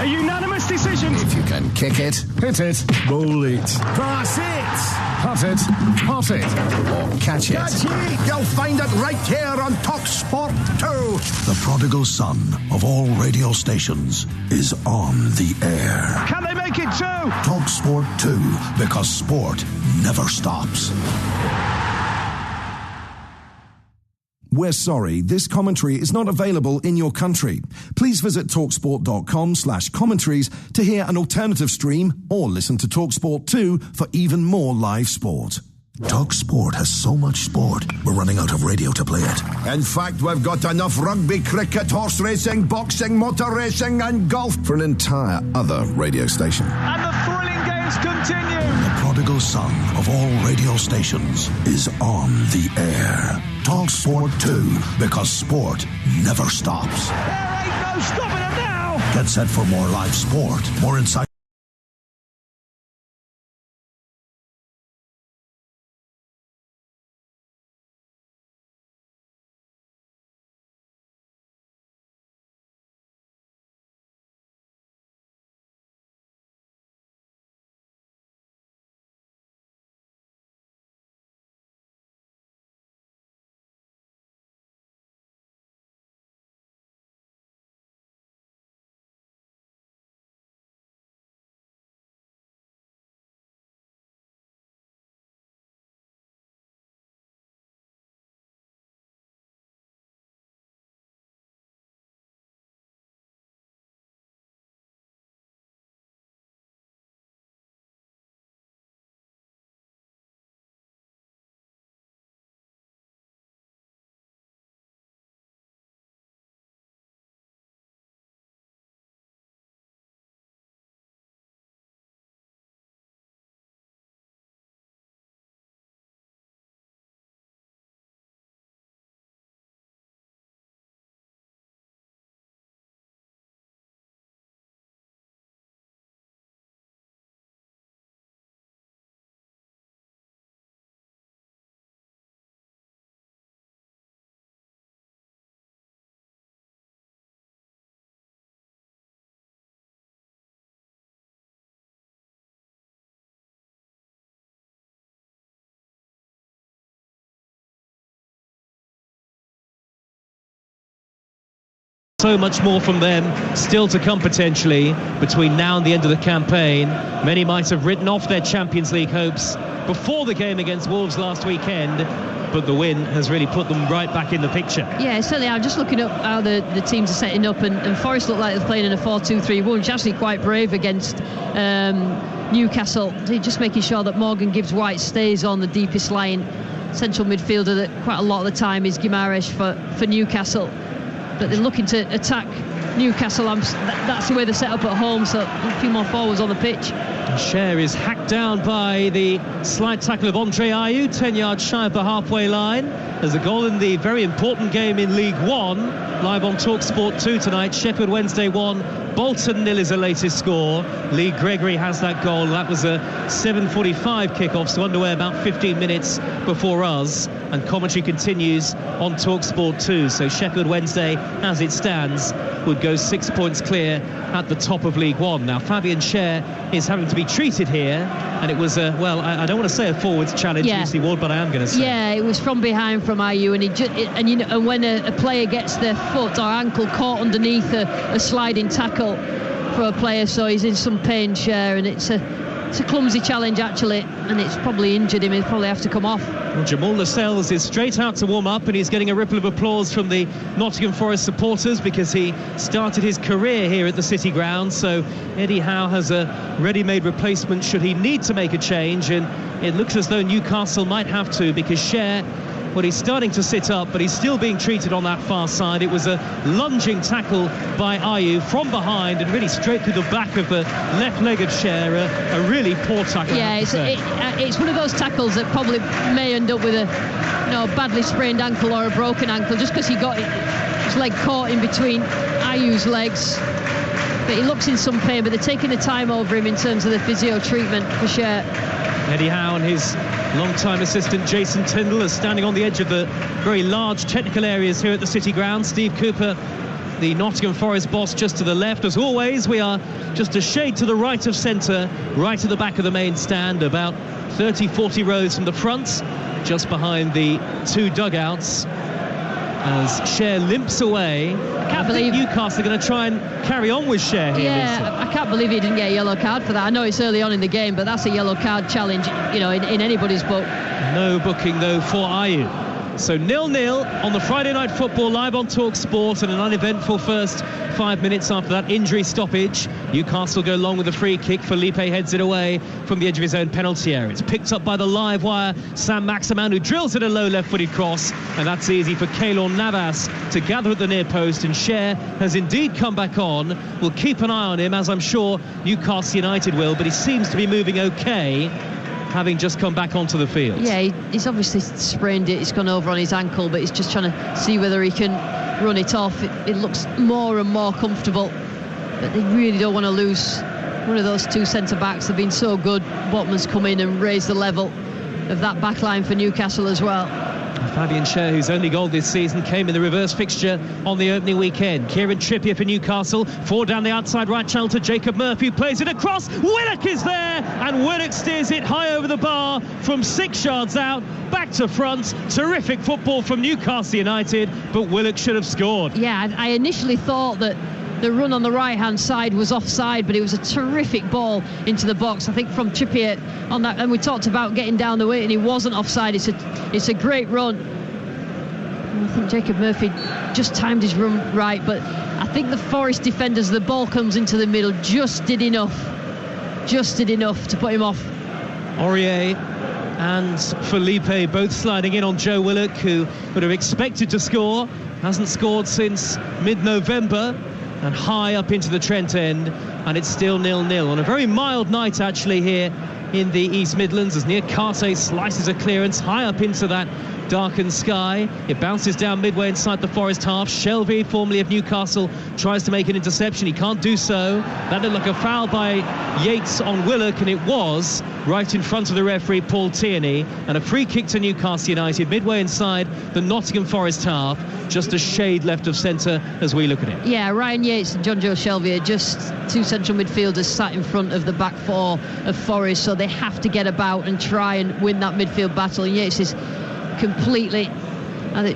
A unanimous decision. If you can kick it, hit it, bowl it, Pass it. putt it, pot it, or catch it. Catch it! You'll find it right here on TalkSport 2. The prodigal son of all radio stations is on the air. Can they make it two? TalkSport 2, because sport never stops. We're sorry, this commentary is not available in your country. Please visit talksport.com/commentaries to hear an alternative stream or listen to TalkSport 2 for even more live sport. TalkSport has so much sport, we're running out of radio to play it. In fact, we've got enough rugby, cricket, horse racing, boxing, motor racing and golf For an entire other radio station. And the thrilling games continue. The prodigal son of all radio stations is on the air. TalkSport 2, because sport never stops. There ain't no stopping them now. Get set for more live sport, more insight. So much more from them still to come potentially between now and the end of the campaign. Many might have written off their Champions League hopes before the game against Wolves last weekend, but the win has really put them right back in the picture. Yeah, certainly. I'm just looking up how the teams are setting up, and Forest look like they're playing in a 4-2-3-1, which is actually quite brave against Newcastle. They're just making sure that Morgan Gibbs White stays on the deepest line. Central midfielder that quite a lot of the time is Guimaraes for Newcastle. But they're looking to attack Newcastle. That's the way they're set up at home, so a few more forwards on the pitch. Cher is hacked down by the slide tackle of Andre Ayew, 10 yards shy of the halfway line. There's a goal in the very important game in League One, live on TalkSport 2 tonight. Sheffield Wednesday 1, Bolton 0 is the latest score. Lee Gregory has that goal. That was a 7:45 kickoff, so underway about 15 minutes before us. And commentary continues on TalkSport 2. So Sheffield Wednesday, as it stands, would go 6 points clear at the top of League One. Now, Fabian Cher is having to be treated here, and it was I don't want to say a forwards challenge, Lucy Ward, but I am going to say. Yeah, it was from behind from Ayew, and when a player gets their foot or ankle caught underneath a sliding tackle for a player, so he's in some pain, Cher, and it's a clumsy challenge actually, and it's probably injured him. He'll probably have to come off. Well, Jamal Lascelles is straight out to warm up, and he's getting a ripple of applause from the Nottingham Forest supporters because he started his career here at the City Ground. So Eddie Howe has a ready-made replacement should he need to make a change, and it looks as though Newcastle might have to, because Cher, well, he's starting to sit up, but he's still being treated on that far side. It was a lunging tackle by Ayew from behind and really straight through the back of the left leg of Cher. A really poor tackle. Yeah, it's one of those tackles that probably may end up with a badly sprained ankle or a broken ankle, just because he got his leg caught in between Ayew's legs. But he looks in some pain, but they're taking the time over him in terms of the physio treatment for Cher. Eddie Howe and his long-time assistant Jason Tyndall are standing on the edge of the very large technical areas here at the City Ground. Steve Cooper the Nottingham Forest boss just to the left. As always, we are just a shade to the right of centre, right at the back of the main stand, about 30-40 rows from the front, just behind the two dugouts. As Cher limps away, I think Newcastle are going to try and carry on with Cher here. Yeah, Lisa. I can't believe he didn't get a yellow card for that. I know it's early on in the game, but that's a yellow card challenge, in anybody's book. No booking, though, for Ayew. So 0-0 on the Friday Night Football live on TalkSport, and an uneventful first 5 minutes after that injury stoppage. Newcastle go long with a free kick. Felipe heads it away from the edge of his own penalty area. It's picked up by the live wire Sam Maximan, who drills it a low left-footed cross, and that's easy for Keylor Navas to gather at the near post, and Cher has indeed come back on. We'll keep an eye on him, as I'm sure Newcastle United will, but he seems to be moving okay, having just come back onto the field. Yeah, he's obviously sprained it. It's gone over on his ankle, but he's just trying to see whether he can run it off. It looks more and more comfortable, but they really don't want to lose one of those two centre-backs. They've been so good. Botman's come in and raised the level of that back line for Newcastle as well. Fabian Cher, whose only goal this season came in the reverse fixture on the opening weekend. Kieran Trippier for Newcastle, forward down the outside right channel to Jacob Murphy, plays it across. Willock is there, and Willock steers it high over the bar from 6 yards out, back to front. Terrific football from Newcastle United, but Willock should have scored. Yeah, I initially thought that the run on the right-hand side was offside, but it was a terrific ball into the box, I think, from Trippier on that. And we talked about getting down the way, and he wasn't offside. It's a great run. And I think Jacob Murphy just timed his run right, but I think the Forest defenders, the ball comes into the middle, just did enough to put him off. Aurier and Felipe both sliding in on Joe Willock, who would have expected to score, hasn't scored since mid-November, and high up into the Trent end, and it's still 0-0 on a very mild night actually here in the East Midlands, as Newcastle slices a clearance high up into that darkened sky. It bounces down midway inside the Forest half. Shelby, formerly of Newcastle, tries to make an interception. He can't do so. That looked like a foul by Yates on Willock, and it was right in front of the referee, Paul Tierney, and a free kick to Newcastle United midway inside the Nottingham Forest half, just a shade left of centre as we look at it. Yeah, Ryan Yates and John Joe Shelby are just two central midfielders sat in front of the back four of Forest, so they have to get about and try and win that midfield battle. And Yates is completely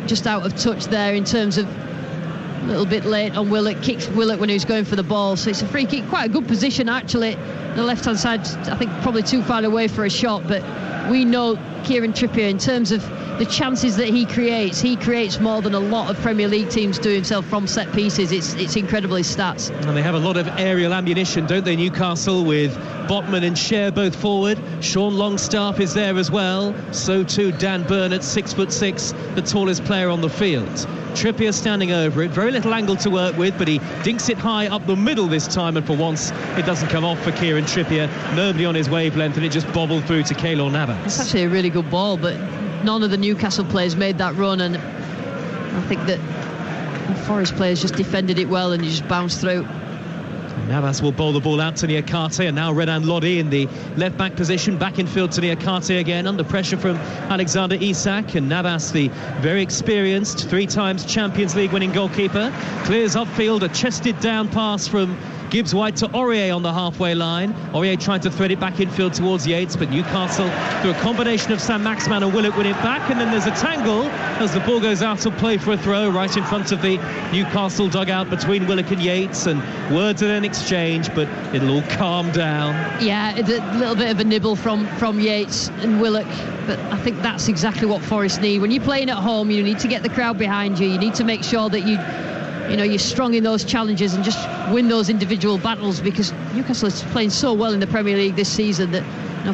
just out of touch there in terms of a little bit late on Willock. Kicks Willock when he was going for the ball, so it's a free kick. Quite a good position actually. The left hand side, I think probably too far away for a shot, but we know Kieran Trippier, in terms of the chances that he creates more than a lot of Premier League teams do himself from set pieces. It's incredible, his stats. And they have a lot of aerial ammunition, don't they, Newcastle, with Botman and Cher both forward. Sean Longstaff is there as well, so too Dan Burn at 6'6", the tallest player on the field. Trippier standing over it, very little angle to work with, but he dinks it high up the middle this time, and for once it doesn't come off for Kieran Trippier. Nobody on his wavelength, and it just bobbled through to Keylor Navas. It's actually a really good ball, but none of the Newcastle players made that run, and I think that the Forest players just defended it well and he just bounced through. Navas will bowl the ball out to Niakate, and now Renan Lodi in the left-back position, back in field to Niakate again, under pressure from Alexander Isak, and Navas, the very experienced, 3 times Champions League winning goalkeeper, clears upfield, a chested down pass from Gibbs White to Aurier on the halfway line. Aurier trying to thread it back infield towards Yates, but Newcastle, through a combination of Sam Maximan and Willock, win it back, and then there's a tangle as the ball goes out to play for a throw right in front of the Newcastle dugout between Willock and Yates, and words are then exchanged, but it'll all calm down. Yeah, it's a little bit of a nibble from Yates and Willock, but I think that's exactly what Forest need. When you're playing at home, you need to get the crowd behind you. You need to make sure that you're strong in those challenges and just win those individual battles, because Newcastle is playing so well in the Premier League this season that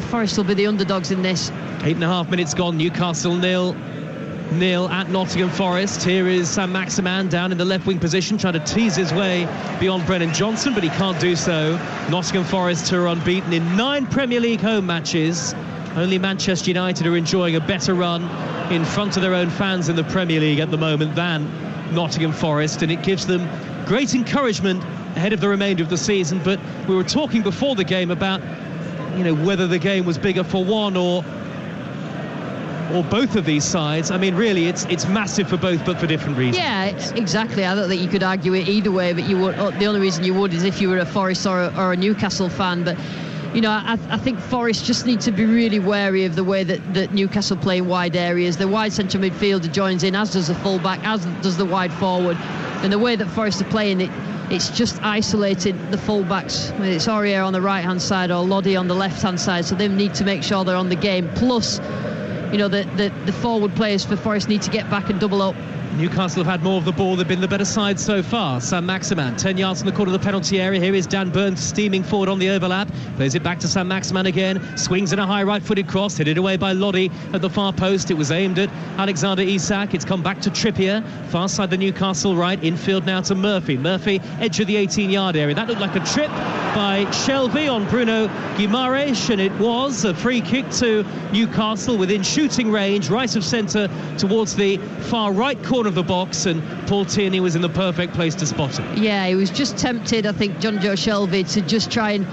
Forest will be the underdogs in this. 8.5 minutes gone. Newcastle 0-0 at Nottingham Forest. Here is Sam Maximan down in the left wing position, trying to tease his way beyond Brennan Johnson, but he can't do so. Nottingham Forest are unbeaten in 9 Premier League home matches. Only Manchester United are enjoying a better run in front of their own fans in the Premier League at the moment than Nottingham Forest, and it gives them great encouragement ahead of the remainder of the season. But we were talking before the game about whether the game was bigger for one or or both of these sides. I mean, really, it's massive for both, but for different reasons. Yeah, exactly. I don't think you could argue it either way, but you would. The only reason you would is if you were a Forest or a Newcastle fan. But you know, I think Forest just need to be really wary of the way that Newcastle play in wide areas. The wide central midfielder joins in, as does the fullback, as does the wide forward. And the way that Forest are playing it, it's just isolated the fullbacks. I mean, it's Aurier on the right-hand side or Lodi on the left-hand side, so they need to make sure they're on the game. Plus, you know, the forward players for Forest need to get back and double up. Newcastle have had more of the ball. They've been the better side so far. Saint-Maximin, 10 yards from the corner of the penalty area. Here is Dan Burn steaming forward on the overlap. Plays it back to Saint-Maximin again. Swings in a high right-footed cross. Headed away by Lodi at the far post. It was aimed at Alexander Isak. It's come back to Trippier. Far side the Newcastle right. Infield now to Murphy. Murphy, edge of the 18-yard area. That looked like a trip by Shelvey on Bruno Guimaraes, and it was a free kick to Newcastle within shooting range, right of centre towards the far right corner of the box, and Paul Tierney was in the perfect place to spot it. Yeah, he was just tempted, I think, John Joe Shelvey, to just try and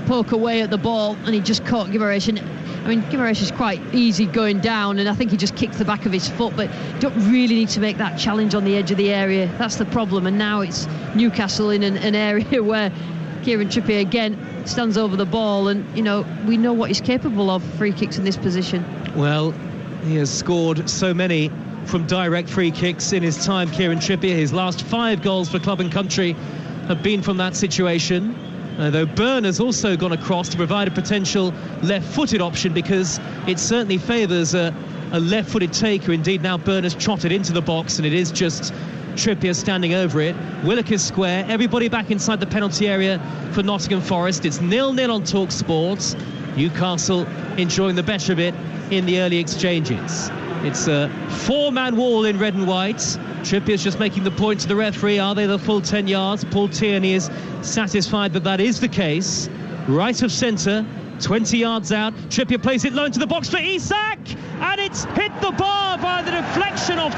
poke away at the ball, and he just caught Guimaraes. And I mean, Guimaraes is quite easy going down, and I think he just kicked the back of his foot, but you don't really need to make that challenge on the edge of the area. That's the problem. And now it's Newcastle in an area where Kieran Trippier again stands over the ball, and you know, we know what he's capable of, free kicks in this position. Well, he has scored so many from direct free kicks in his time, Kieran Trippier. His last 5 goals for club and country have been from that situation. Though Byrne has also gone across to provide a potential left-footed option, because it certainly favours a left-footed taker. Indeed, now Byrne has trotted into the box, and it is just Trippier standing over it. Willockers Square, everybody back inside the penalty area for Nottingham Forest. It's 0-0 on TalkSport. Newcastle enjoying the better of it in the early exchanges. It's a 4-man wall in red and white. Trippier's just making the point to the referee. Are they the full 10 yards? Paul Tierney is satisfied that is the case. Right of centre, 20 yards out. Trippier plays it low into the box for Isak, and it's hit the bar by the deflection of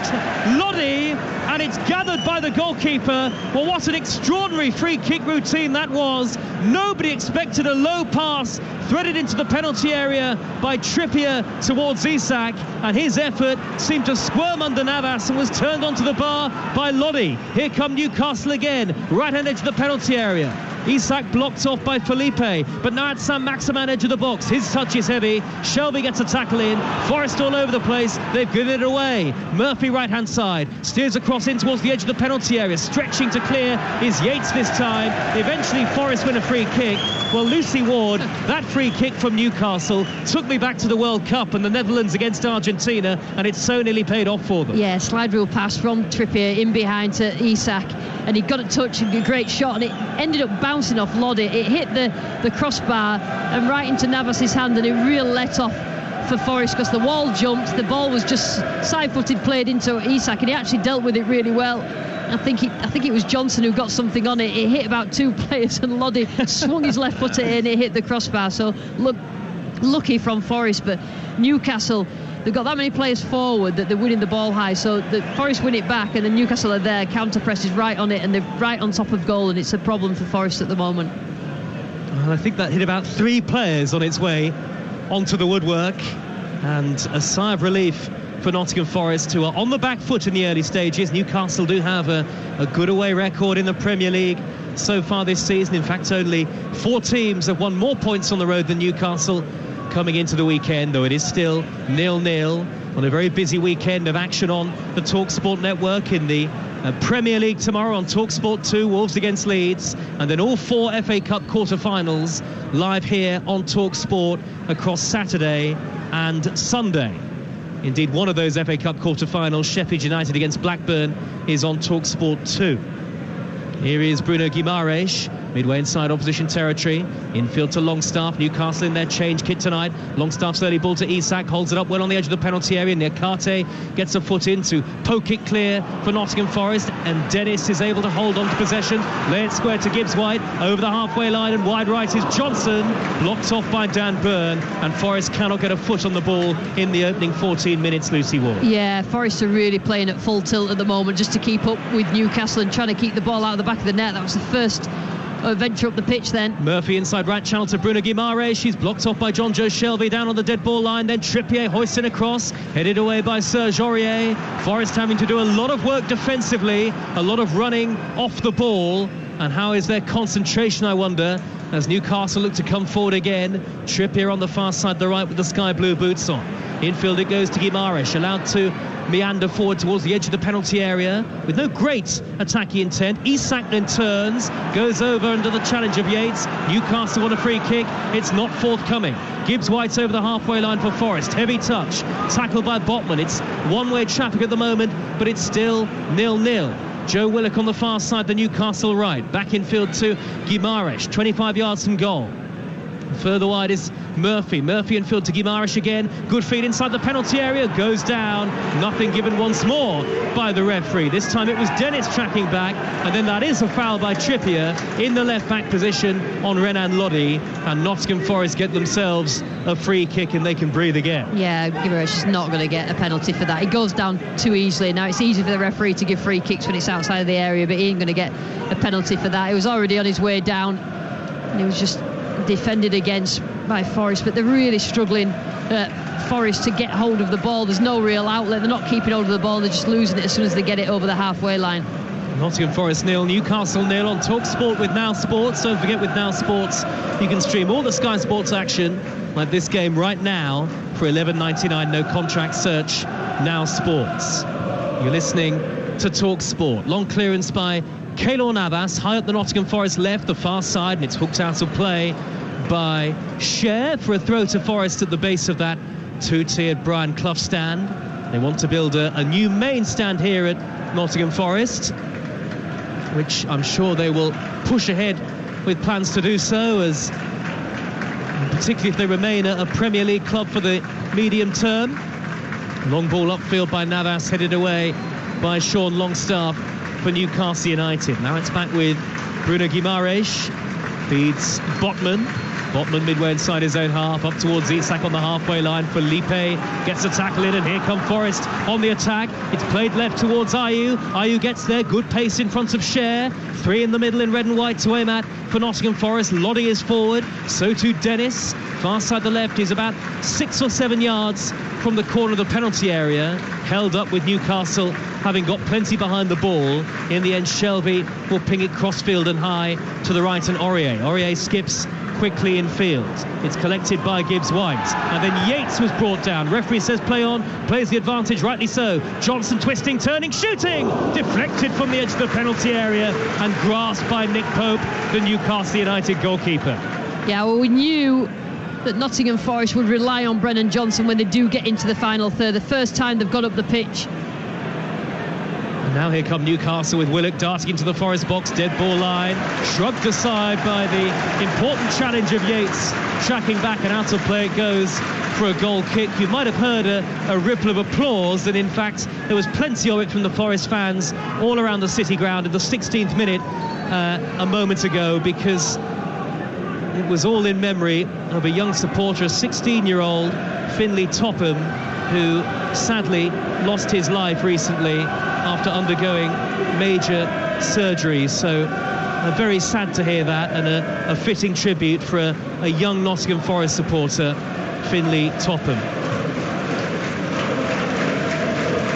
Lodi, and it's gathered by the goalkeeper. Well, what an extraordinary free kick routine that was. Nobody expected a low pass threaded into the penalty area by Trippier towards Isak, and his effort seemed to squirm under Navas and was turned onto the bar by Lodi. Here come Newcastle again, right-hand edge of the penalty area. Isak blocked off by Felipe, but now it's Saint-Maximin edge of the box. His touch is heavy. Shelvey gets a tackle in. Forest all over the place. They've given it away. Murphy right-hand side. Steers across in towards the edge of the penalty area. Stretching to clear is Yates this time. Eventually Forest win a free kick. Well, Lucy Ward, that free kick from Newcastle took me back to the World Cup and the Netherlands against Argentina, and it's so nearly paid off for them. Yeah, slide rule pass from Trippier in behind to Isak, and he got a touch and a great shot, and it ended up bouncing off Lodi. It hit the crossbar and right into Navas's hand, and a real let off for Forest because the wall jumped. The ball was just side-footed, played into Isak, and he actually dealt with it really well. I think it was Johnson who got something on it. It hit about 2 players, and Lodi swung his left foot in, it hit the crossbar. So look, lucky from Forest, but Newcastle, they've got that many players forward that they're winning the ball high, so the Forest win it back, and then Newcastle are there, counter press is right on it, and they're right on top of goal, and it's a problem for Forest at the moment. Well, I think that hit about 3 players on its way onto the woodwork, and a sigh of relief for Nottingham Forest, who are on the back foot in the early stages. Newcastle do have a good away record in the Premier League so far this season. In fact, only 4 teams have won more points on the road than Newcastle coming into the weekend, though it is still 0-0 on a very busy weekend of action on the TalkSport network. In the Premier League tomorrow on TalkSport 2, Wolves against Leeds, and then all 4 FA Cup quarter-finals live here on TalkSport across Saturday and Sunday. Indeed, one of those FA Cup quarter-finals, Sheffield United against Blackburn, is on TalkSport 2. Here is Bruno Guimaraes, midway inside opposition territory. Infield to Longstaff. Newcastle in their change kit tonight. Longstaff's early ball to Isak, holds it up well on the edge of the penalty area. Niakate gets a foot in to poke it clear for Nottingham Forest, and Dennis is able to hold on to possession. Lay it square to Gibbs White over the halfway line, and wide right is Johnson, blocked off by Dan Burn, and Forest cannot get a foot on the ball in the opening 14 minutes. Lucy Ward. Yeah, Forest are really playing at full tilt at the moment just to keep up with Newcastle and trying to keep the ball out of the back of the net. That was the first venture up the pitch then. Murphy inside right channel to Bruno Guimaraes. She's blocked off by John Joe Shelby down on the dead ball line. Then Trippier hoisting across, headed away by Serge Aurier. Forest having to do a lot of work defensively, a lot of running off the ball. And how is their concentration, I wonder, as Newcastle look to come forward again. Trippier on the far side, the right, with the sky blue boots on. Infield it goes to Guimaraes, allowed to meander forward towards the edge of the penalty area with no great attacking intent. Isak then turns, goes over under the challenge of Yates. Newcastle on a free kick. It's not forthcoming. Gibbs White's over the halfway line for Forest. Heavy touch, tackled by Botman. It's one-way traffic at the moment, but it's still 0-0. Joe Willock on the far side, the Newcastle right. Back infield to Guimaraes, 25 yards from goal. Further wide is Murphy infield to Guimaraes again. Good feed inside the penalty area, goes down. Nothing given once more by the referee. This time it was Dennis tracking back, and then that is a foul by Trippier in the left back position on Renan Lodi, and Nottingham Forest get themselves a free kick and they can breathe again. Yeah, Guimaraes is not going to get a penalty for that. He goes down too easily. Now it's easy for the referee to give free kicks when it's outside of the area, but he ain't going to get a penalty for that. He was already on his way down and he was just defended against by Forest, but they're really struggling, Forest, to get hold of the ball. There's no real outlet. They're not keeping hold of the ball. They're just losing it as soon as they get it over the halfway line. Nottingham Forest 0, Newcastle 0 on TalkSport with Now Sports. Don't forget, with Now Sports you can stream all the Sky Sports action like this game right now for $11.99, no contract. Search Now Sports. You're listening to TalkSport. Long clearance by Keylor Navas, high up the Nottingham Forest left, the far side, and it's hooked out of play by Cher for a throw to Forest at the base of that two-tiered Brian Clough stand. They want to build a new main stand here at Nottingham Forest, which I'm sure they will push ahead with plans to do so, as particularly if they remain a Premier League club for the medium term. Long ball upfield by Navas, headed away by Sean Longstaff for Newcastle United. Now it's back with Bruno Guimaraes, feeds Botman midway inside his own half, up towards Isak on the halfway line. Felipe gets a tackle in, and here come Forest on the attack. It's played left towards Ayew gets there, good pace in front of Cher. Three in the middle in red and white to aim at for Nottingham Forest. Lodi is forward, so too Dennis. Far side the left is about 6 or 7 yards from the corner of the penalty area, held up with Newcastle having got plenty behind the ball. In the end, Shelby will ping it crossfield and high to the right, and Aurier skips quickly in field. It's collected by Gibbs White, and then Yates was brought down. Referee says play on, plays the advantage, rightly so. Johnson twisting, turning, shooting, deflected from the edge of the penalty area and grasped by Nick Pope, the Newcastle United goalkeeper. Yeah, well, we knew that Nottingham Forest would rely on Brennan Johnson when they do get into the final third. The first time they've got up the pitch. Now here come Newcastle with Willock darting into the Forest box, dead ball line, shrugged aside by the important challenge of Yates, tracking back, and out of play it goes for a goal kick. You might have heard a ripple of applause, and in fact there was plenty of it from the Forest fans all around the City ground at the 16th minute a moment ago, because it was all in memory of a young supporter, a 16-year-old Finlay Topham, who sadly lost his life recently after undergoing major surgery. So very sad to hear that, and a fitting tribute for a young Nottingham Forest supporter, Finlay Topham.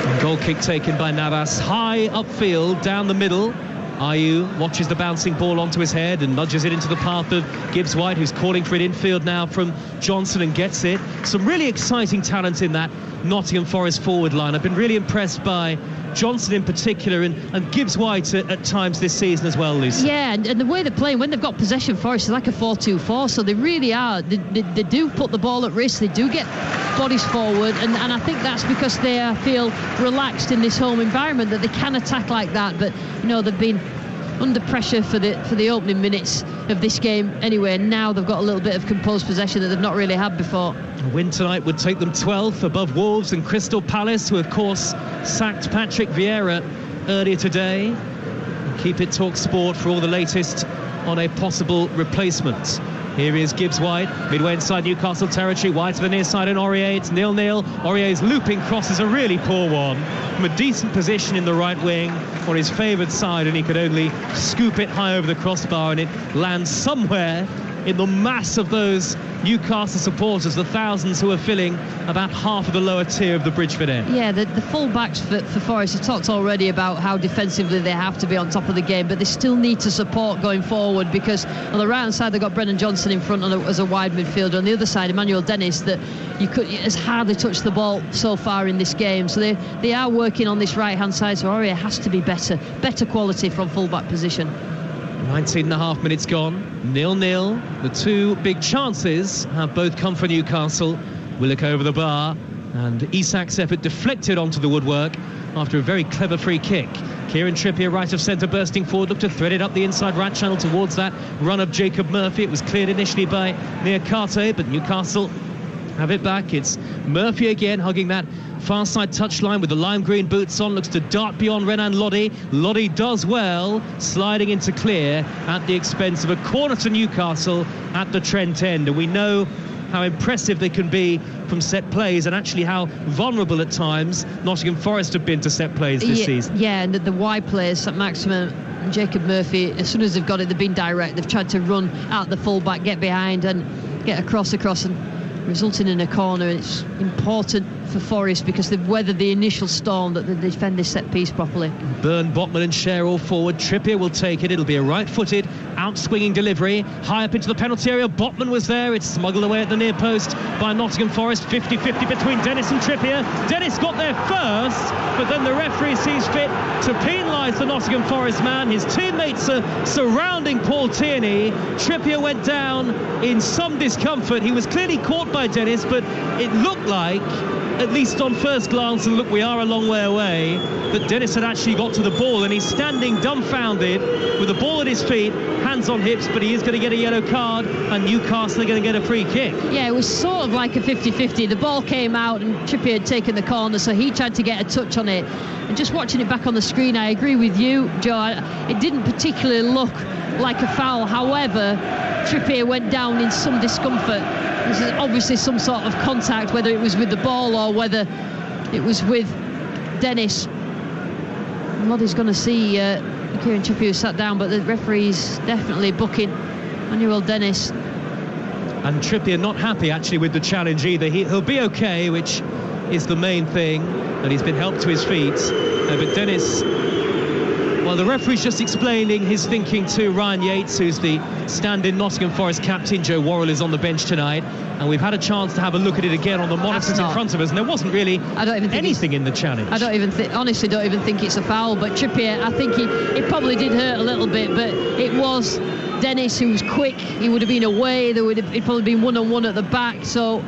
And goal kick taken by Navas, high upfield, down the middle. Ayew watches the bouncing ball onto his head and nudges it into the path of Gibbs White, who's calling for it infield now from Johnson, and gets it. Some really exciting talent in that Nottingham Forest forward line. I've been really impressed by Johnson in particular, and Gibbs White at times this season as well, Lucy. Yeah, and the way they're playing, when they've got possession, Forest is like a 4-2-4, so they really are. They do put the ball at risk, they do get bodies forward, and I think that's because they feel relaxed in this home environment, that they can attack like that. But you know, they've been under pressure for the opening minutes of this game anyway, and now they've got a little bit of composed possession that they've not really had before. A win tonight would take them 12th above Wolves and Crystal Palace, who of course sacked Patrick Vieira earlier today. And keep it TalkSport for all the latest on a possible replacement Here is Gibbs-White, midway inside Newcastle territory, wide to the near side and Aurier. It's 0-0. Aurier's looping cross is a really poor one from a decent position in the right wing on his favoured side, and he could only scoop it high over the crossbar, and it lands somewhere in the mass of those Newcastle supporters, the thousands who are filling about half of the lower tier of the Bridgeford end. Yeah, the full-backs for Forest have talked already about how defensively they have to be on top of the game, but they still need to support going forward, because on the right-hand side they've got Brennan Johnson in front as a wide midfielder. On the other side, Emmanuel Dennis, that has hardly touched the ball so far in this game. So they are working on this right-hand side, so Aurier has to be better quality from full-back position. 19.5 minutes gone, 0-0. The two big chances have both come for Newcastle. Willock over the bar, and Isak's effort deflected onto the woodwork after a very clever free kick. Kieran Trippier, right of centre, bursting forward, looked to thread it up the inside right channel towards that run of Jacob Murphy. It was cleared initially by Niakate, but Newcastle have it back. It's Murphy again, hugging that far side touchline with the lime green boots on, looks to dart beyond Renan Lodi. Lodi does well, sliding into clear at the expense of a corner to Newcastle at the Trent end. And we know how impressive they can be from set plays, and actually how vulnerable at times Nottingham Forest have been to set plays this season. Yeah, and the wide players, St Maximin and Jacob Murphy, as soon as they've got it, they've been direct. They've tried to run out the full-back, get behind and get across and resulting in a corner. It's important for Forest because they've weathered the initial storm, that they defend this set piece properly. Byrne, Botman and Scher all forward. Trippier will take it. It'll be a right-footed, out-swinging delivery. High up into the penalty area. Botman was there. It's smuggled away at the near post by Nottingham Forest. 50-50 between Dennis and Trippier. Dennis got there first, but then the referee sees fit to penalise the Nottingham Forest man. His teammates are surrounding Paul Tierney. Trippier went down in some discomfort. He was clearly caught by Dennis, but it looked like, at least on first glance, and look, we are a long way away, that Dennis had actually got to the ball, and he's standing dumbfounded with the ball at his feet, hands on hips, but he is going to get a yellow card, and Newcastle are going to get a free kick. Yeah, it was sort of like a 50-50. The ball came out and Trippier had taken the corner, so he tried to get a touch on it. And just watching it back on the screen, I agree with you, Joe. It didn't particularly look like a foul. However, Trippier went down in some discomfort. This is obviously some sort of contact, whether it was with the ball or whether it was with Dennis. Lodi's going to see Kieran Trippier sat down, but the referee's definitely booking Manuel Dennis. And Trippier not happy actually with the challenge either. He'll be okay, which is the main thing, and he's been helped to his feet. But Dennis, well, the referee's just explaining his thinking to Ryan Yates, who's the stand-in Nottingham Forest captain. Joe Worrell is on the bench tonight, and we've had a chance to have a look at it again on the monitors in front of us, and there wasn't really anything in the challenge. I honestly don't even think it's a foul, but Trippier, I think it probably did hurt a little bit, but it was Dennis who was quick. He would have been away. He'd probably been one-on-one at the back, so,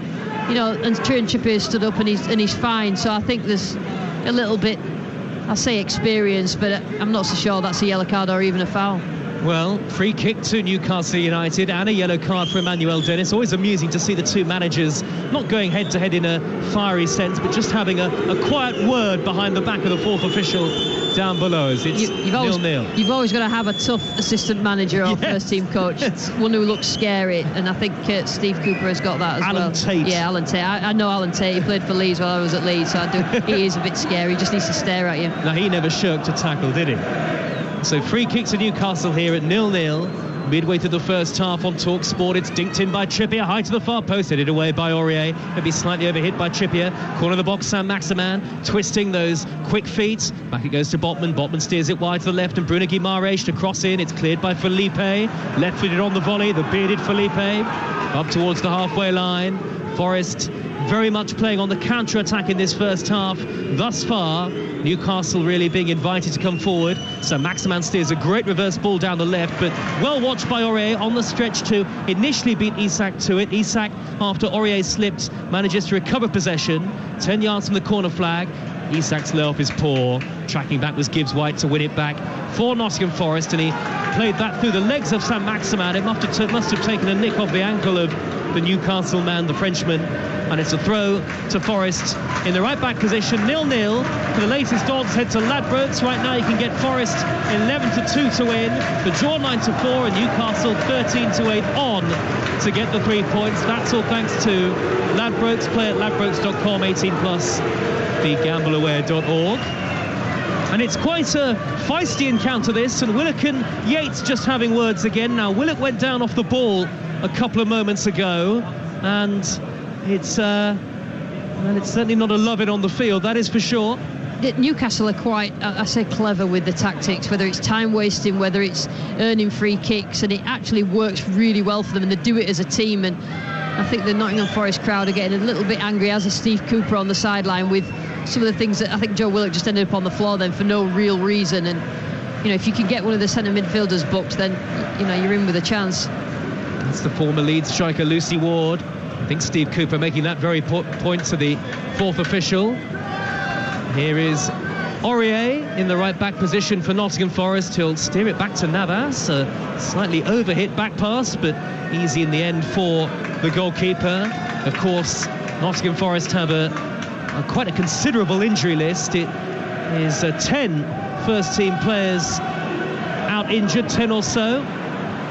you know, and Kieran Trippier stood up and he's fine. So I think there's a little bit, I say experience, but I'm not so sure that's a yellow card or even a foul. Well, free kick to Newcastle United and a yellow card for Emmanuel Dennis. Always amusing to see the two managers not going head-to-head in a fiery sense, but just having a quiet word behind the back of the fourth official down below us. It's 0-0. You've always got to have a tough assistant manager or first-team coach. It's one who looks scary, and I think Steve Cooper has got that as well. Alan Tate. Yeah, Alan Tate. I know Alan Tate. He played for Leeds while I was at Leeds, so he is a bit scary. He just needs to stare at you. Now, he never shirked a tackle, did he? So free kick to Newcastle here at 0-0. Midway through the first half on Talk Sport, it's dinked in by Trippier, high to the far post, headed away by Aurier, maybe slightly overhit by Trippier. Corner of the box, St Maximin twisting those quick feet. Back it goes to Botman. Botman steers it wide to the left, and Bruno Guimaraes to cross in. It's cleared by Felipe, left-footed on the volley, the bearded Felipe up towards the halfway line. Forest very much playing on the counter-attack in this first half thus far. Newcastle really being invited to come forward. So Maximin steers a great reverse ball down the left, but well watched by Aurier on the stretch to initially beat Isak to it. Isak, after Aurier slipped, manages to recover possession 10 yards from the corner flag. Isak's lay-off is poor, Tracking back was Gibbs White to win it back for Nottingham Forest, and he played that through the legs of Saint-Maximin. It must have taken a nick off the ankle of the Newcastle man, the Frenchman, and it's a throw to Forest in the right back position. 0-0 for the latest odds. Head to Ladbrokes. Right now you can get Forest 11-2 to win, the draw 9-4, and Newcastle 13-8 on to get the 3 points. That's all thanks to Ladbrokes. Play at ladbrokes.com, 18+, begambleaware.org. And it's quite a feisty encounter, this, and Willock and Yates just having words again. Now, Willock went down off the ball a couple of moments ago, and it's certainly not a loving on the field, that is for sure. Newcastle are quite, I say, clever with the tactics, whether it's time wasting, whether it's earning free kicks, and it actually works really well for them, and they do it as a team. And I think the Nottingham Forest crowd are getting a little bit angry, as is Steve Cooper on the sideline, with some of the things that I think Joe Willock just ended up on the floor then for no real reason. And if you can get one of the centre midfielders booked, then you're in with a chance. That's the former Leeds striker Lucy Ward. I think Steve Cooper making that very point to the fourth official. Here is Aurier in the right back position for Nottingham Forest. He'll steer it back to Navas, a slightly overhit back pass, but easy in the end for the goalkeeper. Of course, Nottingham Forest have quite a considerable injury list. It is 10 first-team players out injured, 10 or so.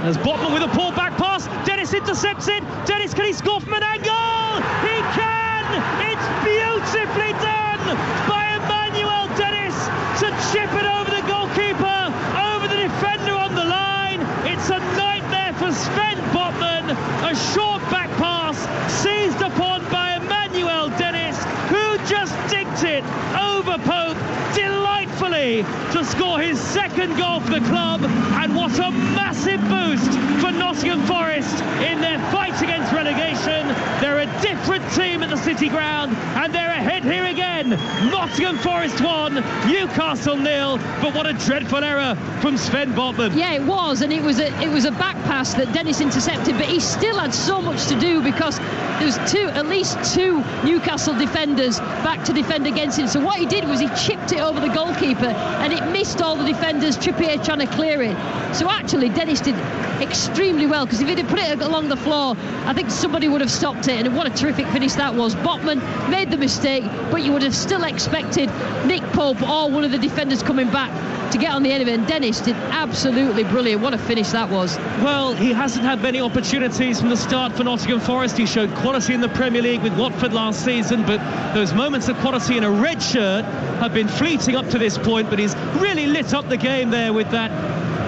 There's Botman with a poor back pass. Dennis intercepts it. Dennis, can he score from an angle? He can! It's beautifully done by Emmanuel Dennis to chip it over the goalkeeper, over the defender on the line. It's a nightmare for Sven Botman. A short back pass seized upon by Emmanuel Dennis, who just dinked it over Pope delightfully to score his second goal for the club. And what a massive boost for Nottingham Forest in their fight against relegation. They're a different team at the City Ground, and they're ahead here again. Nottingham Forest 1, Newcastle 0. But what a dreadful error from Sven Botman. Yeah, it was, and it was a back pass that Dennis intercepted, but he still had so much to do because there was at least two Newcastle defenders back to defend against him. So what he did was he chipped it over the goalkeeper, and it missed all the defenders. Trippier trying to clear it. So actually Dennis did extremely well, because if he'd have put it along the floor, I think somebody would have stopped it. And what a terrific finish that was. Botman made the mistake, but you would have still expected Nick Pope or one of the defenders coming back to get on the end of it, and Dennis did absolutely brilliant. What a finish that was. Well, he hasn't had many opportunities from the start for Nottingham Forest. He showed quality in the Premier League with Watford last season, but those moments of quality in a red shirt have been fleeting up to this point. But he's really lit up the game there with that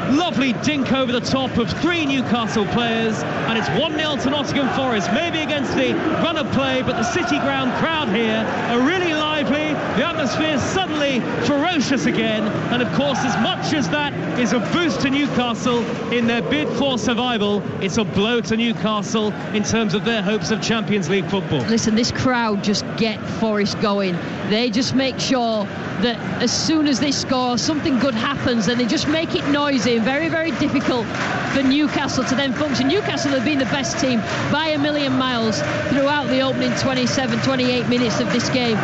lovely dink over the top of three Newcastle players, and it's 1-0 to Nottingham Forest, maybe against the run of play, but the City Ground crowd here are really lively. The atmosphere is suddenly ferocious again, and of course, as much as that is a boost to Newcastle in their bid for survival, it's a blow to Newcastle in terms of their hopes of Champions League football. Listen, this crowd just get Forest going. They just make sure that as soon as they score, something good happens, and they just make it noisy and very, very difficult for Newcastle to then function. Newcastle have been the best team by a million miles throughout the opening 27, 28 minutes of this game.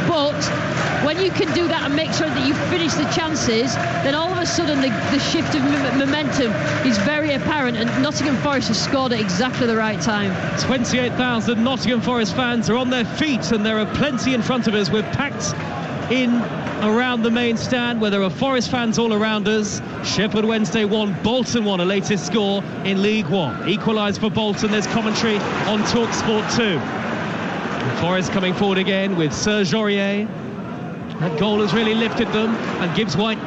But when you can do that and make sure that you finish the chances, then all of a sudden the shift of momentum is very apparent, and Nottingham Forest has scored at exactly the right time. 28,000 Nottingham Forest fans are on their feet, and there are plenty in front of us. We're packed in around the main stand where there are Forest fans all around us. Sheffield Wednesday 1, Bolton 1, a latest score in League One. Equalised for Bolton. There's commentary on TalkSport 2. Forest coming forward again with Serge Aurier. That goal has really lifted them, and Gibbs White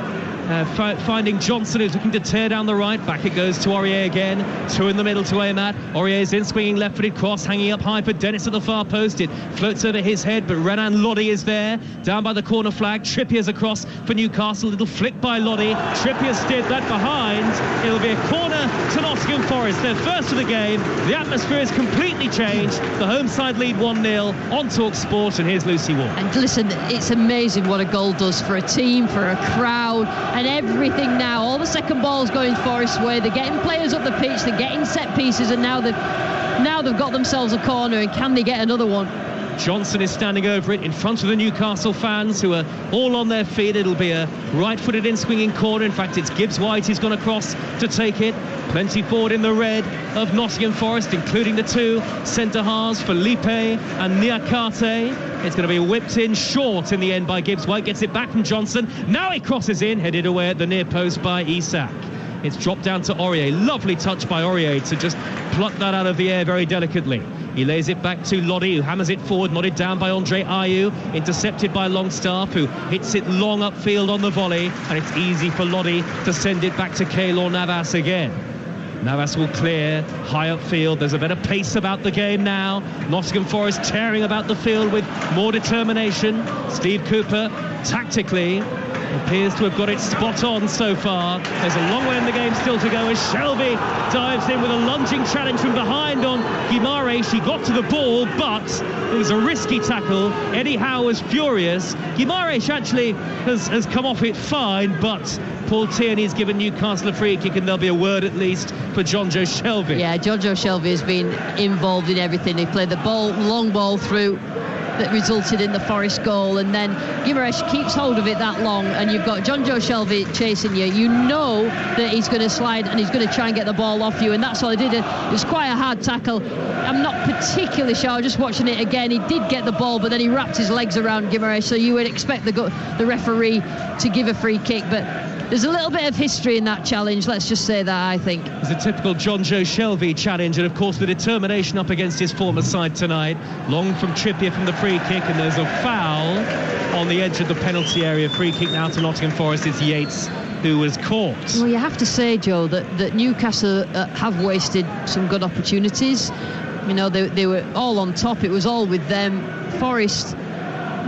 finding Johnson, who's looking to tear down the right. Back it goes to Aurier again. Two in the middle to aim at. Aurier's in, swinging left-footed cross, hanging up high for Dennis at the far post. It floats over his head, but Renan Lodi is there, down by the corner flag. Trippier's across for Newcastle. Little flick by Lodi. Trippier steered that behind. It'll be a corner to Nottingham Forest. Their first of the game. The atmosphere has completely changed. The home side lead 1-0 on TalkSport, and here's Lucy Ward. And listen, it's amazing what a goal does for a team, for a crowd, and everything now. All the second balls going Forest's way. They're getting players up the pitch, they're getting set pieces, and now they've got themselves a corner, and can they get another one? Johnson is standing over it in front of the Newcastle fans who are all on their feet. It'll be a right-footed in-swinging corner. In fact, it's Gibbs White who's gone across to take it. Plenty forward in the red of Nottingham Forest, including the two centre-halves, Felipe and Niakate. It's going to be whipped in short in the end by Gibbs White. Gets it back from Johnson. Now he crosses in, headed away at the near post by Isak. It's dropped down to Aurier. Lovely touch by Aurier to just pluck that out of the air very delicately. He lays it back to Lodi, who hammers it forward, nodded down by Andre Ayew, intercepted by Longstaff, who hits it long upfield on the volley, and it's easy for Lodi to send it back to Keylor Navas again. Navas will clear high upfield. There's a better pace about the game now. Nottingham Forest tearing about the field with more determination. Steve Cooper, tactically, appears to have got it spot on so far. There's a long way in the game still to go as Shelby dives in with a lunging challenge from behind on Guimaraes. She got to the ball, but it was a risky tackle. Eddie Howe was furious. Guimaraes actually has come off it fine, but Paul Tierney's given Newcastle a free kick, and there'll be a word at least for Jonjo Shelby. Yeah, Jonjo Shelby has been involved in everything. He played the long ball through that resulted in the Forest goal, and then Guimaraes keeps hold of it that long, and you've got Jonjo Shelby chasing you. You know that he's going to slide and he's going to try and get the ball off you, and that's all he did. It was quite a hard tackle. I'm not particularly sure, just watching it again, he did get the ball, but then he wrapped his legs around Guimaraes, so you would expect the referee to give a free kick, but there's a little bit of history in that challenge, let's just say that, I think. It's a typical Jonjo Shelby challenge, and of course the determination up against his former side tonight. Long from Trippier from the free kick, and there's a foul on the edge of the penalty area. Free kick now to Nottingham Forest. It's Yates who was caught. Well, you have to say, Joe, that Newcastle have wasted some good opportunities. You know, they were all on top. It was all with them. Forest,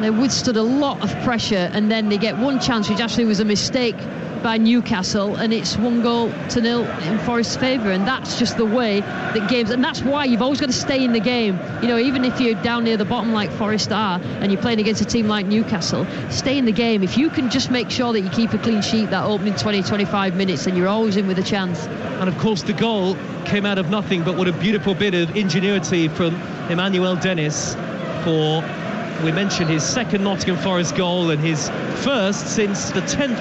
they withstood a lot of pressure, and then they get one chance, which actually was a mistake by Newcastle, and it's 1-0 in Forest's favour, and that's just the way that games, and that's why you've always got to stay in the game. You know, even if you're down near the bottom like Forest are, and you're playing against a team like Newcastle, stay in the game. If you can just make sure that you keep a clean sheet that opening 20-25 minutes, then you're always in with a chance. And of course the goal came out of nothing, but what a beautiful bit of ingenuity from Emmanuel Dennis for, we mentioned, his second Nottingham Forest goal and his first since the 10th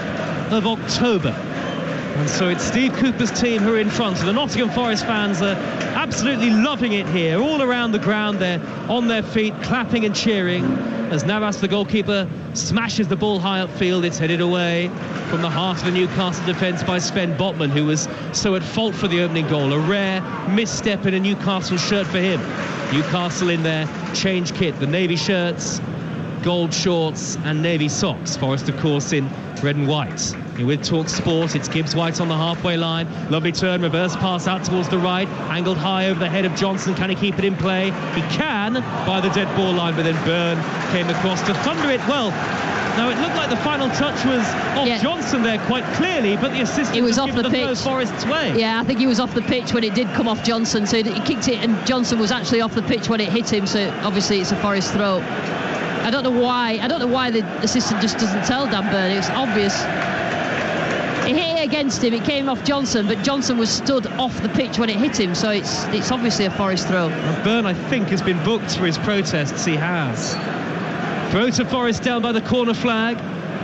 of October. And so it's Steve Cooper's team who are in front. So the Nottingham Forest fans are absolutely loving it here. All around the ground, they're on their feet, clapping and cheering as Navas, the goalkeeper, smashes the ball high upfield. It's headed away from the heart of the Newcastle defence by Sven Botman, who was so at fault for the opening goal. A rare misstep in a Newcastle shirt for him. Newcastle in their change kit, the navy shirts, gold shorts and navy socks. Forest, of course, in red and white. With Talk Sport, it's Gibbs White on the halfway line. Lovely turn, reverse pass out towards the right, angled high over the head of Johnson. Can he keep it in play? He can, by the dead ball line, but then Byrne came across to thunder it. Well, now it looked like the final touch was off Johnson there quite clearly, but the assistant was off the pitch. Forest's way. Yeah, I think he was off the pitch when it did come off Johnson, so he kicked it, and Johnson was actually off the pitch when it hit him, so obviously it's a Forest throw. I don't know why the assistant just doesn't tell Dan Byrne. It's obvious. It hit against him, it came off Johnson, but Johnson was stood off the pitch when it hit him, so it's obviously a Forest throw. Well, Byrne, I think, has been booked for his protests. He has. Throw to Forest down by the corner flag.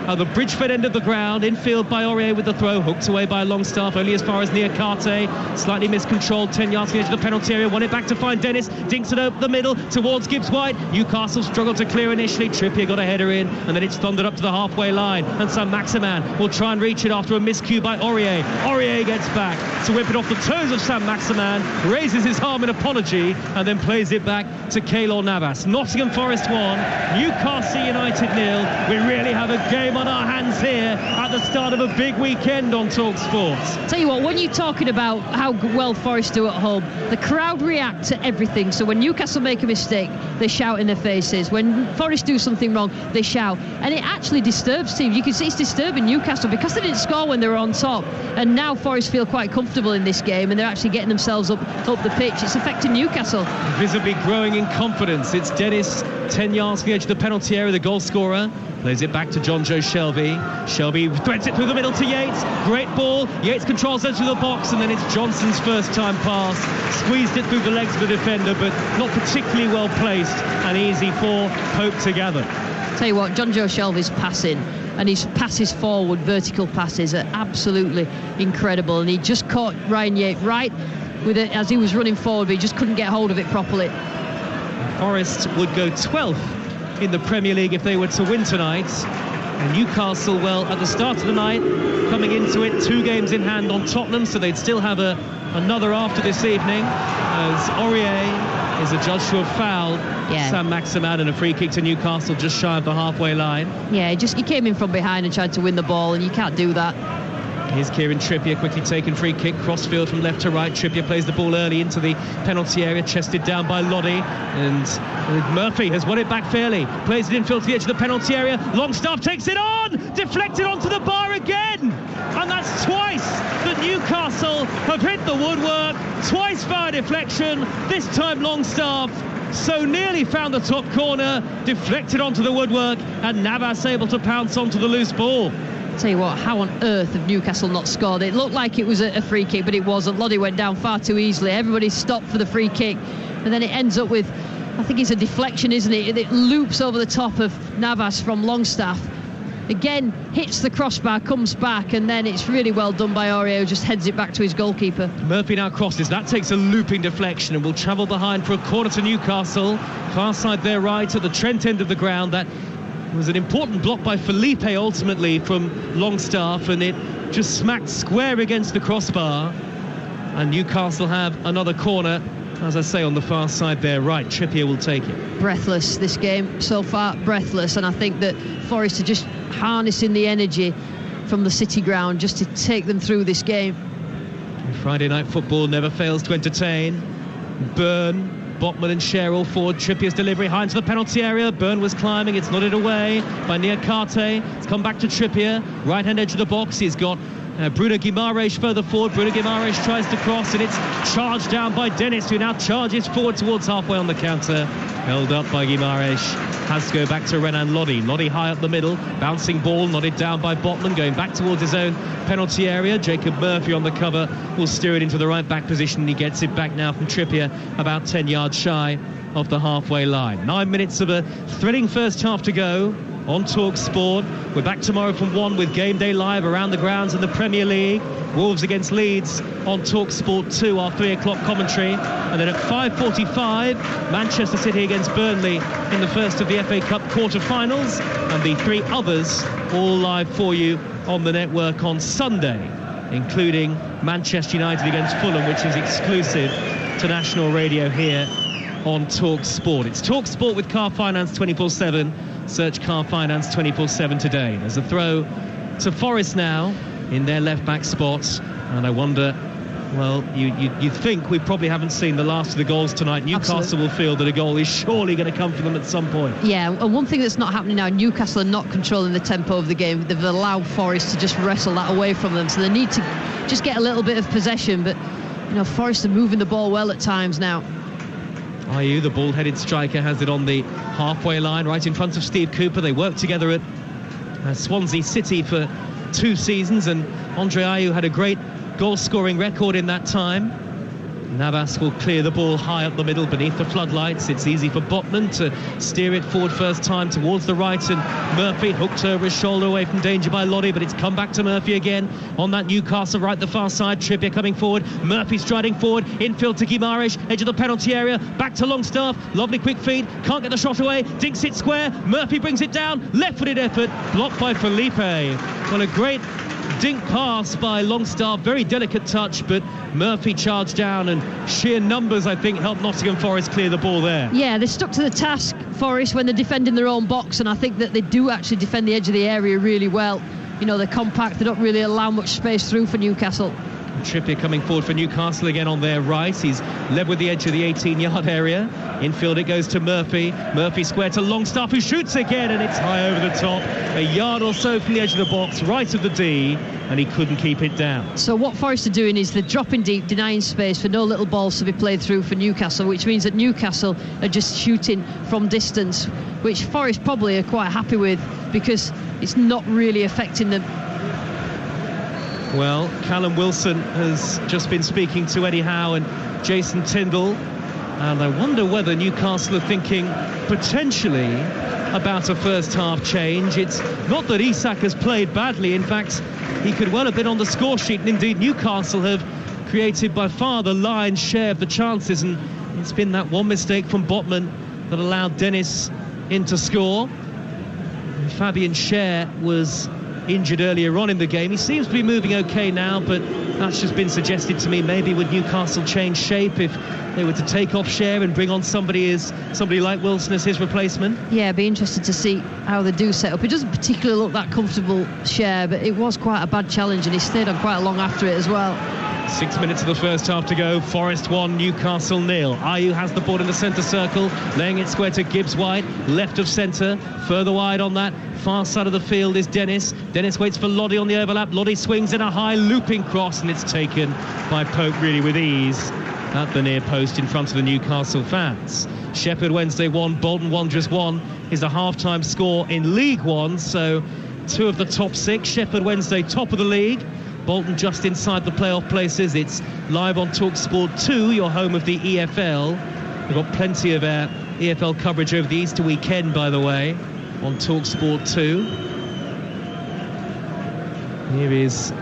The Bridgeford end of the ground, infield by Aurier with the throw, hooked away by Longstaff, only as far as Niakate, slightly miscontrolled, 10 yards to the edge of the penalty area, won it back to find Dennis, dinks it over the middle towards Gibbs White. Newcastle struggled to clear initially, Trippier got a header in, and then it's thundered up to the halfway line, and Saint-Maximin will try and reach it after a miscue by Aurier. Aurier gets back to whip it off the toes of Saint-Maximin, raises his arm in apology, and then plays it back to Keylor Navas. Nottingham Forest 1, Newcastle United 0. We really have a game on our hands here at the start of a big weekend on Talk Sports. Tell you what, when you're talking about how well Forest do at home, the crowd react to everything. So when Newcastle make a mistake, they shout in their faces. When Forest do something wrong, they shout. And it actually disturbs teams. You can see it's disturbing Newcastle because they didn't score when they were on top. And now Forest feel quite comfortable in this game, and they're actually getting themselves up the pitch. It's affecting Newcastle. Visibly growing in confidence. It's Dennis, 10 yards from the edge of the penalty area, the goal scorer. Plays it back to John Joe Shelby. Shelby threads it through the middle to Yates. Great ball. Yates controls it to the box, and then it's Johnson's first time pass. Squeezed it through the legs of the defender, but not particularly well placed, and easy for Pope to gather. Tell you what, John Joe Shelby's passing, and his passes forward, vertical passes, are absolutely incredible, and he just caught Ryan Yates right with it as he was running forward, but he just couldn't get hold of it properly. Forest would go 12th in the Premier League if they were to win tonight. And Newcastle, well, at the start of the night, coming into it 2 games in hand on Tottenham, so they'd still have another after this evening, as Aurier is adjudged to have fouled Sam Maximan, and a free kick to Newcastle just shy of the halfway line. Yeah, he came in from behind and tried to win the ball, and you can't do that. Here's Kieran Trippier, quickly taken free kick, crossfield from left to right. Trippier plays the ball early into the penalty area, chested down by Loddy, and Murphy has won it back fairly. Plays it infield to the edge of the penalty area. Longstaff takes it on, deflected onto the bar again, and that's twice that Newcastle have hit the woodwork. Twice via deflection, this time Longstaff so nearly found the top corner, deflected onto the woodwork, and Navas able to pounce onto the loose ball. Tell you what, how on earth have Newcastle not scored? It looked like it was a free kick, but it wasn't. Loddy went down far too easily. Everybody stopped for the free kick, and then it ends up with, I think it's a deflection, isn't it? It loops over the top of Navas from Longstaff. Again, hits the crossbar, comes back, and then it's really well done by Aurier, who just heads it back to his goalkeeper. Murphy now crosses. That takes a looping deflection and will travel behind for a corner to Newcastle. Far side there right at the Trent end of the ground. That was an important block by Felipe ultimately from Longstaff, and it just smacked square against the crossbar, and Newcastle have another corner, as I say, on the far side there right. Trippier will take it. Breathless this game so far, breathless, and I think that Forest are just harnessing the energy from the City ground just to take them through this game. Friday night football never fails to entertain. Byrne, Botman and Sherrill forward. Trippier's delivery high into the penalty area. Byrne was climbing, it's nodded away by Niakate. It's come back to Trippier, right hand edge of the box. He's got Bruno Guimaraes further forward. Bruno Guimaraes tries to cross, and it's charged down by Dennis, who now charges forward towards halfway on the counter. Held up by Guimaraes. Has to go back to Renan Loddy. Loddy high up the middle, bouncing ball, nodded down by Botman, going back towards his own penalty area. Jacob Murphy on the cover will steer it into the right back position, and he gets it back now from Trippier, about 10 yards shy of the halfway line. 9 minutes of a thrilling first half to go on Talk Sport. We're back tomorrow from 1 with Game Day Live around the grounds in the Premier League. Wolves against Leeds on Talk Sport 2, our 3 o'clock commentary. And then at 5:45, Manchester City against Burnley in the first of the FA Cup quarter-finals. And the 3 others all live for you on the network on Sunday, including Manchester United against Fulham, which is exclusive to national radio here on Talk Sport. It's Talk Sport with Car Finance 24/7. Search Car Finance 24/7 today. There's a throw to Forest now in their left-back spots, and I wonder, well, you think we probably haven't seen the last of the goals tonight. Newcastle Absolutely. Will feel that a goal is surely going to come for them at some point. Yeah, and one thing that's not happening now, Newcastle are not controlling the tempo of the game. They've allowed Forest to just wrestle that away from them, so they need to just get a little bit of possession, but Forest are moving the ball well at times now. Ayew, the ball-headed striker, has it on the halfway line right in front of Steve Cooper. They worked together at Swansea City for 2 seasons, and Andre Ayew had a great goal-scoring record in that time. Navas will clear the ball high up the middle beneath the floodlights. It's easy for Botman to steer it forward first time towards the right, and Murphy hooked over his shoulder away from danger by Loddy, but it's come back to Murphy again on that Newcastle right, the far side. Trippier coming forward, Murphy striding forward, infield to Guimaraes, edge of the penalty area, back to Longstaff, lovely quick feed, can't get the shot away, dinks it square, Murphy brings it down, left-footed effort, blocked by Felipe. Well, a great dink pass by Longstaff, very delicate touch, but Murphy charged down, and sheer numbers, I think, helped Nottingham Forest clear the ball there. Yeah, they stuck to the task, Forest, when they're defending their own box, and I think that they do actually defend the edge of the area really well. They're compact, they don't really allow much space through for Newcastle. Trippier coming forward for Newcastle again on their right. He's led with the edge of the 18-yard area. Infield it goes to Murphy. Murphy square to Longstaff, who shoots again, and it's high over the top, a yard or so from the edge of the box, right of the D, and he couldn't keep it down. So what Forest are doing is they're dropping deep, denying space for no little balls to be played through for Newcastle, which means that Newcastle are just shooting from distance, which Forest probably are quite happy with, because it's not really affecting them. Well, Callum Wilson has just been speaking to Eddie Howe and Jason Tindall, and I wonder whether Newcastle are thinking potentially about a first half change. It's not that Isak has played badly. In fact, he could well have been on the score sheet, and indeed Newcastle have created by far the lion's share of the chances, and it's been that one mistake from Botman that allowed Dennis in to score. And Fabian Schär was injured earlier on in the game. He seems to be moving okay now, but that's just been suggested to me. Maybe would Newcastle change shape if they were to take off Schär and bring on somebody like Wilson as his replacement? Yeah, be interested to see how they do set up. It doesn't particularly look that comfortable, Schär, but it was quite a bad challenge, and he stayed on quite long after it as well. 6 minutes of the first half to go. Forest 1, Newcastle 0. Ayew has the ball in the centre circle, laying it square to Gibbs-White, left of centre. Further wide on that far side of the field is Dennis. Dennis waits for Loddy on the overlap. Loddy swings in a high looping cross, and it's taken by Pope really with ease at the near post in front of the Newcastle fans. Sheffield Wednesday 1, Bolton Wanderers 1 is the half-time score in League One. So 2 of the top 6. Sheffield Wednesday top of the league. Bolton just inside the playoff places. It's live on TalkSport 2, your home of the EFL. We've got plenty of EFL coverage over the Easter weekend, by the way, on TalkSport 2. Here is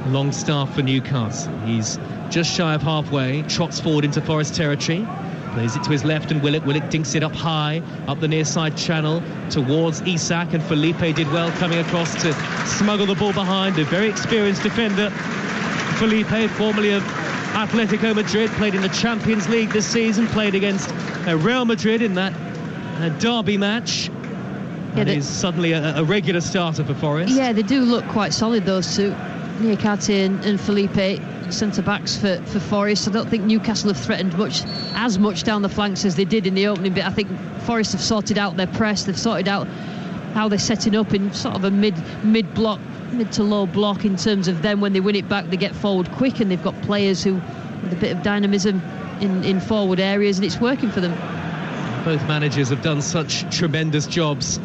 Longstaff for Newcastle. He's just shy of halfway, trots forward into Forest territory, plays it to his left, and Willock dinks it up high, up the near side channel towards Isak, and Felipe did well coming across to smuggle the ball behind. A very experienced defender, Felipe, formerly of Atletico Madrid, played in the Champions League this season, played against Real Madrid in that derby match, and is suddenly a regular starter for Forest. Yeah, they do look quite solid, those two, Niakate and Felipe, centre-backs for Forest. I don't think Newcastle have threatened as much down the flanks as they did in the opening bit. I think Forest have sorted out their press. They've sorted out how they're setting up in sort of a mid to low block in terms of them. When they win it back, they get forward quick, and they've got players who with a bit of dynamism in forward areas, and it's working for them. Both managers have done such tremendous jobs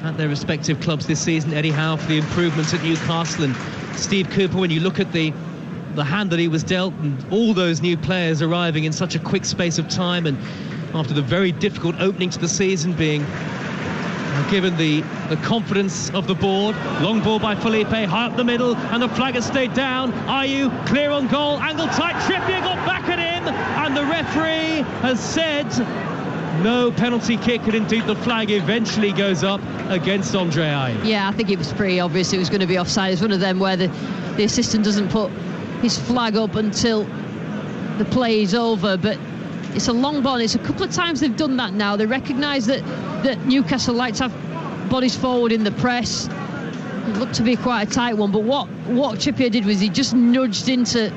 at their respective clubs this season. Eddie Howe for the improvements at Newcastle, and Steve Cooper, when you look at the hand that he was dealt, and all those new players arriving in such a quick space of time, and after the very difficult opening to the season, being given the confidence of the board. Long ball by Felipe, high up the middle, and the flag has stayed down. Ayew clear on goal, angle tight, Trippier got back at him, and the referee has said no penalty kick, and indeed the flag eventually goes up against Andre Ayew. Yeah, I think it was pretty obvious it was going to be offside. It's one of them where the assistant doesn't put his flag up until the play is over, but it's a long ball. It's a couple of times they've done that now. They recognise that Newcastle like to have bodies forward in the press. It looked to be quite a tight one, but what Trippier did was he just nudged into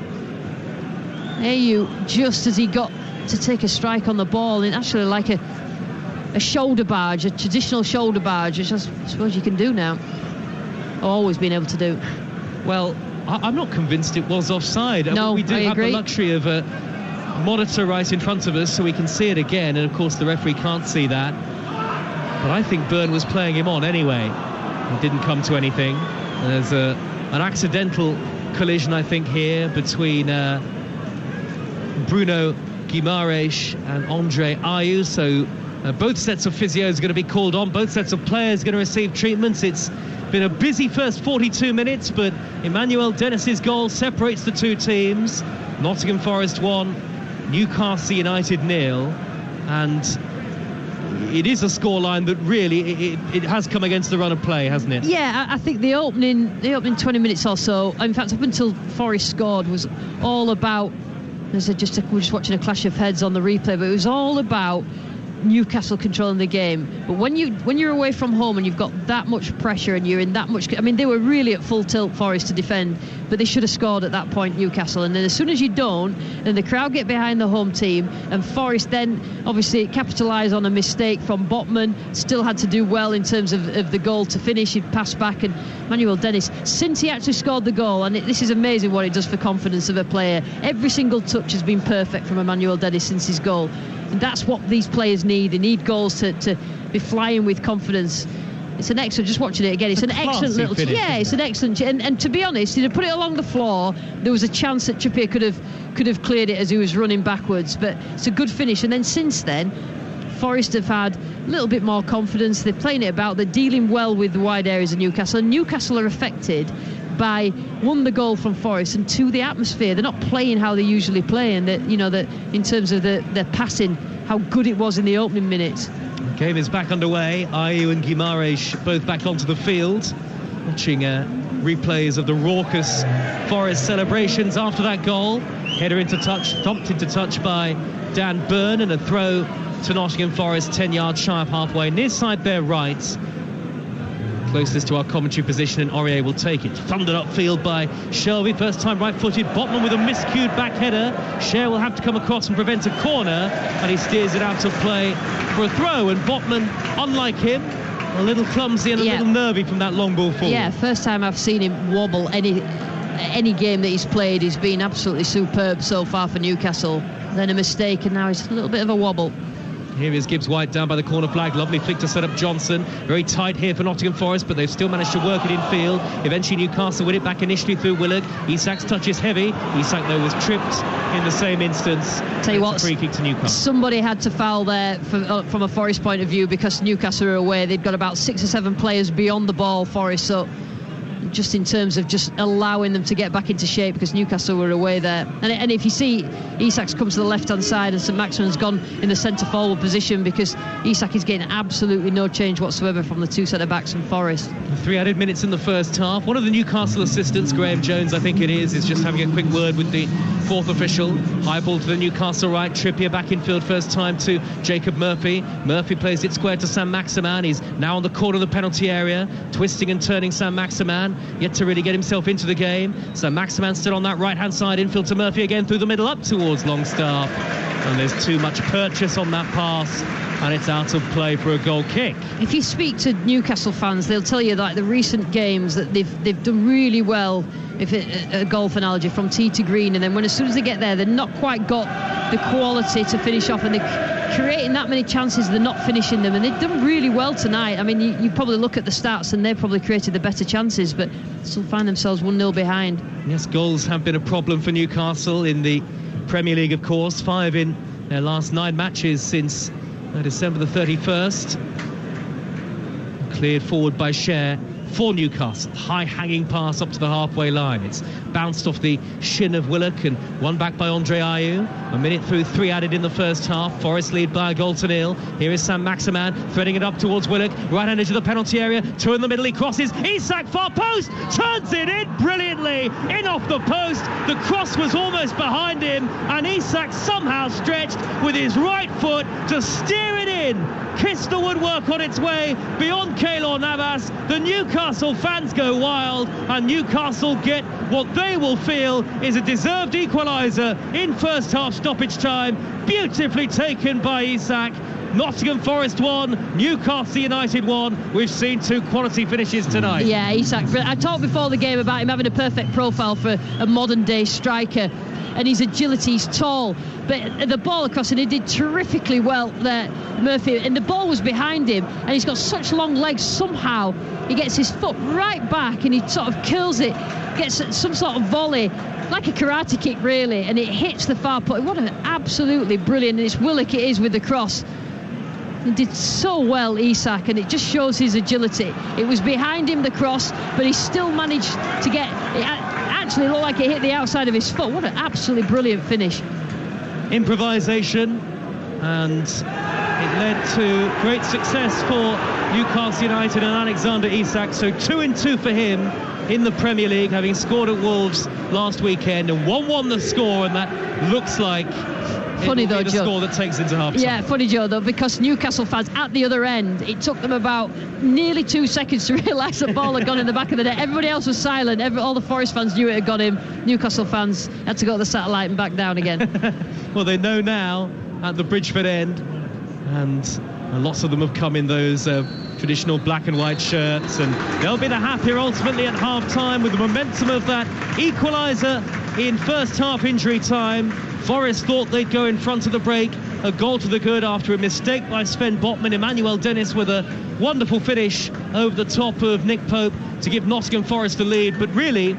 Ayew just as he got to take a strike on the ball, and actually like a shoulder barge, a traditional shoulder barge, which I suppose you can do now, or always been able to do. Well, I'm not convinced it was offside. No, we do I have agree. the luxury of a monitor right in front of us, so we can see it again, and of course the referee can't see that. But I think Byrne was playing him on anyway. It didn't come to anything. And there's an accidental collision, I think, here between Bruno Guimaraes and Andre Ayew. So both sets of physios are going to be called on. Both sets of players are going to receive treatments. It's been a busy first 42 minutes, but Emmanuel Dennis's goal separates the two teams. Nottingham Forest 1, Newcastle United 0, and it is a scoreline that really it has come against the run of play, hasn't it? Yeah, I think the opening 20 minutes or so, in fact up until Forest scored, was all about, we're just watching a clash of heads on the replay, but it was all about Newcastle controlling the game. But when you're away from home and you've got that much pressure and you're in that much... I mean, they were really at full tilt, Forest, to defend, but they should have scored at that point, Newcastle. And then as soon as you don't, then the crowd get behind the home team, and Forest then obviously capitalise on a mistake from Botman. Still had to do well in terms of the goal to finish. He'd passed back, and Manuel Dennis, since he actually scored the goal, and this is amazing what it does for confidence of a player. Every single touch has been perfect from Emmanuel Dennis since his goal. And that's what these players need. They need goals to be flying with confidence. It's an excellent, just watching it again, it's an excellent little finish, it's an excellent, and to be honest, he'd put it along the floor. There was a chance that Trippier could have cleared it as he was running backwards, but it's a good finish. And then since then, Forest have had a little bit more confidence. They're playing it about, they're dealing well with the wide areas of Newcastle, and Newcastle are affected by, one, the goal from Forest, and two, the atmosphere. They're not playing how they usually play, and that, you know, that in terms of their passing, how good it was in the opening minutes. Game is back underway. Ayew and Guimaraes both back onto the field, watching replays of the raucous Forest celebrations after that goal. Header into touch, thumped into touch by Dan Burn, and a throw to Nottingham Forest, 10 yards shy of halfway, near side their right, closest to our commentary position, and Aurier will take it. Thundered upfield by Shelby, first time right-footed. Botman with a miscued back header. Cher will have to come across and prevent a corner, and he steers it out of play for a throw. And Botman, unlike him, a little clumsy and a little nervy from that long ball forward. Yeah, first time I've seen him wobble any game that he's played. He's been absolutely superb so far for Newcastle. Then a mistake, and now he's a little bit of a wobble. Here is Gibbs-White down by the corner flag. Lovely flick to set up Johnson. Very tight here for Nottingham Forest, but they've still managed to work it in field. Eventually Newcastle win it back initially through Willock. Isak's touch is heavy. Isak, though, was tripped in the same instance. Tell you what, free kick to Newcastle. Somebody had to foul there from a Forest point of view, because Newcastle are away. They've got about 6 or 7 players beyond the ball, Forest, so just in terms of just allowing them to get back into shape, because Newcastle were away there. And if you see, Isak's come to the left-hand side and St Maximin's gone in the centre-forward position, because Isak is getting absolutely no change whatsoever from the 2 centre-backs from Forest. 3 added minutes in the first half. One of the Newcastle assistants, Graham Jones, I think it is just having a quick word with the 4th official. High ball to the Newcastle right. Trippier back in field first time to Jacob Murphy. Murphy plays it square to St Maximin. He's now on the corner of the penalty area, twisting and turning St Maximin. Yet to really get himself into the game. So Maximin still on that right-hand side, infield to Murphy again through the middle up towards Longstaff. And there's too much purchase on that pass, and it's out of play for a goal kick. If you speak to Newcastle fans, they'll tell you that the recent games that they've done really well. If a golf analogy, from tee to green, and then as soon as they get there, they've not quite got the quality to finish off, and they're creating that many chances, they're not finishing them, and they've done really well tonight. I mean, you probably look at the stats and they've probably created the better chances, but still find themselves 1-0 behind. Yes, goals have been a problem for Newcastle in the Premier League, of course. 5 in their last 9 matches since December the 31st. Cleared forward by Cher for Newcastle. High-hanging pass up to the halfway line. It's bounced off the shin of Willock and won back by Andre Ayew. A minute through, 3 added in the first half. Forest lead by a goal to 0. Here is St Maximin threading it up towards Willock. Right-handed to the penalty area. 2 in the middle. He crosses. Isak, far post. Turns it in brilliantly. In off the post. The cross was almost behind him, and Isak somehow stretched with his right foot to steer it in. Kissed the woodwork on its way beyond Keylor Navas. The Newcastle fans go wild, and Newcastle get what they will feel is a deserved equaliser in first half stoppage time. Beautifully taken by Isak. Nottingham Forest 1, Newcastle United 1. We've seen 2 quality finishes tonight. Yeah, Isak. I talked before the game about him having a perfect profile for a modern day striker, and his agility, he's tall, but the ball across, and he did terrifically well there, Murphy, and the ball was behind him, and he's got such long legs. Somehow he gets his foot right back and he sort of curls it, gets some sort of volley, like a karate kick really, and it hits the far post. What an absolutely brilliant, and it's Willock it is with the cross. He did so well, Isak, and it just shows his agility. It was behind him, the cross, but he still managed to get it. Actually looked like it hit the outside of his foot. What an absolutely brilliant finish. Improvisation, and it led to great success for Newcastle United and Alexander Isak. So 2-2 for him in the Premier League, having scored at Wolves last weekend, and 1-1 the score, and that looks like Funny it will though, be the Joe. score that takes into half-time. Yeah, funny, Joe, though, because Newcastle fans at the other end, it took them about nearly 2 seconds to realise the ball had gone in the back of the net. Everybody else was silent. All the Forest fans knew it had gone in. Newcastle fans had to go to the satellite and back down again. Well, they know now at the Bridgeford end, and lots of them have come in those traditional black and white shirts, and they'll be the happier ultimately at half-time with the momentum of that equaliser in first half injury time. Forest thought they'd go in front of the break, a goal to the good after a mistake by Sven Botman. Emmanuel Dennis with a wonderful finish over the top of Nick Pope to give Nottingham Forest the lead. But really,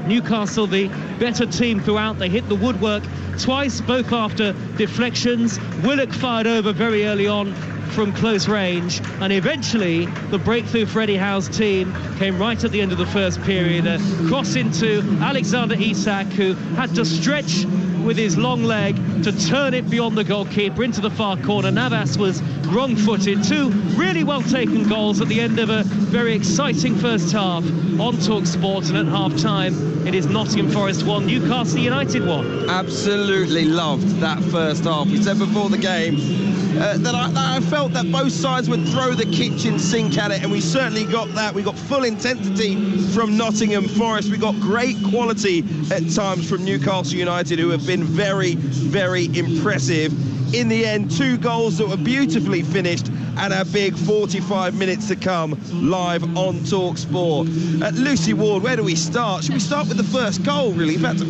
Newcastle the better team throughout. They hit the woodwork twice, both after deflections. Willock fired over very early on from close range, and eventually the breakthrough for Eddie Howe's team came right at the end of the first period. A cross into Alexander Isak, who had to stretch with his long leg to turn it beyond the goalkeeper into the far corner. Navas was wrong-footed. Two really well-taken goals at the end of a very exciting first half on TalkSport, and at half-time it is Nottingham Forest 1, Newcastle United 1. Absolutely loved that first half. We said before the game that I felt that both sides would throw the kitchen sink at it, and we certainly got that. We got full intensity from Nottingham Forest. We got great quality at times from Newcastle United, who have been very, very impressive. In the end, 2 goals that were beautifully finished, and a big 45 minutes to come live on TalkSport. Lucy Ward, where do we start? Should we start with the first goal, really? In fact,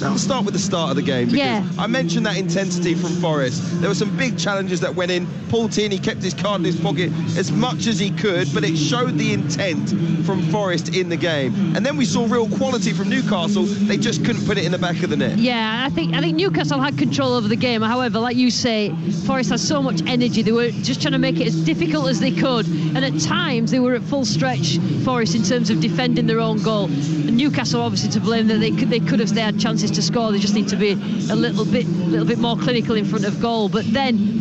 I'll start with the start of the game, because I mentioned that intensity from Forest. There were some big challenges that went in. Paul Tierney kept his card in his pocket as much as he could, but it showed the intent from Forest in the game. And then we saw real quality from Newcastle. They just couldn't put it in the back of the net. Yeah, I think Newcastle had control over the game. However, like you say, Forest had so much energy. They were just trying to make it as difficult as they could, and at times they were at full stretch, Forest, in terms of defending their own goal. And Newcastle obviously to blame, that they could have, they had chances to score. They just need to be a little bit more clinical in front of goal. But then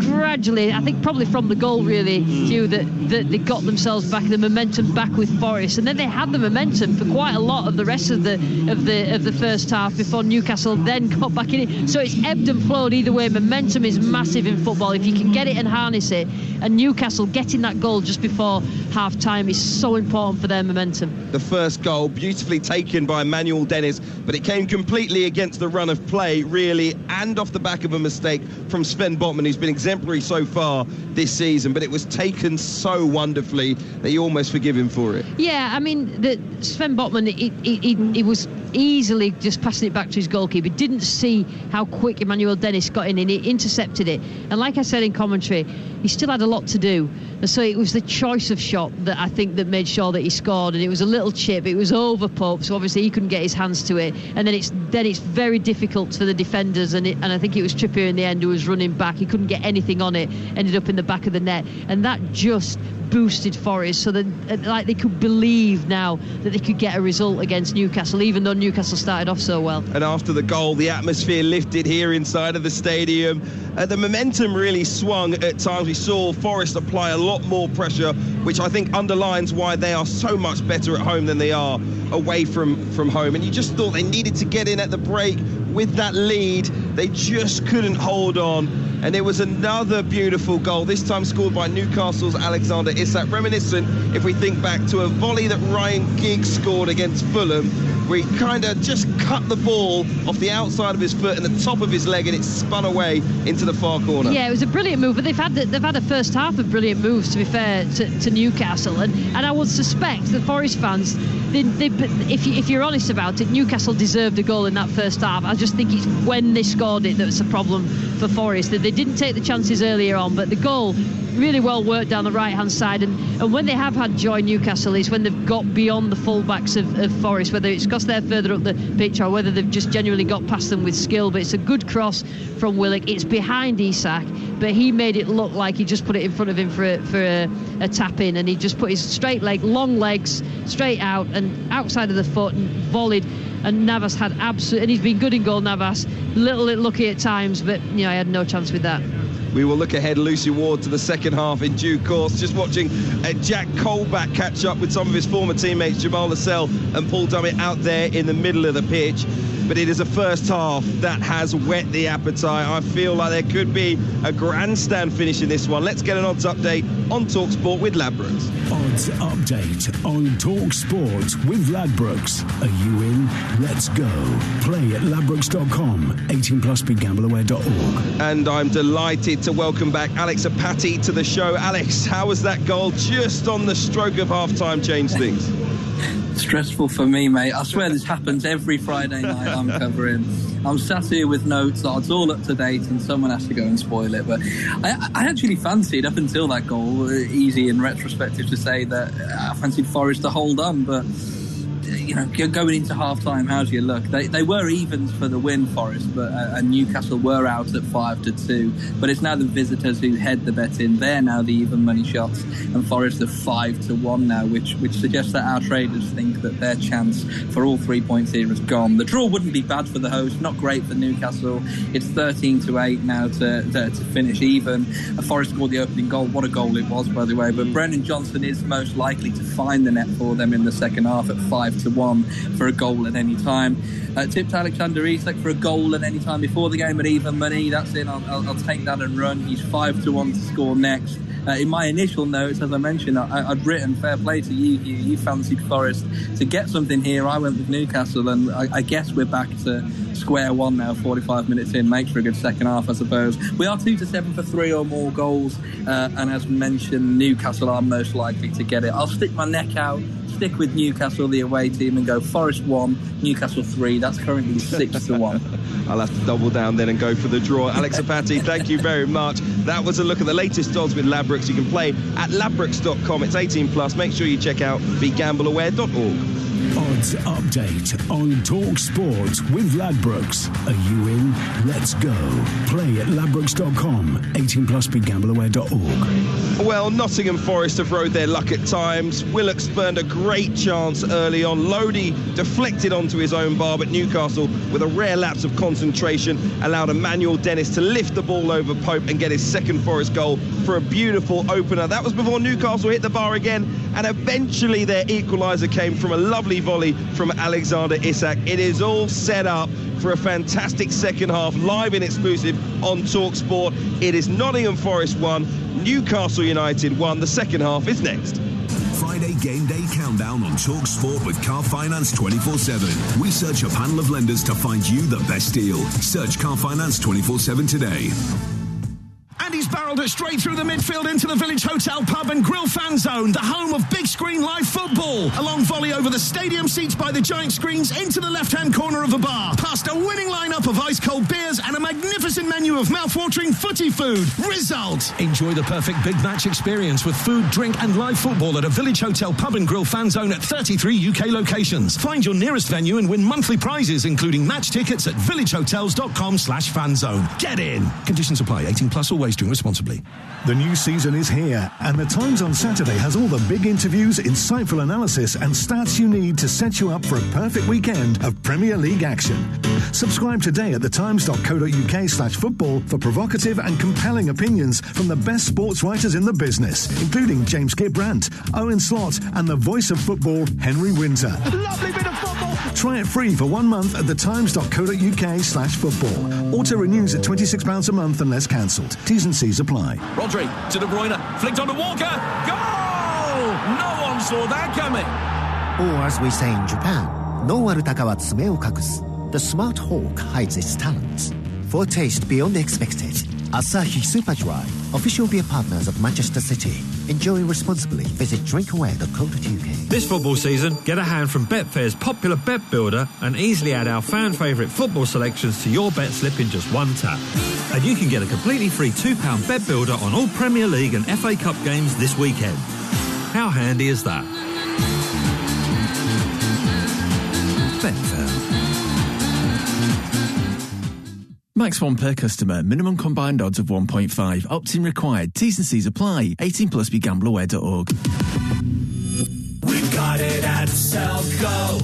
gradually, I think probably from the goal really, Hugh, that they got themselves back, the momentum back with Forest, and then they had the momentum for quite a lot of the rest of the first half before Newcastle then got back in it. So it's ebbed and flowed either way. Momentum is massive in football if you can get it and harness it, and Newcastle getting that goal just before half time is so important for their momentum. The first goal beautifully taken by Emmanuel Dennis, but it came completely against the run of play really, and off the back of a mistake from Sven Botman, who's been exemplary so far this season, but it was taken so wonderfully that you almost forgive him for it. Yeah, I mean, Sven Botman, he was easily just passing it back to his goalkeeper. Didn't see how quick Emmanuel Dennis got in, and he intercepted it. And like I said in commentary, he still had a lot to do, and so it was the choice of shot that I think that made sure that he scored. And it was a little chip, it was over Pope, so obviously he couldn't get his hands to it, and then it's very difficult for the defenders, and I think it was Trippier in the end who was running back. He couldn't get anything on it, ended up in the back of the net, and that just boosted Forest, so that like they could believe now that they could get a result against Newcastle, even though Newcastle started off so well. And after the goal, the atmosphere lifted here inside of the stadium. The momentum really swung at times. We saw Forest apply a lot more pressure, which I think underlines why they are so much better at home than they are away from home. And you just thought they needed to get in at the break with that lead. They just couldn't hold on. And it was another beautiful goal, this time scored by Newcastle's Alexander Isak, reminiscent, if we think back, to a volley that Ryan Giggs scored against Fulham, where he kind of just cut the ball off the outside of his foot and the top of his leg, and it spun away into the far corner. Yeah, it was a brilliant move, but they've had a first half of brilliant moves, to be fair to Newcastle, and I would suspect the Forest fans, if you're honest about it, Newcastle deserved a goal in that first half. I just think it's when they scored it that's a problem for Forest, that they didn't take the chances earlier on, but the goal really well worked down the right hand side, and when they have had joy, Newcastle, is when they've got beyond the fullbacks of Forest, whether it's because they're further up the pitch or whether they've just genuinely got past them with skill. But it's a good cross from Willock, it's behind Isak, but he made it look like he just put it in front of him for a tap in, and he just put his straight leg, long legs, straight out and outside of the foot and volleyed. And Navas had absolute, and he's been good in goal, Navas, little lucky at times, but he had no chance with that. We will look ahead, Lucy Ward, to the second half in due course. Just watching Jack Colback catch up with some of his former teammates, Jamal Lascelles and Paul Dummett, out there in the middle of the pitch. but it is a first half that has whet the appetite. I feel like there could be a grandstand finish in this one. Let's get an odds update on TalkSport with Ladbrokes. Odds update on TalkSport with Ladbrokes. Are you in? Let's go. Play at ladbrokes.com. 18 plus begambleaware.org. And I'm delighted to welcome back Alex Apati to the show. Alex, how was that goal just on the stroke of half-time change things? Stressful for me, mate. I swear this happens every Friday night I'm covering. I'm sat here with notes, odds all up to date, and someone has to go and spoil it. But I actually fancied, up until that goal, easy in retrospective to say that I fancied Forest to hold on, but you know, going into half-time, how do you look? They were evens for the win, Forest, but and Newcastle were out at 5-2. But it's now the visitors who head the bet in. They're now the even money shots, and Forest are 5-1 now, which suggests that our traders think that their chance for all 3 points here is gone. The draw wouldn't be bad for the host, not great for Newcastle. It's 13-8 now to finish even. Forest scored the opening goal. What a goal it was, by the way. But Brennan Johnson is most likely to find the net for them in the second half at 5-1 for a goal at any time. Tipped Alexander Isak for a goal at any time before the game at even money. That's in. I'll take that and run. He's 5-1 to score next. In my initial notes, as I mentioned, I'd written fair play to you. You fancied Forest to get something here. I went with Newcastle, and I guess we're back to square one now. 45 minutes in makes for a good second half, I suppose. We are 2-7 for 3 or more goals, and as mentioned, Newcastle are most likely to get it. I'll stick my neck out, stick with Newcastle, the away team, and go Forest 1, Newcastle 3. That's currently 6-1. I'll have to double down then and go for the draw. Alex Apati, thank you very much. That was a look at the latest odds with Ladbrokes. You can play at ladbrokes.com. It's 18 plus. Make sure you check out begambleaware.org. Odds update on TalkSport with Ladbrokes. Are you in? Let's go. Play at ladbrokes.com. 18 plus begambleaware.org. Well, Nottingham Forest have rode their luck at times. Willock spurned a great chance early on. Lodi deflected onto his own bar, but Newcastle, with a rare lapse of concentration, allowed Emmanuel Dennis to lift the ball over Pope and get his second Forest goal for a beautiful opener. That was before Newcastle hit the bar again, and eventually their equaliser came from a lovely volley from Alexander Isak. It is all set up for a fantastic second half, live and exclusive on TalkSport. It is Nottingham Forest 1, Newcastle United 1. The second half is next. Friday game day countdown on TalkSport with Car Finance 24/7. We search a panel of lenders to find you the best deal. Search Car Finance 24/7 today. And he's barrelled it straight through the midfield into the Village Hotel Pub and Grill fan zone, the home of big screen live football. A long volley over the stadium seats by the giant screens into the left-hand corner of the bar, past a winning lineup of ice-cold beers and a magnificent menu of mouth-watering footy food. Result! Enjoy the perfect big match experience with food, drink and live football at a Village Hotel Pub and Grill fan zone at 33 UK locations. Find your nearest venue and win monthly prizes, including match tickets at villagehotels.com/fanzone. Get in! Conditions apply. 18 plus, always drink responsibly. The new season is here, and The Times on Saturday has all the big interviews, insightful analysis, and stats you need to set you up for a perfect weekend of Premier League action. Subscribe today at thetimes.co.uk/football for provocative and compelling opinions from the best sports writers in the business, including James Gibbrandt, Owen Slott, and the voice of football, Henry Winter. Lovely bit of football. Try it free for 1 month at thetimes.co.uk/football. Auto renews at £26 a month unless cancelled. T's and C's apply. Rodri to De Bruyne, flicked onto Walker. Goal! No one saw that coming. Or as we say in Japan, no warutaka wa tsume o kakusu. The smart hawk hides its talents. For a taste beyond expected, Asahi Super Dry, official beer partners of Manchester City. Enjoy responsibly. Visit drinkaware.co.uk. This football season, get a hand from Betfair's popular bet builder and easily add our fan favourite football selections to your bet slip in just one tap. And you can get a completely free £2 bet builder on all Premier League and FA Cup games this weekend. How handy is that? Betfair. Max 1 per customer. Minimum combined odds of 1.5. Opt-in required. T's and C's apply. 18 plus begambleaware.org. We got it at Selco.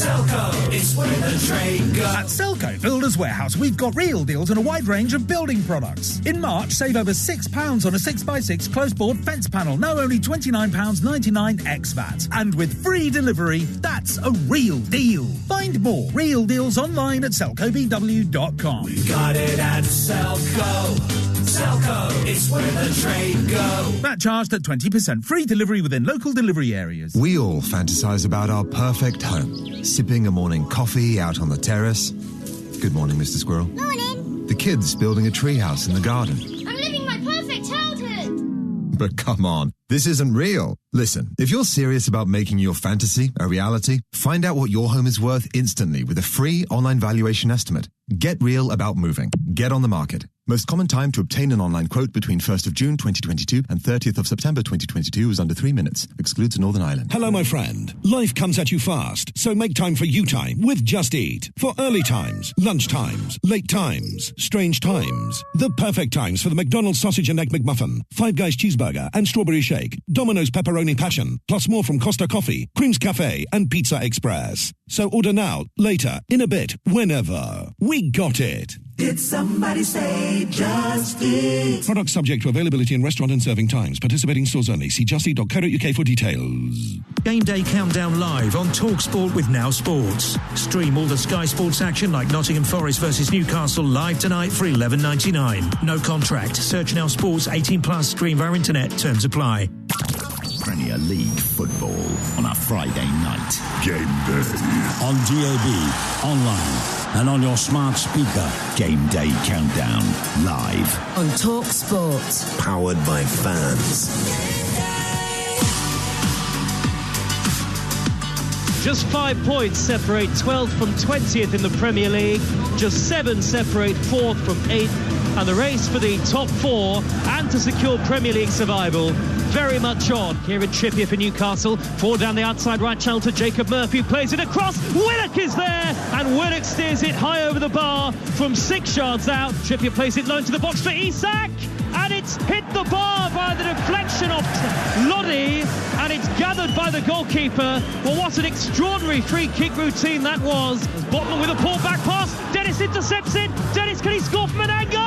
Selco, it's where the trade goes. At Selco Builders Warehouse, we've got real deals on a wide range of building products. In March, save over £6 on a 6x6 close-board fence panel, now only £29.99 ex-VAT. And with free delivery, that's a real deal. Find more real deals online at selcobw.com. We got it at Selco. Selco, it's where the trade goes. That charged at 20%. Free delivery within local delivery areas. We all fantasize about our perfect home. Sipping a morning coffee out on the terrace. Good morning, Mr. Squirrel. Morning. The kids building a treehouse in the garden. I'm living my perfect childhood. But come on, this isn't real. Listen, if you're serious about making your fantasy a reality, find out what your home is worth instantly with a free online valuation estimate. Get real about moving. Get on the market. Most common time to obtain an online quote between 1st of June 2022 and 30th of September 2022 is under 3 minutes. Excludes Northern Ireland. Hello, my friend. Life comes at you fast, so make time for you time with Just Eat. For early times, lunch times, late times, strange times. The perfect times for the McDonald's Sausage and Egg McMuffin, Five Guys Cheeseburger and Strawberry Shake, Domino's Pepperoni Passion, plus more from Costa Coffee, Creams Cafe and Pizza Express. So order now, later, in a bit, whenever. We got it. Did somebody say Just Eat? Product subject to availability in restaurant and serving times. Participating stores only. See justeat.co.uk for details. Game Day Countdown live on TalkSport with Now Sports. Stream all the Sky Sports action like Nottingham Forest versus Newcastle live tonight for $11.99. No contract. Search Now Sports 18+. Stream via internet. Terms apply. Premier League football on a Friday night. Game Day. On DAB, online, and on your smart speaker. Game Day Countdown, live. On Talk Sport. Powered by fans. Just 5 points separate 12th from 20th in the Premier League. Just 7 separate 4th from 8th. And the race for the top 4 and to secure Premier League survival very much on. Kieran Trippier for Newcastle. 4 down the outside right channel to Jacob Murphy. Plays it across. Willock is there. And Willock steers it high over the bar from 6 yards out. Trippier plays it low into the box for Isak. And it's hit the bar by the deflection of Lodi. And it's gathered by the goalkeeper. Well, what an extraordinary free kick routine that was. Botman with a pull back pass. Dennis intercepts it. Dennis, can he score from an angle?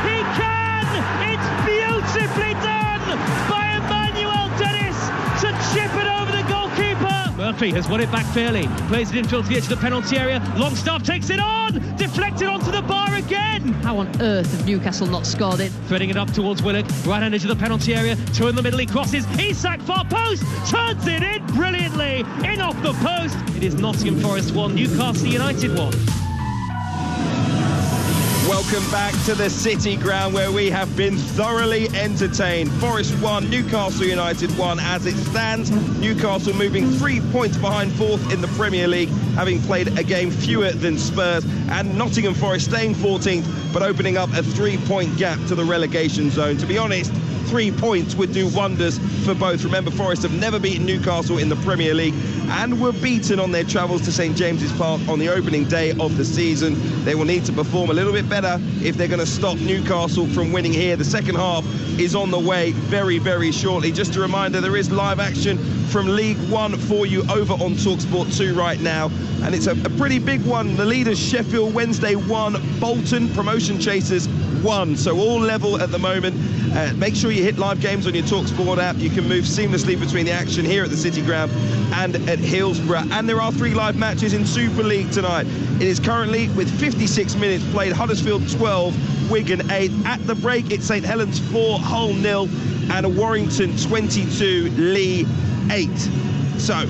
He can! It's beautifully done by Emmanuel Dennis to chip it over the goalkeeper. Murphy has won it back fairly. Plays it infield to the edge of the penalty area. Longstaff takes it on. Deflected onto the bar again. How on earth have Newcastle not scored it? Threading it up towards Willock. Right hand edge of the penalty area. 2 in the middle. He crosses. Isak far post. Turns it in brilliantly. In off the post. It is Nottingham Forest 1. Newcastle United 1. Welcome back to the City Ground where we have been thoroughly entertained. Forest 1, Newcastle United 1 as it stands. Newcastle moving 3 points behind 4th in the Premier League, having played a game fewer than Spurs. And Nottingham Forest staying 14th, but opening up a 3-point gap to the relegation zone. To be honest, 3 points would do wonders for both. Remember, Forest have never beaten Newcastle in the Premier League and were beaten on their travels to St James's Park on the opening day of the season. They will need to perform a little bit better if they're going to stop Newcastle from winning here. The second half is on the way very, very shortly. Just a reminder, there is live action from League One for you over on TalkSport 2 right now, and it's a pretty big one. The leaders, Sheffield Wednesday 1, Bolton Promotion Chasers 1, so all level at the moment. Make sure you hit live games on your TalkSport app. You can move seamlessly between the action here at the City Ground and at Hillsborough. And there are 3 live matches in Super League tonight. It is currently, with 56 minutes played, Huddersfield 12, Wigan 8. At the break, it's St Helens 4, Hull 0, and Warrington 22, Lee 8. So,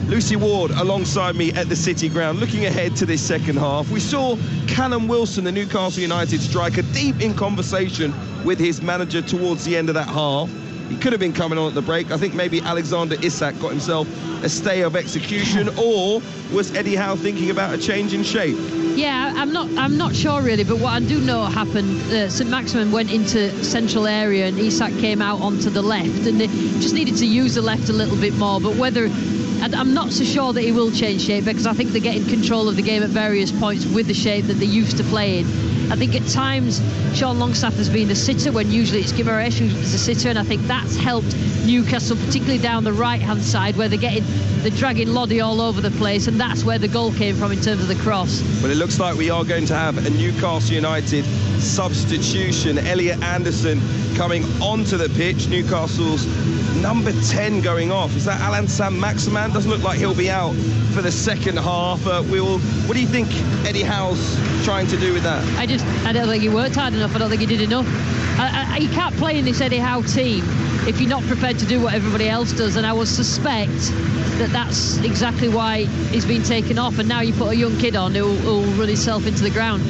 Lucy Ward alongside me at the City Ground. Looking ahead to this second half, we saw Callum Wilson, the Newcastle United striker, deep in conversation with his manager towards the end of that half. He could have been coming on at the break. I think maybe Alexander Isak got himself a stay of execution, or was Eddie Howe thinking about a change in shape? Yeah, I'm not sure really, but what I do know happened, St Maximin went into central area and Isak came out onto the left, and they just needed to use the left a little bit more. But whether, I'm not so sure that he will change shape, because I think they're getting control of the game at various points with the shape that they used to play in. I think at times Sean Longstaff has been the sitter when usually it's Gimaresh who's the sitter, and I think that's helped Newcastle, particularly down the right-hand side where they're dragging Loddy all over the place, and that's where the goal came from in terms of the cross. Well, it looks like we are going to have a Newcastle United substitution. Elliot Anderson coming onto the pitch. Newcastle's number 10 going off. Is that Alan Saint-Maximin? Doesn't look like he'll be out for the second half. What do you think Eddie Howe's trying to do with that? I don't think he worked hard enough. I don't think he did enough. You can't play in this Eddie Howe team if you're not prepared to do what everybody else does, and I would suspect that that's exactly why he's been taken off, and now you put a young kid on who'll run himself into the ground.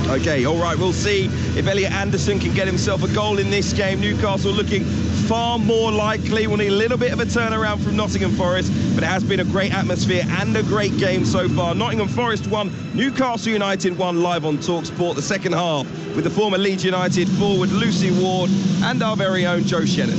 Okay, all right, we'll see if Elliot Anderson can get himself a goal in this game. Newcastle looking far more likely. We'll need a little bit of a turnaround from Nottingham Forest, but it has been a great atmosphere and a great game so far. Nottingham Forest 1, Newcastle United 1, live on TalkSport. The second half with the former Leeds United forward Lucy Ward and our very own Joe Shannon.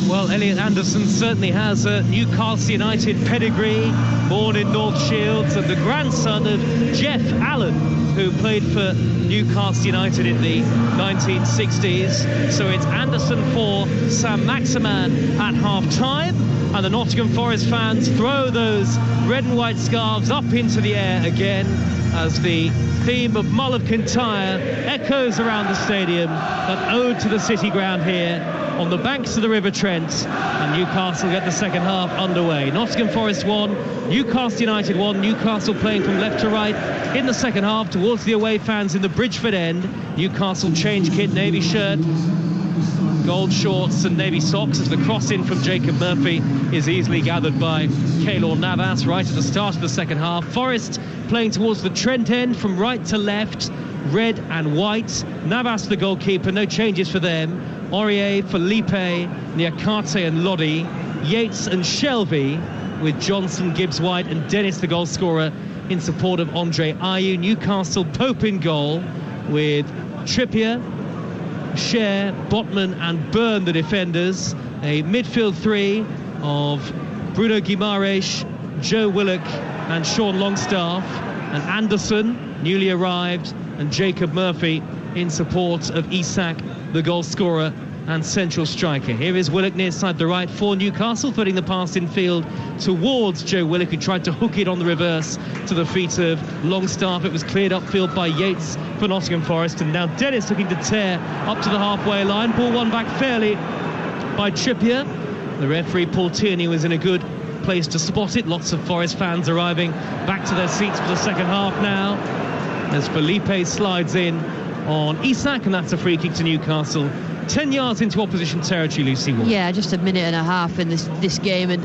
Well, Elliot Anderson certainly has a Newcastle United pedigree, born in North Shields, and the grandson of Jeff Allen, who played for Newcastle United in the 1960s. So it's Anderson for Saint-Maximin at half-time, and the Nottingham Forest fans throw those red and white scarves up into the air again as the theme of Mull of Kintyre echoes around the stadium, an ode to the city ground here on the banks of the River Trent, and Newcastle get the second half underway. Nottingham Forest 1, Newcastle United 1. Newcastle playing from left to right in the second half towards the away fans in the Bridgeford end. Newcastle change kit, navy shirt, gold shorts and navy socks, as the cross in from Jacob Murphy is easily gathered by Keylor Navas right at the start of the second half. Forest playing towards the Trent end from right to left, red and white. Navas the goalkeeper, no changes for them. Aurier, Felipe, Niakate and Loddy, Yates and Shelby, with Johnson, Gibbs-White and Dennis the goal scorer in support of Andre Ayew. Newcastle Pope in goal, with Trippier, Cher, Botman and Byrne the defenders. A midfield three of Bruno Guimaraes, Joe Willock and Sean Longstaff, and Anderson, newly arrived, and Jacob Murphy in support of Isak, the goal scorer and central striker. Here is Willock near side the right for Newcastle, putting the pass in field towards Joe Willock, who tried to hook it on the reverse to the feet of Longstaff. It was cleared upfield by Yates for Nottingham Forest, and now Dennis looking to tear up to the halfway line. Ball won back fairly by Trippier. The referee Paul Tierney was in a good place to spot it. Lots of Forest fans arriving back to their seats for the second half now, as Felipe slides in on Isak, and that's a free kick to Newcastle. 10 yards into opposition territory, Lucy Ward. Yeah, just a minute and a half in this game, and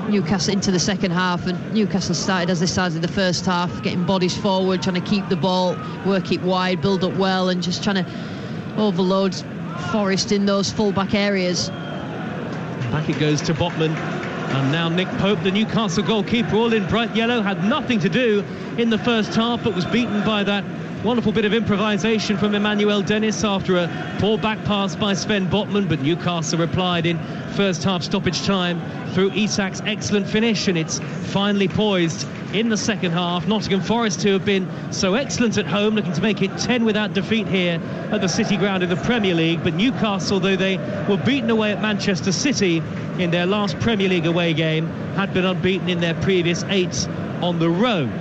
Newcastle into the second half, and Newcastle started as they started in the first half, getting bodies forward, trying to keep the ball, work it wide, build up well, and just trying to overload Forest in those full-back areas. Back it goes to Botman, and now Nick Pope, the Newcastle goalkeeper, all in bright yellow, had nothing to do in the first half, but was beaten by that wonderful bit of improvisation from Emmanuel Dennis after a poor back pass by Sven Botman, but Newcastle replied in first half stoppage time through Isak's excellent finish, and it's finally poised in the second half. Nottingham Forest, who have been so excellent at home, looking to make it 10 without defeat here at the City Ground in the Premier League, but Newcastle, though they were beaten away at Manchester City in their last Premier League away game, had been unbeaten in their previous 8 on the road.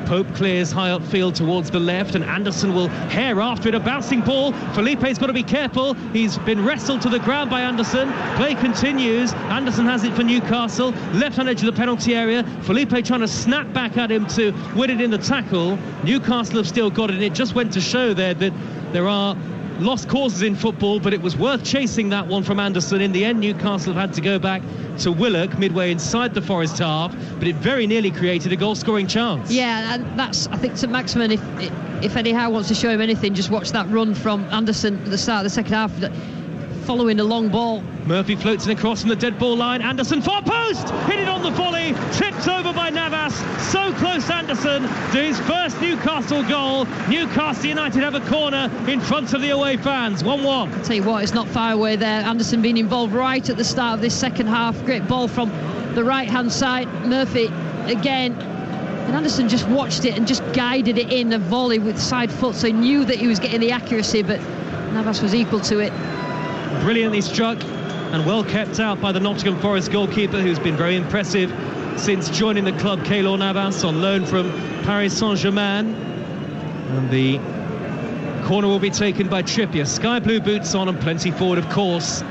Pope clears high upfield towards the left, and Anderson will hair after it. A bouncing ball. Felipe's got to be careful. He's been wrestled to the ground by Anderson. Play continues. Anderson has it for Newcastle. Left-hand edge of the penalty area. Felipe trying to snap back at him to win it in the tackle. Newcastle have still got it. And it just went to show there that there are lost causes in football, but it was worth chasing that one from Anderson. In the end, Newcastle have had to go back to Willock midway inside the Forest half, but it very nearly created a goal-scoring chance. Yeah, and that's, I think, Saint-Maximin, if Eddie Howe wants to show him anything, just watch that run from Anderson at the start of the second half, following a long ball. Murphy floats in across from the dead ball line. Anderson, far post, hit it on the volley, tipped over by Navas. So close, Anderson, to his first Newcastle goal. Newcastle United have a corner in front of the away fans. 1-1. I'll tell you what, it's not far away there. Anderson being involved right at the start of this second half. Great ball from the right-hand side. Murphy again And Anderson just watched it and just guided it in a volley with side foot, so he knew that he was getting the accuracy, but Navas was equal to it. Brilliantly struck and well kept out by the Nottingham Forest goalkeeper, who's been very impressive since joining the club, Keylor Navas, on loan from Paris Saint-Germain. And the corner will be taken by Trippier. Sky blue boots on and plenty forward, of course,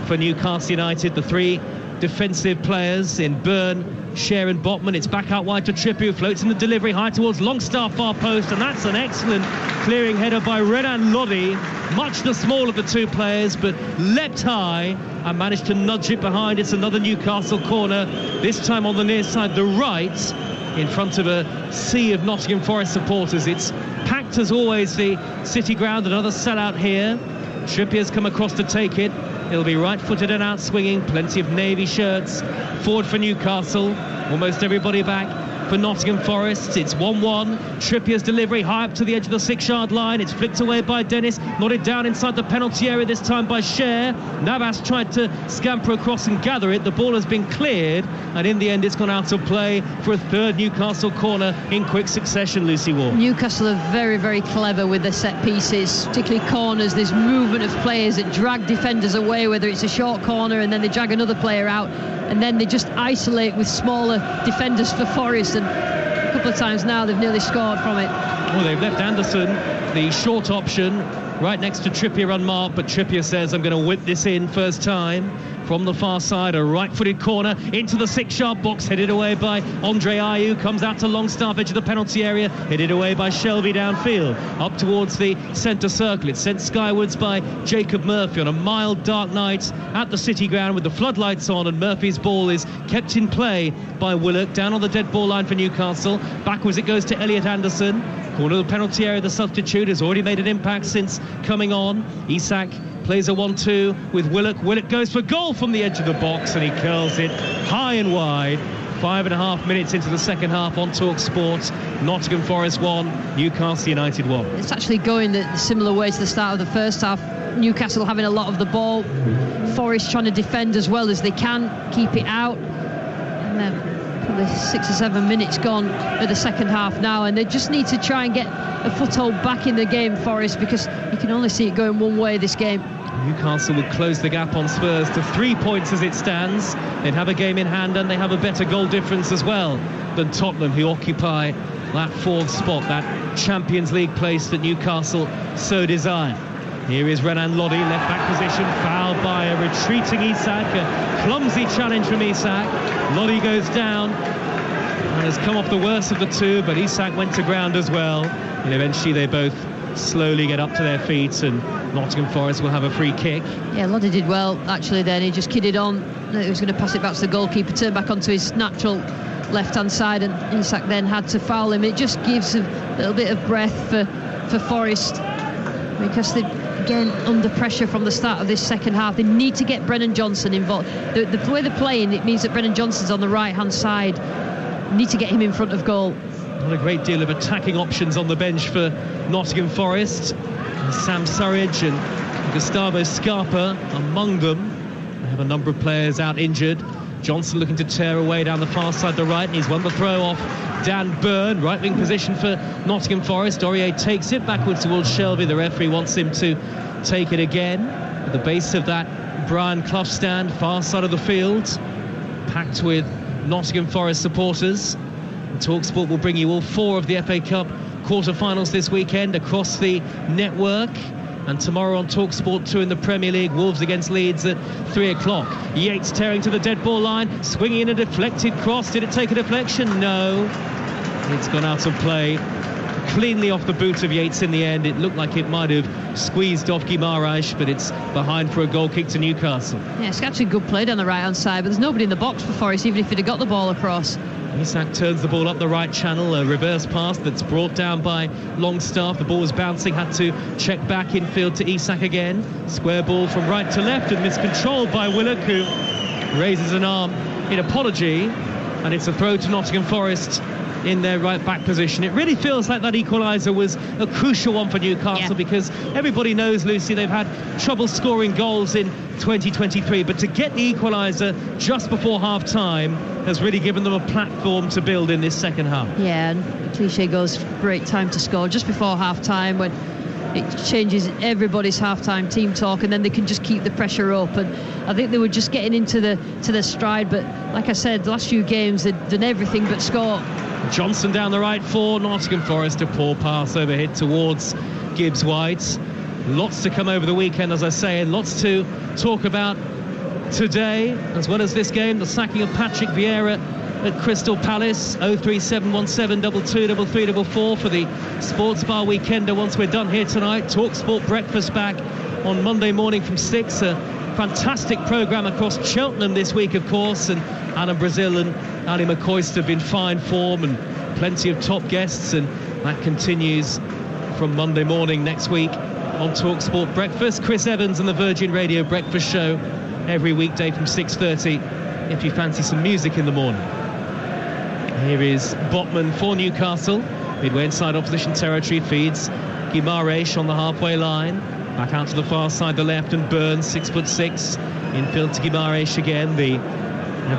for Newcastle United. The three defensive players in Byrne, Cher and Botman. It's back out wide to Trippier, who floats in the delivery high towards Longstaff far post, and that's an excellent clearing header by Renan Lodi, much the smaller of the two players, but leapt high and managed to nudge it behind. It's another Newcastle corner, this time on the near side, the right, in front of a sea of Nottingham Forest supporters. It's packed as always, the City ground. Another sellout here. Trippier's come across to take it. He'll be right-footed and out-swinging. Plenty of navy shirts forward for Newcastle. Almost everybody back for Nottingham Forest. It's 1-1. Trippier's delivery high up to the edge of the 6-yard line. It's flicked away by Dennis. Nodded down inside the penalty area, this time by Cher. Navas tried to scamper across and gather it. The ball has been cleared, and in the end it's gone out of play for a third Newcastle corner in quick succession, Lucy Ward. Newcastle are very, very clever with their set pieces, particularly corners. There's movement of players that drag defenders away, whether it's a short corner and then they drag another player out, and then they just isolate with smaller defenders for Forest, and a couple of times now they've nearly scored from it. Well, they've left Anderson, the short option, right next to Trippier unmarked, but Trippier says, I'm going to whip this in first time. From the far side, a right-footed corner into the 6-yard box, headed away by Andre Ayew, comes out to Longstaff, edge of the penalty area, headed away by Shelby downfield, up towards the centre circle. It's sent skywards by Jacob Murphy on a mild, dark night at the City ground with the floodlights on, and Murphy's ball is kept in play by Willock, down on the dead ball line for Newcastle. Backwards it goes to Elliot Anderson. Corner of the penalty area, the substitute has already made an impact since coming on. Isak plays a 1-2 with Willock. Willock goes for goal from the edge of the box, and he curls it high and wide. 5.5 minutes into the second half on Talk Sport. Nottingham Forest 1, Newcastle United 1. It's actually going the similar way to the start of the first half. Newcastle having a lot of the ball. Forest trying to defend as well as they can, keep it out. And then probably 6 or 7 minutes gone at the second half now, and they just need to try and get a foothold back in the game, Forest, because you can only see it going one way this game. Newcastle would close the gap on Spurs to 3 points as it stands. They'd have a game in hand, and they have a better goal difference as well than Tottenham, who occupy that fourth spot, that Champions League place that Newcastle so desire. Here is Renan Lodi, left back position, fouled by a retreating Isak. A clumsy challenge from Isak. Lodi goes down and has come off the worst of the two, but Isak went to ground as well. And eventually they both slowly get up to their feet, and Nottingham Forest will have a free kick. Yeah, Lodi did well actually then. He just kidded on. He was going to pass it back to the goalkeeper, turn back onto his natural left-hand side, and Isak then had to foul him. It just gives a little bit of breath for Forest, because they, again, under pressure from the start of this second half. They need to get Brennan Johnson involved. The way they're playing, it means that Brennan Johnson's on the right-hand side. Need to get him in front of goal. Not a great deal of attacking options on the bench for Nottingham Forest. Sam Surridge and Gustavo Scarpa among them. They have a number of players out injured. Johnson looking to tear away down the far side, the right, and he's won the throw off Dan Byrne. Right wing position for Nottingham Forest. Aurier takes it backwards towards Shelby. The referee wants him to take it again. At the base of that Brian Clough stand, far side of the field, packed with Nottingham Forest supporters. TalkSport will bring you all 4 of the FA Cup quarter-finals this weekend across the network. And tomorrow on TalkSport 2 in the Premier League, Wolves against Leeds at 3 o'clock. Yates tearing to the dead ball line, swinging in a deflected cross. Did it take a deflection? No. It's gone out of play. Cleanly off the boot of Yates in the end. It looked like it might have squeezed off Guimaraes, but it's behind for a goal kick to Newcastle. Yeah, it's actually good play down the right-hand side, but there's nobody in the box for Forest, even if he'd have got the ball across. Isak turns the ball up the right channel, a reverse pass that's brought down by Longstaff. The ball was bouncing, had to check back infield to Isak again. Square ball from right to left and miscontrolled by Willock, who raises an arm in apology, and it's a throw to Nottingham Forest in their right back position. It really feels like that equaliser was a crucial one for Newcastle because everybody knows, Lucy, they've had trouble scoring goals in 2023, but to get the equaliser just before half-time has really given them a platform to build in this second half. Yeah, and the cliche goes, great time to score just before half-time when it changes everybody's half-time team talk, and then they can just keep the pressure up. And I think they were just getting into the stride, but like I said, the last few games they've done everything but score. Johnson down the right for Nottingham Forest, a poor pass overhead towards Gibbs White. Lots to come over the weekend, as I say, and lots to talk about today, as well as this game, the sacking of Patrick Vieira at Crystal Palace. 03717 223344 for the Sports Bar Weekender once we're done here tonight. TalkSport breakfast back on Monday morning from 6. A fantastic programme across Cheltenham this week, of course, and Alan Brazil and Ali McCoist have been fine form and plenty of top guests, and that continues from Monday morning next week on TalkSport Breakfast. Chris Evans and the Virgin Radio Breakfast Show every weekday from 6:30 if you fancy some music in the morning. Here is Botman for Newcastle, midway inside opposition territory, feeds Guimaraes on the halfway line, back out to the far side, the left, and Burns, 6'6", infield to Guimaraes again. The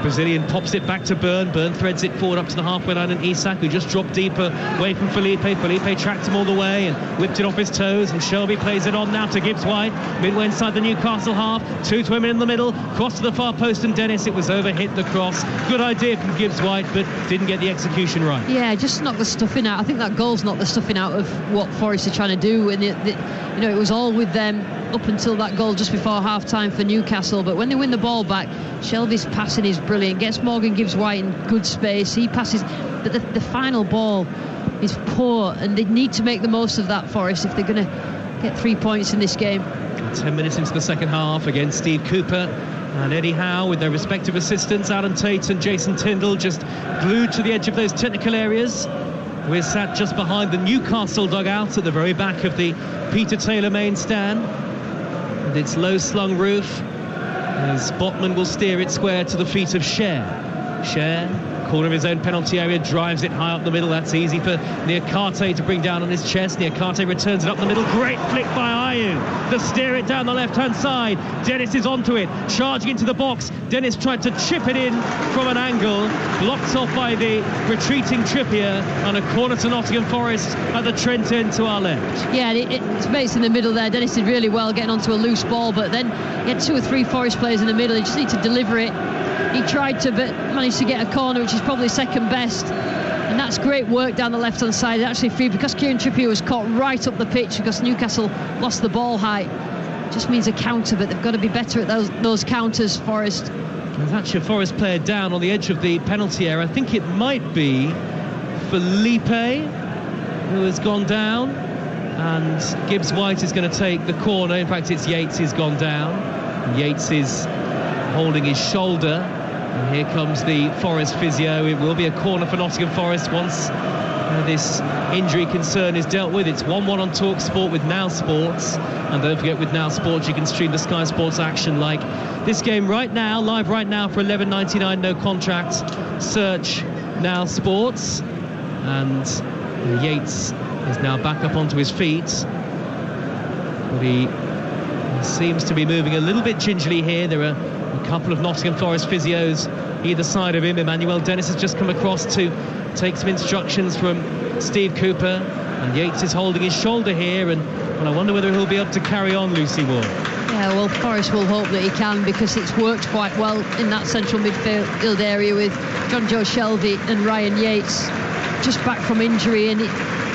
Brazilian pops it back to Byrne. Byrne threads it forward up to the halfway line, and Isak, who just dropped deeper away from Felipe. Felipe tracked him all the way and whipped it off his toes, and Shelby plays it on now to Gibbs White, midway inside the Newcastle half. Two to him in the middle, cross to the far post, and Dennis, it was over, hit the cross. Good idea from Gibbs White, but didn't get the execution right. Yeah, just knocked the stuffing out. I think that goal's knocked the stuffing out of what Forest are trying to do, and it was all with them up until that goal just before half-time for Newcastle. But when they win the ball back, Shelby's passing is brilliant, gets Morgan Gibbs White in good space, he passes, but the final ball is poor, and they need to make the most of that, Forest, if they're going to get 3 points in this game. 10 minutes into the second half, again Steve Cooper and Eddie Howe with their respective assistants, Alan Tate and Jason Tyndall, just glued to the edge of those technical areas. We're sat just behind the Newcastle dugout at the very back of the Peter Taylor main stand, and its low slung roof, as Botman will steer it square to the feet of Cher. Cher, corner of his own penalty area, drives it high up the middle. That's easy for Niakate to bring down on his chest. Niakate returns it up the middle. Great flick by Ayew to steer it down the left-hand side. Dennis is onto it, charging into the box. Dennis tried to chip it in from an angle, blocked off by the retreating Trippier, and a corner to Nottingham Forest at the Trent end to our left. Yeah, it's based in the middle there. Dennis did really well getting onto a loose ball, but then he had 2 or 3 Forest players in the middle. They just need to deliver it. He tried to, but managed to get a corner, which is probably second best. And that's great work down the left-hand side. It actually freed, because Kieran Trippier was caught right up the pitch because Newcastle lost the ball height. Just means a counter, but they've got to be better at those counters, Forest. There's actually a Forest player down on the edge of the penalty area. I think it might be Felipe who has gone down, and Gibbs White is going to take the corner. In fact, it's Yates who's gone down. Yates is holding his shoulder, and here comes the Forest physio. It will be a corner for Nottingham Forest once this injury concern is dealt with. It's 1-1 on TalkSport with Now Sports, and don't forget, with Now Sports you can stream the Sky Sports action like this game right now, live right now for $11.99, no contract. Search Now Sports, and Yates is now back up onto his feet, but he seems to be moving a little bit gingerly here. There are a couple of Nottingham Forest physios either side of him. Emmanuel Dennis has just come across to take some instructions from Steve Cooper, and Yates is holding his shoulder here, and I wonder whether he'll be able to carry on, Lucy Ward. Yeah, well, Forest will hope that he can, because it's worked quite well in that central midfield area with John Joe Shelby and Ryan Yates just back from injury, and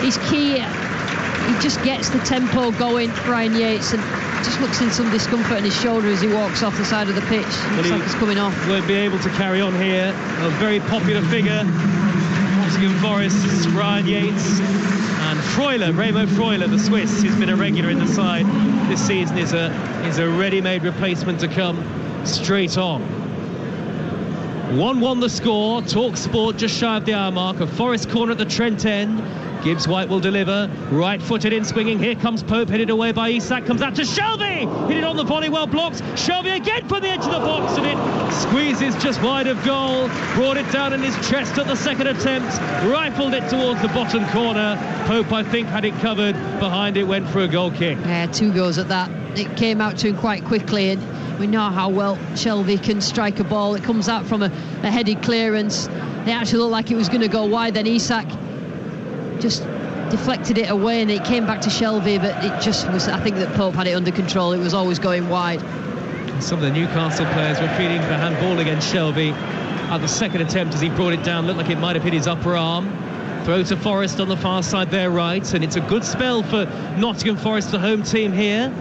he's key. He just gets the tempo going, Ryan Yates, and just looks in some discomfort in his shoulder as he walks off the side of the pitch. Looks like it's coming off. Won't be able to carry on here. A very popular figure, Nottingham Forest's Ryan Yates, and Freuler, Remo Freuler, the Swiss, who's been a regular in the side this season, is a ready-made replacement to come straight on. 1-1 the score. Talk Sport just shy of the hour mark. A Forest corner at the Trent end. Gibbs White will deliver. Right-footed in swinging. Here comes Pope, headed away by Isak. Comes out to Shelby. Hit it on the volley, well blocked. Shelby again from the edge of the box, and it squeezes just wide of goal. Brought it down in his chest at the second attempt. Rifled it towards the bottom corner. Pope, I think, had it covered. Behind it went for a goal kick. Yeah, 2 goals at that. It came out to him quite quickly, and we know how well Shelby can strike a ball. It comes out from a headed clearance. It actually looked like it was going to go wide. Then Isak just deflected it away, and it came back to Shelby, but it just was, I think that Pope had it under control. It was always going wide. Some of the Newcastle players were feeling the handball against Shelby at the second attempt as he brought it down. Looked like it might have hit his upper arm. Throw to Forest on the far side there, right, and it's a good spell for Nottingham Forest, the home team here.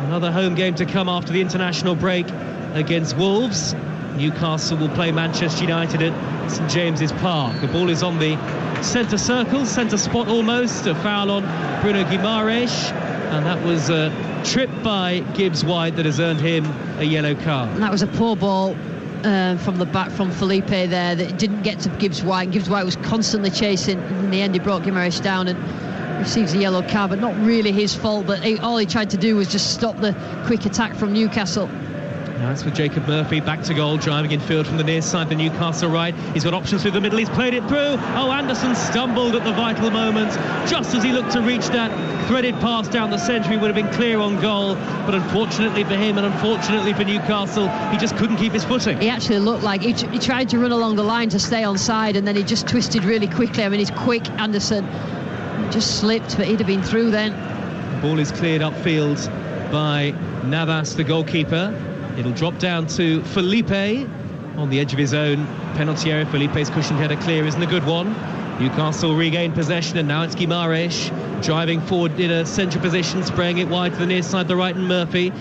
Another home game to come after the international break against Wolves. Newcastle will play Manchester United at St James's Park. The ball is on the centre circle, centre spot almost. A foul on Bruno Guimaraes, and that was a trip by Gibbs White that has earned him a yellow card. And that was a poor ball from the back from Felipe there that didn't get to Gibbs White. Gibbs White was constantly chasing. In the end, he brought Guimaraes down and receives a yellow card, but not really his fault. But all he tried to do was just stop the quick attack from Newcastle. Now it's with Jacob Murphy back to goal, driving in field from the near side, the Newcastle right. He's got options through the middle, he's played it through. Oh, Anderson stumbled at the vital moment. Just as he looked to reach that threaded pass down the centre, he would have been clear on goal. But unfortunately for him and unfortunately for Newcastle, he just couldn't keep his footing. He actually looked like he tried to run along the line to stay on side, and then he just twisted really quickly. I mean, he's quick, Anderson. He just slipped, but he'd have been through then. The ball is cleared upfield by Navas, the goalkeeper. It'll drop down to Felipe on the edge of his own penalty area. Felipe's cushioned header clear isn't a good one. Newcastle regain possession, and now it's Guimaraes driving forward in a central position, spraying it wide to the near side, the right, and Murphy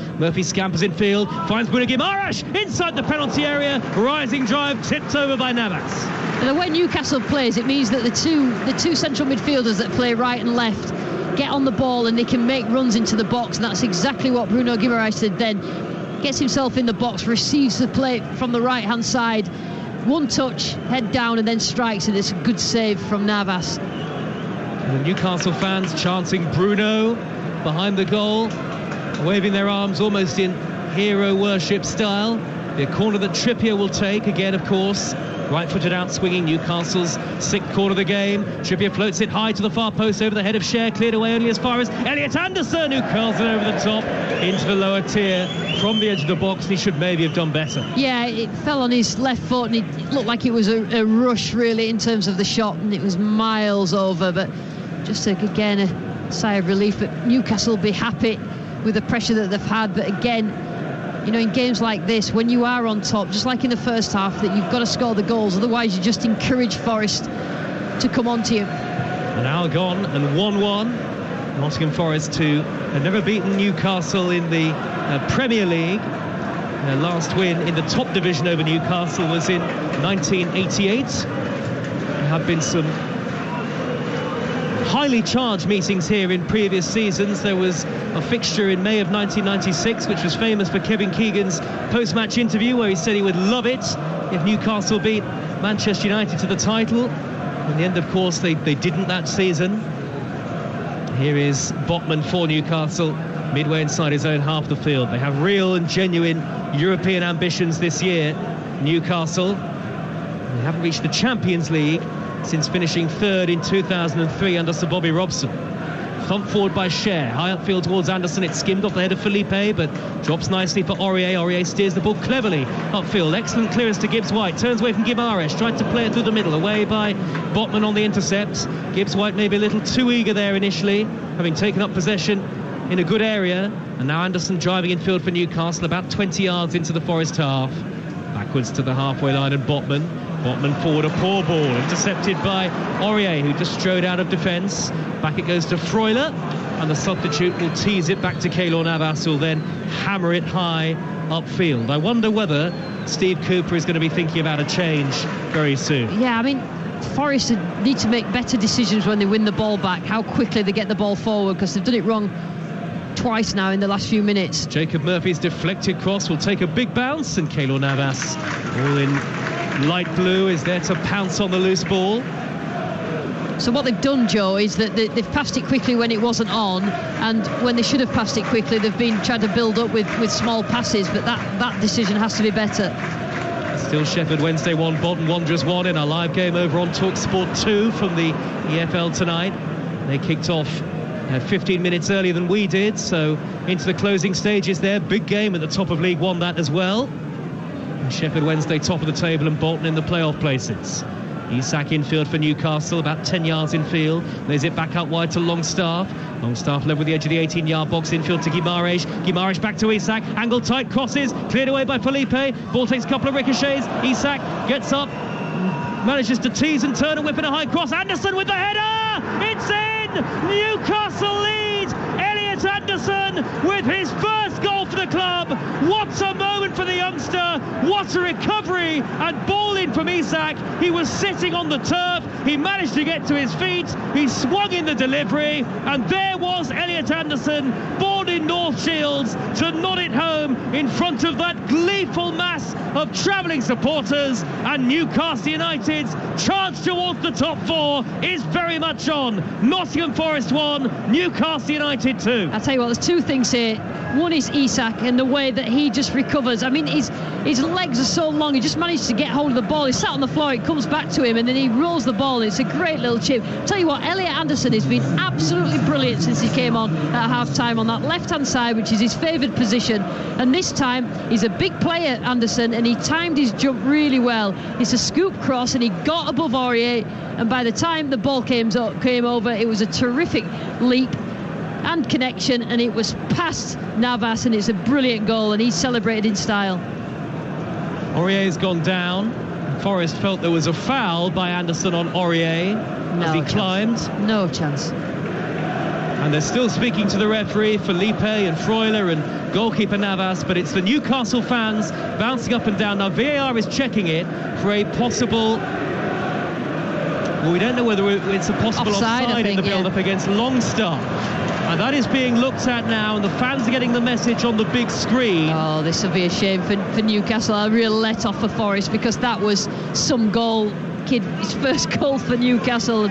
scampers in field, finds Bruno Guimaraes inside the penalty area. Rising drive tipped over by Navas. And the way Newcastle plays, it means that the two central midfielders that play right and left get on the ball and they can make runs into the box, and that's exactly what Bruno Guimaraes did then. Gets himself in the box, receives the play from the right-hand side. One touch, head down, and then strikes, and it's a good save from Navas. And the Newcastle fans chanting Bruno behind the goal, waving their arms almost in hero worship style. The corner that Trippier will take, again, of course. Right-footed out swinging, Newcastle's sixth corner of the game. Trippier floats it high to the far post over the head of Cher, cleared away only as far as Elliot Anderson, who curls it over the top into the lower tier from the edge of the box. He should maybe have done better. Yeah, it fell on his left foot, and it looked like it was a rush really in terms of the shot, and it was miles over. But just again a sigh of relief. But Newcastle will be happy with the pressure that they've had. But again, you know, in games like this, when you are on top, just like in the first half, that you've got to score the goals, otherwise you just encourage Forest to come on to you. An hour gone and 1-1. Nottingham Forest to never beaten Newcastle in the Premier League. Their last win in the top division over Newcastle was in 1988. There have been some highly charged meetings here in previous seasons. There was a fixture in May of 1996 which was famous for Kevin Keegan's post-match interview, where he said he would love it if Newcastle beat Manchester United to the title. In the end, of course, they didn't that season. Here is Botman for Newcastle, midway inside his own half of the field. They have real and genuine European ambitions this year, Newcastle. They haven't reached the Champions League since finishing third in 2003 under Sir Bobby Robson. Thumped forward by Cher, high upfield towards Anderson. It's skimmed off the head of Felipe, but drops nicely for Aurier. Aurier steers the ball cleverly upfield. Excellent clearance to Gibbs White. Turns away from Guimaraes. Tried to play it through the middle. Away by Botman on the intercept. Gibbs White maybe a little too eager there initially, having taken up possession in a good area. And now Anderson driving in field for Newcastle, about 20 yards into the Forest half. Backwards to the halfway line, and Botman forward, a poor ball, intercepted by Aurier, who just strode out of defence. Back it goes to Freuler, and the substitute will tease it back to Keylor Navas, who'll then hammer it high upfield. I wonder whether Steve Cooper is going to be thinking about a change very soon. Yeah, I mean, Forest need to make better decisions when they win the ball back, how quickly they get the ball forward, because they've done it wrong twice now in the last few minutes. Jacob Murphy's deflected cross will take a big bounce, and Keylor Navas all in Light blue is there to pounce on the loose ball. So what they've done, Joe, is that they've passed it quickly when it wasn't on, and when they should have passed it quickly, they've been trying to build up with small passes, but that decision has to be better. Still Sheffield Wednesday 1, Bolton Wanderers 1 in our live game over on TalkSport 2 from the EFL tonight. They kicked off 15 minutes earlier than we did, so into the closing stages there. Big game at the top of League One, that as well. And Sheffield Wednesday top of the table and Bolton in the playoff places. Isak infield for Newcastle, about 10 yards infield. Lays it back out wide to Longstaff. Longstaff level with the edge of the 18-yard box, infield to Guimaraes. Guimaraes back to Isak. Angle tight, crosses, cleared away by Felipe. Ball takes a couple of ricochets. Isak gets up, manages to tease and turn and whip in a high cross. Anderson with the header! It's in! Newcastle lead! Elliot Anderson with his first goal for the club. What a moment for the youngster. What a recovery and ball in from Isak. He was sitting on the turf. He managed to get to his feet. He swung in the delivery, and there was Elliot Anderson, born in North Shields, to nod it home in front of that gleeful mass of travelling supporters. And Newcastle United's charge towards the top four is very much on. Nottingham Forest 1, Newcastle United 2. I'll tell you what, there's two things here. One is Isak and the way that he just recovers. I mean, his legs are so long, he just managed to get hold of the ball. He sat on the floor, it comes back to him, and then he rolls the ball. It's a great little chip. I'll tell you what, Elliot Anderson has been absolutely brilliant since he came on at half-time on that left-hand side, which is his favoured position. And this time, he's a big player, Anderson, and he timed his jump really well. It's a scoop cross, and he got above Aurier, and by the time the ball came over, it was a terrific leap and connection, and it was past Navas, and it's a brilliant goal, and he's celebrated in style. Aurier's gone down. Forest felt there was a foul by Anderson on Aurier as he climbed. No chance. And they're still speaking to the referee, Felipe and Freuler and goalkeeper Navas, but it's the Newcastle fans bouncing up and down. Now VAR is checking it for a possible... Well, we don't know whether it's a possible offside in the build-up against Longstaff. And that is being looked at now, and the fans are getting the message on the big screen. Oh, this will be a shame for Newcastle. A real let-off for Forest, because that was some goal. His first goal for Newcastle.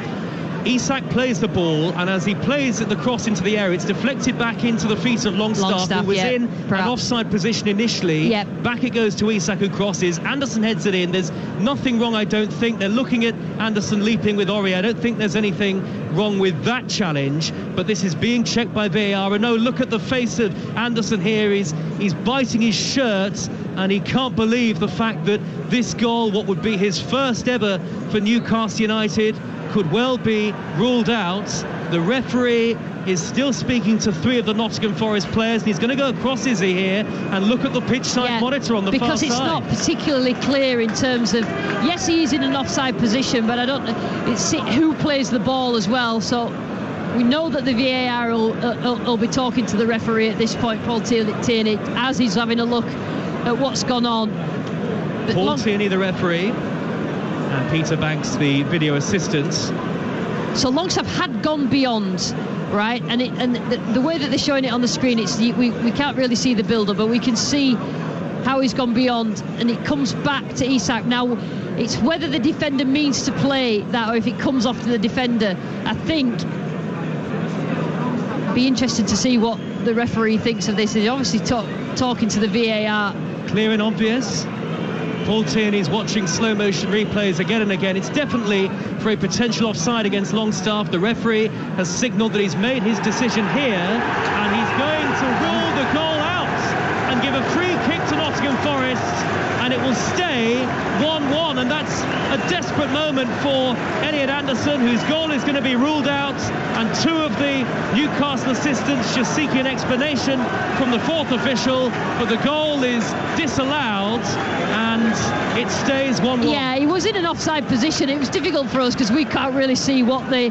Isak plays the ball, and as he plays the cross into the air, it's deflected back into the feet of Longstaff, who was in an offside position initially. Back it goes to Isak, who crosses. Anderson heads it in. There's nothing wrong, I don't think. They're looking at Anderson leaping with Aurier. I don't think there's anything wrong with that challenge, but this is being checked by VAR. And no, look at the face of Anderson here. He's biting his shirt, and he can't believe the fact that this goal, what would be his first ever for Newcastle United, could well be ruled out. The referee is still speaking to three of the Nottingham Forest players, and he's going to go across, is he, here, and look at the pitch side monitor on the far side. Because it's not particularly clear in terms of, yes, he's in an offside position, but I don't know who plays the ball as well. So we know that the VAR will be talking to the referee at this point, Paul Tierney, as he's having a look at what's gone on. But Paul Tierney, the referee, and Peter Banks, the video assistant. So Longstaff had gone beyond, right? And the way that they're showing it on the screen, we can't really see the builder, but we can see how he's gone beyond, and it comes back to Isak. Now, it's whether the defender means to play that or if it comes off to the defender. I think it'd be interesting to see what the referee thinks of this. He's obviously talking to the VAR. Clear and obvious. Paul Tierney's watching slow motion replays again and again. It's definitely for a potential offside against Longstaff. The referee has signalled that he's made his decision here, and he's going to rule the goal out and give a free kick to Nottingham Forest, and it will stay 1-1. And that's a desperate moment for Elliot Anderson, whose goal is going to be ruled out, and two of the Newcastle assistants just seeking an explanation from the fourth official, but the goal is disallowed and it stays 1-1. Yeah, he was in an offside position. It was difficult for us because we can't really see what the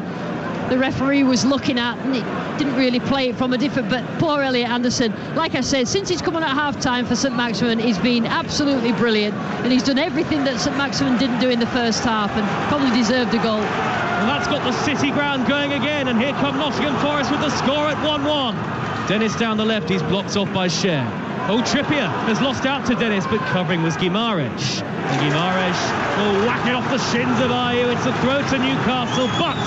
referee was looking at, and he didn't really play it from a different. But poor Elliot Anderson, like I said, since he's come on at half-time for St Maximin, he's been absolutely brilliant, and he's done everything that St Maximin didn't do in the first half, and probably deserved a goal. And that's got the City ground going again, and here come Nottingham Forest with the score at 1-1. Dennis down the left, he's blocked off by Cher. Oh, Trippier has lost out to Dennis, but covering was Guimaraes. And Guimaraes will whack it off the shins of Ayew. It's a throw to Newcastle, but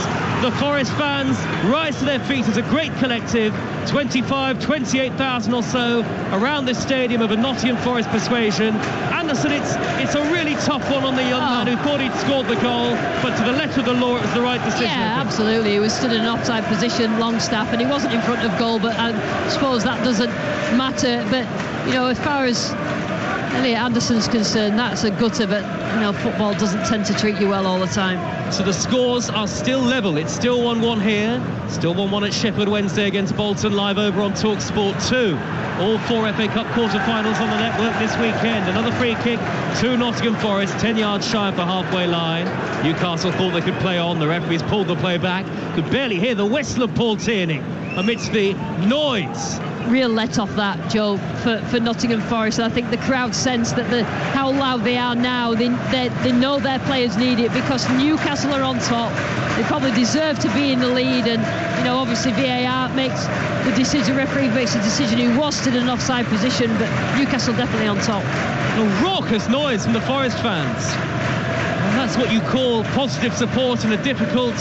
the Forest fans rise to their feet as a great collective. 28,000 or so around this stadium of a Nottingham Forest persuasion. Anderson, it's a really tough one on the young man who thought he'd scored the goal, but to the letter of the law, it was the right decision. Yeah, absolutely. He was stood in an offside position, Longstaff, and he wasn't in front of goal, but I suppose that doesn't matter. But, you know, as far as Elliot Anderson's concerned, that's a gutter, but, you know, football doesn't tend to treat you well all the time. So the scores are still level. It's still 1-1 here. Still 1-1 at Sheffield Wednesday against Bolton, live over on TalkSport 2. All 4 FA Cup quarter-finals on the network this weekend. Another free kick to Nottingham Forest, 10 yards shy of the halfway line. Newcastle thought they could play on. The referees pulled the play back. Could barely hear the whistle of Paul Tierney amidst the noise. Real let off that, Joe, for Nottingham Forest. I think the crowd sense that how loud they are now. They know their players need it because Newcastle are on top. They probably deserve to be in the lead, and you know, obviously VAR makes the decision. Referee makes a decision. He was still in an offside position, but Newcastle definitely on top. A raucous noise from the Forest fans. And that's what you call positive support in a difficult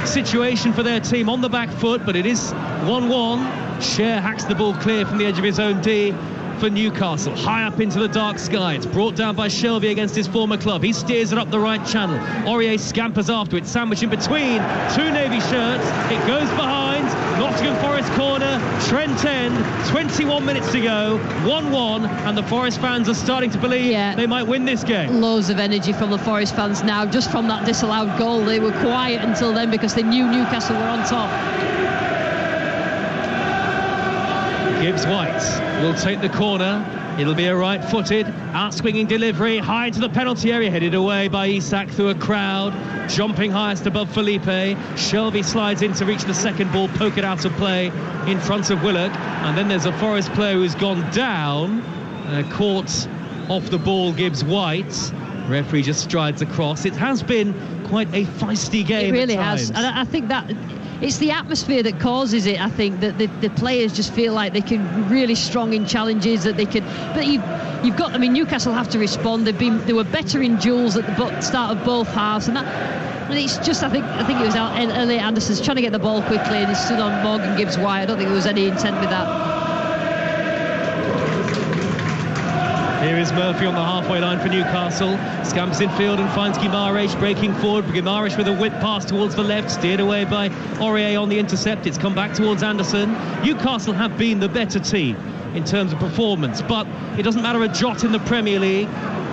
situation for their team on the back foot, but it is 1-1. Cher hacks the ball clear from the edge of his own D for Newcastle. High up into the dark sky. It's brought down by Shelby against his former club. He steers it up the right channel. Aurier scampers after it, sandwiched in between 2 navy shirts. It goes behind. Nottingham Forest corner. Trent End. 21 minutes to go. 1-1, and the Forest fans are starting to believe they might win this game. Loads of energy from the Forest fans now, just from that disallowed goal. They were quiet until then because they knew Newcastle were on top. Gibbs White will take the corner. It'll be a right-footed, out-swinging delivery, high to the penalty area, headed away by Isak through a crowd, jumping highest above Felipe. Shelby slides in to reach the second ball, poke it out of play in front of Willock, and then there's a Forest player who's gone down, caught off the ball, Gibbs White. Referee just strides across. It has been quite a feisty game. It really at times. has, and I think that it's the atmosphere that causes it. I think that the players just feel like they can be really strong in challenges, that they could. But you've got. I mean, Newcastle have to respond. They were better in duels at the start of both halves, and that. And it's just. I think it was Elliot Anderson's trying to get the ball quickly, and he stood on Morgan Gibbs White. I don't think there was any intent with that. Here is Murphy on the halfway line for Newcastle. Scamps in field and finds Guimaraes breaking forward. Guimaraes with a whip pass towards the left, steered away by Aurier on the intercept. It's come back towards Anderson. Newcastle have been the better team in terms of performance, but it doesn't matter a jot in the Premier League.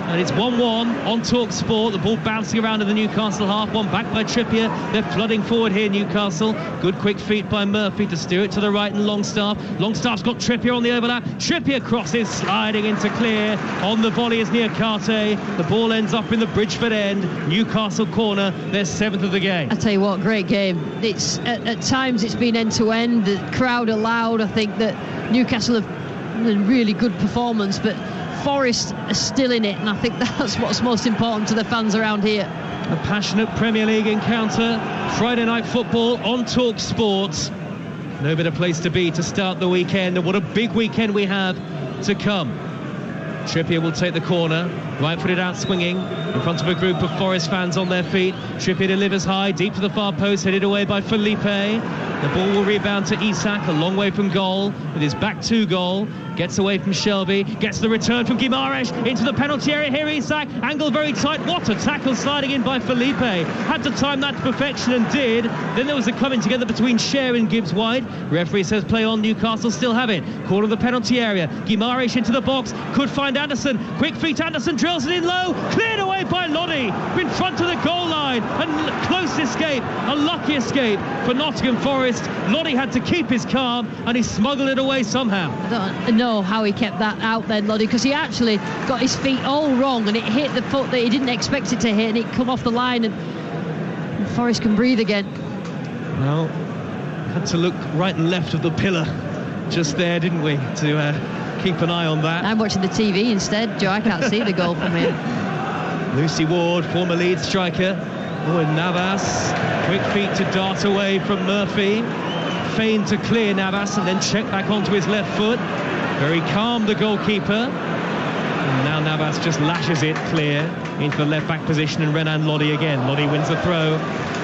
And it's 1-1 on TalkSport. The ball bouncing around in the Newcastle half. One back by Trippier. They're flooding forward here, Newcastle. Good quick feet by Murphy to steer it to the right, and Longstaff. Longstaff's got Trippier on the overlap. Trippier crosses, sliding into clear. On the volley is Niakate. The ball ends up in the Bridgeford end. Newcastle corner, their 7th of the game. I tell you what, great game. It's at times it's been end to end. The crowd are loud. I think that Newcastle have a really good performance, but Forest are still in it, and I think that's what's most important to the fans around here. A passionate Premier League encounter, Friday night football on TalkSport. No better place to be to start the weekend, and what a big weekend we have to come. Trippier will take the corner, right-footed out swinging in front of a group of Forest fans on their feet. Trippier delivers high, deep to the far post, headed away by Felipe. The ball will rebound to Isak, a long way from goal, with his back to goal. Gets away from Shelby, gets the return from Guimaraes into the penalty area. Here Isak, angle very tight. What a tackle sliding in by Felipe. Had to time that to perfection and did. Then there was a coming together between Cher and Gibbs White. Referee says play on. Newcastle still have it. Corner of the penalty area. Guimaraes into the box, could find Anderson. Quick feet, Anderson drills it in low. Cleared away by Loddy. In front of the goal line. A close escape, a lucky escape for Nottingham Forest. Loddy had to keep his calm and he smuggled it away somehow. I don't know how he kept that out then, Loddy, because he actually got his feet all wrong and it hit the foot that he didn't expect it to hit, and it come off the line, and Forest can breathe again. Well, had to look right and left of the pillar just there, didn't we, to keep an eye on that. I'm watching the TV instead, Joe. I can't see the goal from here. Lucy Ward, former lead striker. Oh, and Navas, quick feet to dart away from Murphy. Feigned to clear Navas and then check back onto his left foot. Very calm, the goalkeeper. And now Navas just lashes it clear into the left-back position, and Renan Lodi again. Lodi wins the throw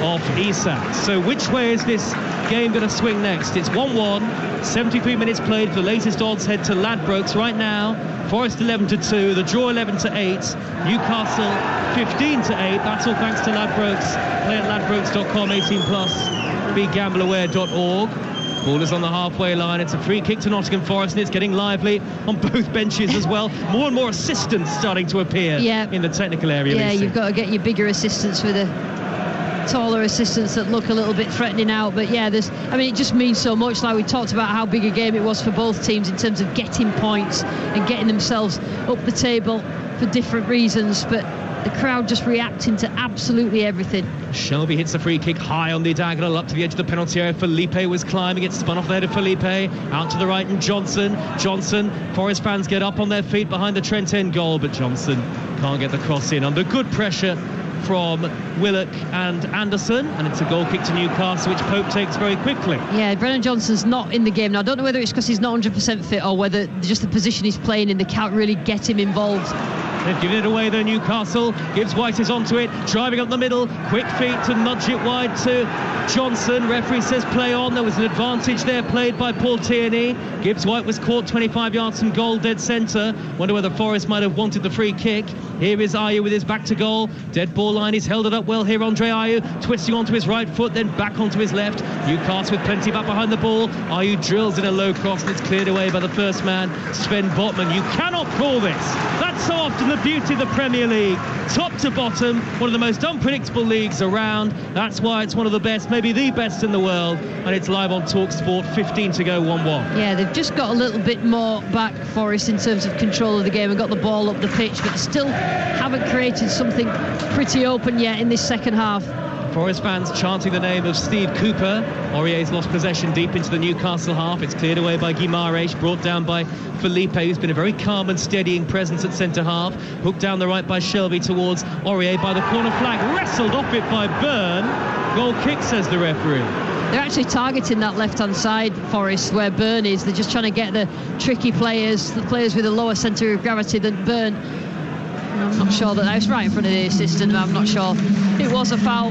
off Isak. So which way is this game going to swing next? It's 1-1, 73 minutes played. The latest odds head to Ladbrokes right now. Forest 11-2, the draw 11-8, Newcastle 15-8. That's all thanks to Ladbrokes. Play at ladbrokes.com, 18+, begambleaware.org. Ball is on the halfway line. It's a free kick to Nottingham Forest, and it's getting lively on both benches as well. More and more assistants starting to appear in the technical area. Yeah, you've got to get your bigger assistants for the taller assistants that look a little bit threatening out. But yeah, it just means so much. Like we talked about how big a game it was for both teams in terms of getting points and getting themselves up the table for different reasons. But the crowd just reacting to absolutely everything. Shelby hits a free kick high on the diagonal up to the edge of the penalty area. Felipe was climbing, it's spun off the head of Felipe, out to the right, and Johnson, Forest fans get up on their feet behind the Trent End goal, but Johnson can't get the cross in under good pressure from Willock and Anderson, and it's a goal kick to Newcastle, which Pope takes very quickly. Yeah, Brennan Johnson's not in the game now. I don't know whether it's because he's not 100% fit or whether just the position he's playing in, they can't really get him involved. They've given it away though, Newcastle. Gibbs White is onto it, driving up the middle, quick feet to nudge it wide to Johnson. Referee says play on. There was an advantage there played by Paul Tierney. Gibbs White was caught 25 yards from goal, dead centre. Wonder whether Forest might have wanted the free kick. Here is Ayew with his back to goal. Dead ball line, he's held it up well here. Andre Ayew twisting onto his right foot, then back onto his left. Newcastle with plenty back behind the ball. Ayew drills in a low cross, and it's cleared away by the first man, Sven Botman. You cannot call this. That's so often the beauty of the Premier League. Top to bottom, one of the most unpredictable leagues around. That's why it's one of the best, maybe the best in the world, and it's live on TalkSport. 15 to go, 1-1. Yeah, they've just got a little bit more back, Forest, in terms of control of the game and got the ball up the pitch, but still haven't created something pretty open yet in this second half. Forest fans chanting the name of Steve Cooper. Aurier's lost possession deep into the Newcastle half. It's cleared away by Guimaraes, brought down by Felipe, who's been a very calm and steadying presence at centre half. Hooked down the right by Shelby towards Aurier by the corner flag. Wrestled off it by Byrne. Goal kick, says the referee. They're actually targeting that left-hand side, Forest, where Byrne is. They're just trying to get the tricky players, the players with a lower centre of gravity than Byrne. I'm not sure that was right in front of the assistant. I'm not sure it was a foul.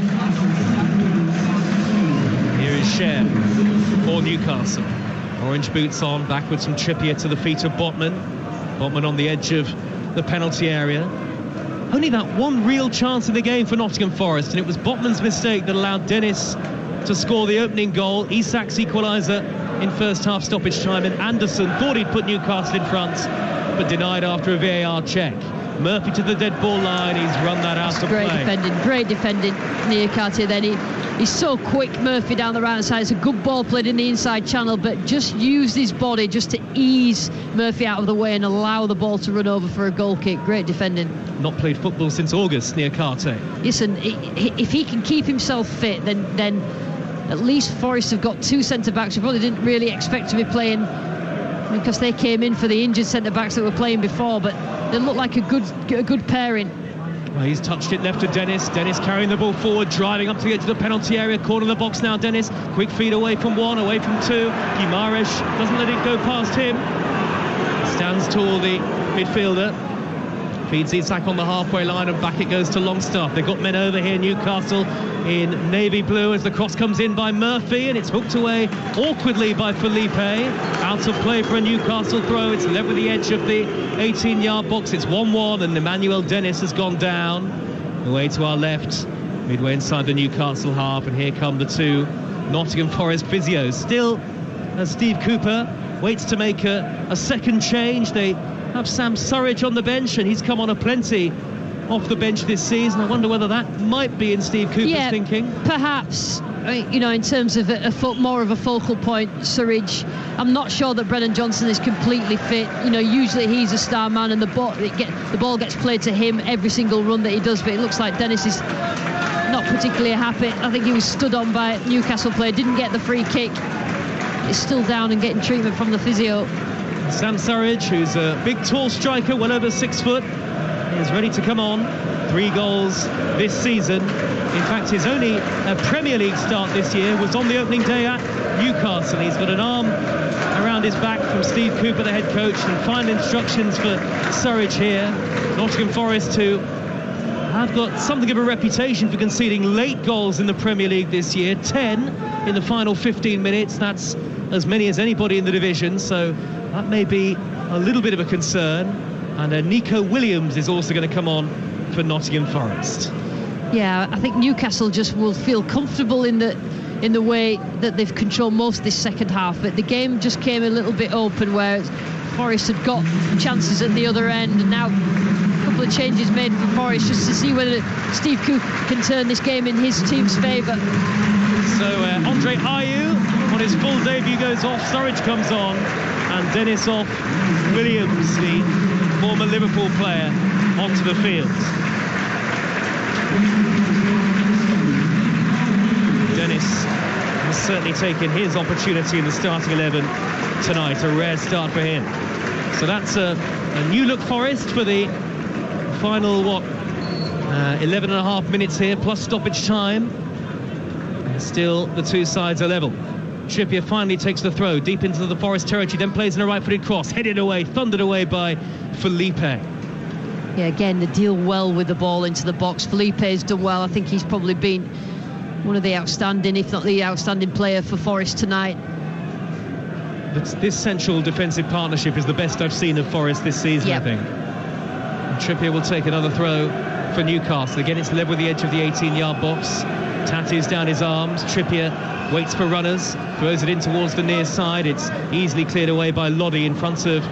Here is Cher for Newcastle. Orange boots on, backwards from Trippier to the feet of Botman. Botman on the edge of the penalty area. Only that one real chance in the game for Nottingham Forest, and it was Botman's mistake that allowed Dennis to score the opening goal. Isak's equaliser in first half stoppage time, and Anderson thought he'd put Newcastle in front, but denied after a VAR check. Murphy to the dead ball line, he's run that out to play. Great defending, Niakate then. He's so quick, Murphy, down the right side. It's a good ball played in the inside channel, but just used his body just to ease Murphy out of the way and allow the ball to run over for a goal kick. Great defending. Not played football since August, Niakate. Listen, if he can keep himself fit, then at least Forest have got two centre-backs who probably didn't really expect to be playing, because they came in for the injured centre-backs that were playing before, but they look like a good pairing. Well, he's touched it left to Dennis. Dennis carrying the ball forward, driving up to the edge of the penalty area, corner of the box now. Dennis, quick feed away from one, away from two. Guimaraes doesn't let it go past him. Stands tall, the midfielder. Feeds Isak on the halfway line, and back it goes to Longstaff. They've got men over here, Newcastle in navy blue, as the cross comes in by Murphy, and it's hooked away awkwardly by Felipe. Out of play for a Newcastle throw. It's left with the edge of the 18-yard box. It's 1-1, and Emmanuel Dennis has gone down. Away to our left, midway inside the Newcastle half, and here come the two Nottingham Forest physios. Still, Steve Cooper waits to make a second change. They have Sam Surridge on the bench, and he's come on a plenty off the bench this season. I wonder whether that might be in Steve Cooper's thinking. Perhaps, in terms of more of a focal point, Surridge. I'm not sure that Brennan Johnson is completely fit. Usually he's a star man, and the ball gets played to him every single run that he does, but it looks like Dennis is not particularly happy. I think he was stood on by a Newcastle player, didn't get the free kick. He's still down and getting treatment from the physio. Sam Surridge, who's a big, tall striker, well over 6 foot, is ready to come on. 3 goals this season. In fact, his only Premier League start this year was on the opening day at Newcastle. He's got an arm around behind his back from Steve Cooper, the head coach, and final instructions for Surridge here. Nottingham Forest, who have got something of a reputation for conceding late goals in the Premier League this year. 10 in the final 15 minutes. That's as many as anybody in the division, so that may be a little bit of a concern. And Nico Williams is also going to come on for Nottingham Forest. Yeah, I think Newcastle just will feel comfortable in the way that they've controlled most of this second half, but the game just came a little bit open where Forest had got chances at the other end, and now a couple of changes made for Forest just to see whether Steve Cook can turn this game in his team's favour. So Andre Ayew on his full debut goes off, Surridge comes on, and Dennis off, Williams, the former Liverpool player, onto the field. Dennis has certainly taken his opportunity in the starting 11 tonight, a rare start for him. So that's a new look Forest for the final 11 and a half minutes here, plus stoppage time, and still the two sides are level. Trippier finally takes the throw deep into the Forest territory, then plays in a right-footed cross, headed away, thundered away by Felipe. Yeah, again, they deal well with the ball into the box. Felipe's done well. I think he's probably been one of the outstanding, if not the outstanding player for Forest tonight. This central defensive partnership is the best I've seen of Forest this season, yep. I think. And Trippier will take another throw for Newcastle. Again, it's led with the edge of the 18-yard box. Tattoos down his arms. Trippier waits for runners, throws it in towards the near side. It's easily cleared away by Loddy in front of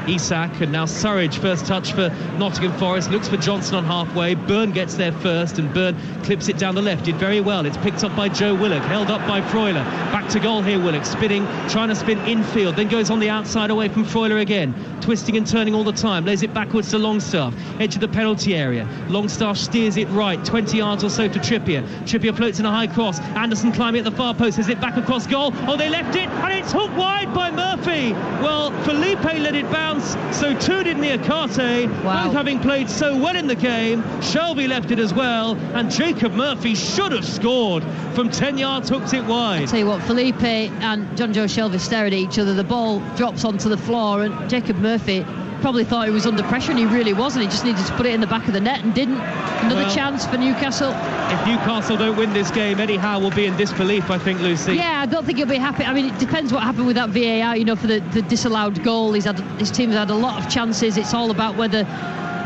Isak, and now Surridge, first touch for Nottingham Forest, looks for Johnson on halfway. Byrne gets there first, and Byrne clips it down the left, did very well. It's picked up by Joe Willock, held up by Freuler. Back to goal here, Willock, spinning, trying to spin infield, then goes on the outside away from Freuler again, twisting and turning all the time, lays it backwards to Longstaff, edge of the penalty area. Longstaff steers it right, 20 yards or so to Trippier. Trippier floats in a high cross, Anderson climbing at the far post, has it back across goal. Oh, they left it, and it's hooked wide by Murphy. Well, Felipe let it bounce, so too did Niakate. Wow. Both having played so well in the game. Shelby left it as well, and Jacob Murphy should have scored from 10 yards, hooked it wide. I'll tell you what, Felipe and John Joe Shelby stared at each other. The ball drops onto the floor, and Jacob Murphy probably thought he was under pressure, and he really wasn't. He just needed to put it in the back of the net and didn't. Another chance for Newcastle. If Newcastle don't win this game, Eddie Howe will be in disbelief, I think, Lucy. Yeah, I don't think he'll be happy. I mean, it depends what happened with that VAR, for the disallowed goal. His team's had a lot of chances. It's all about whether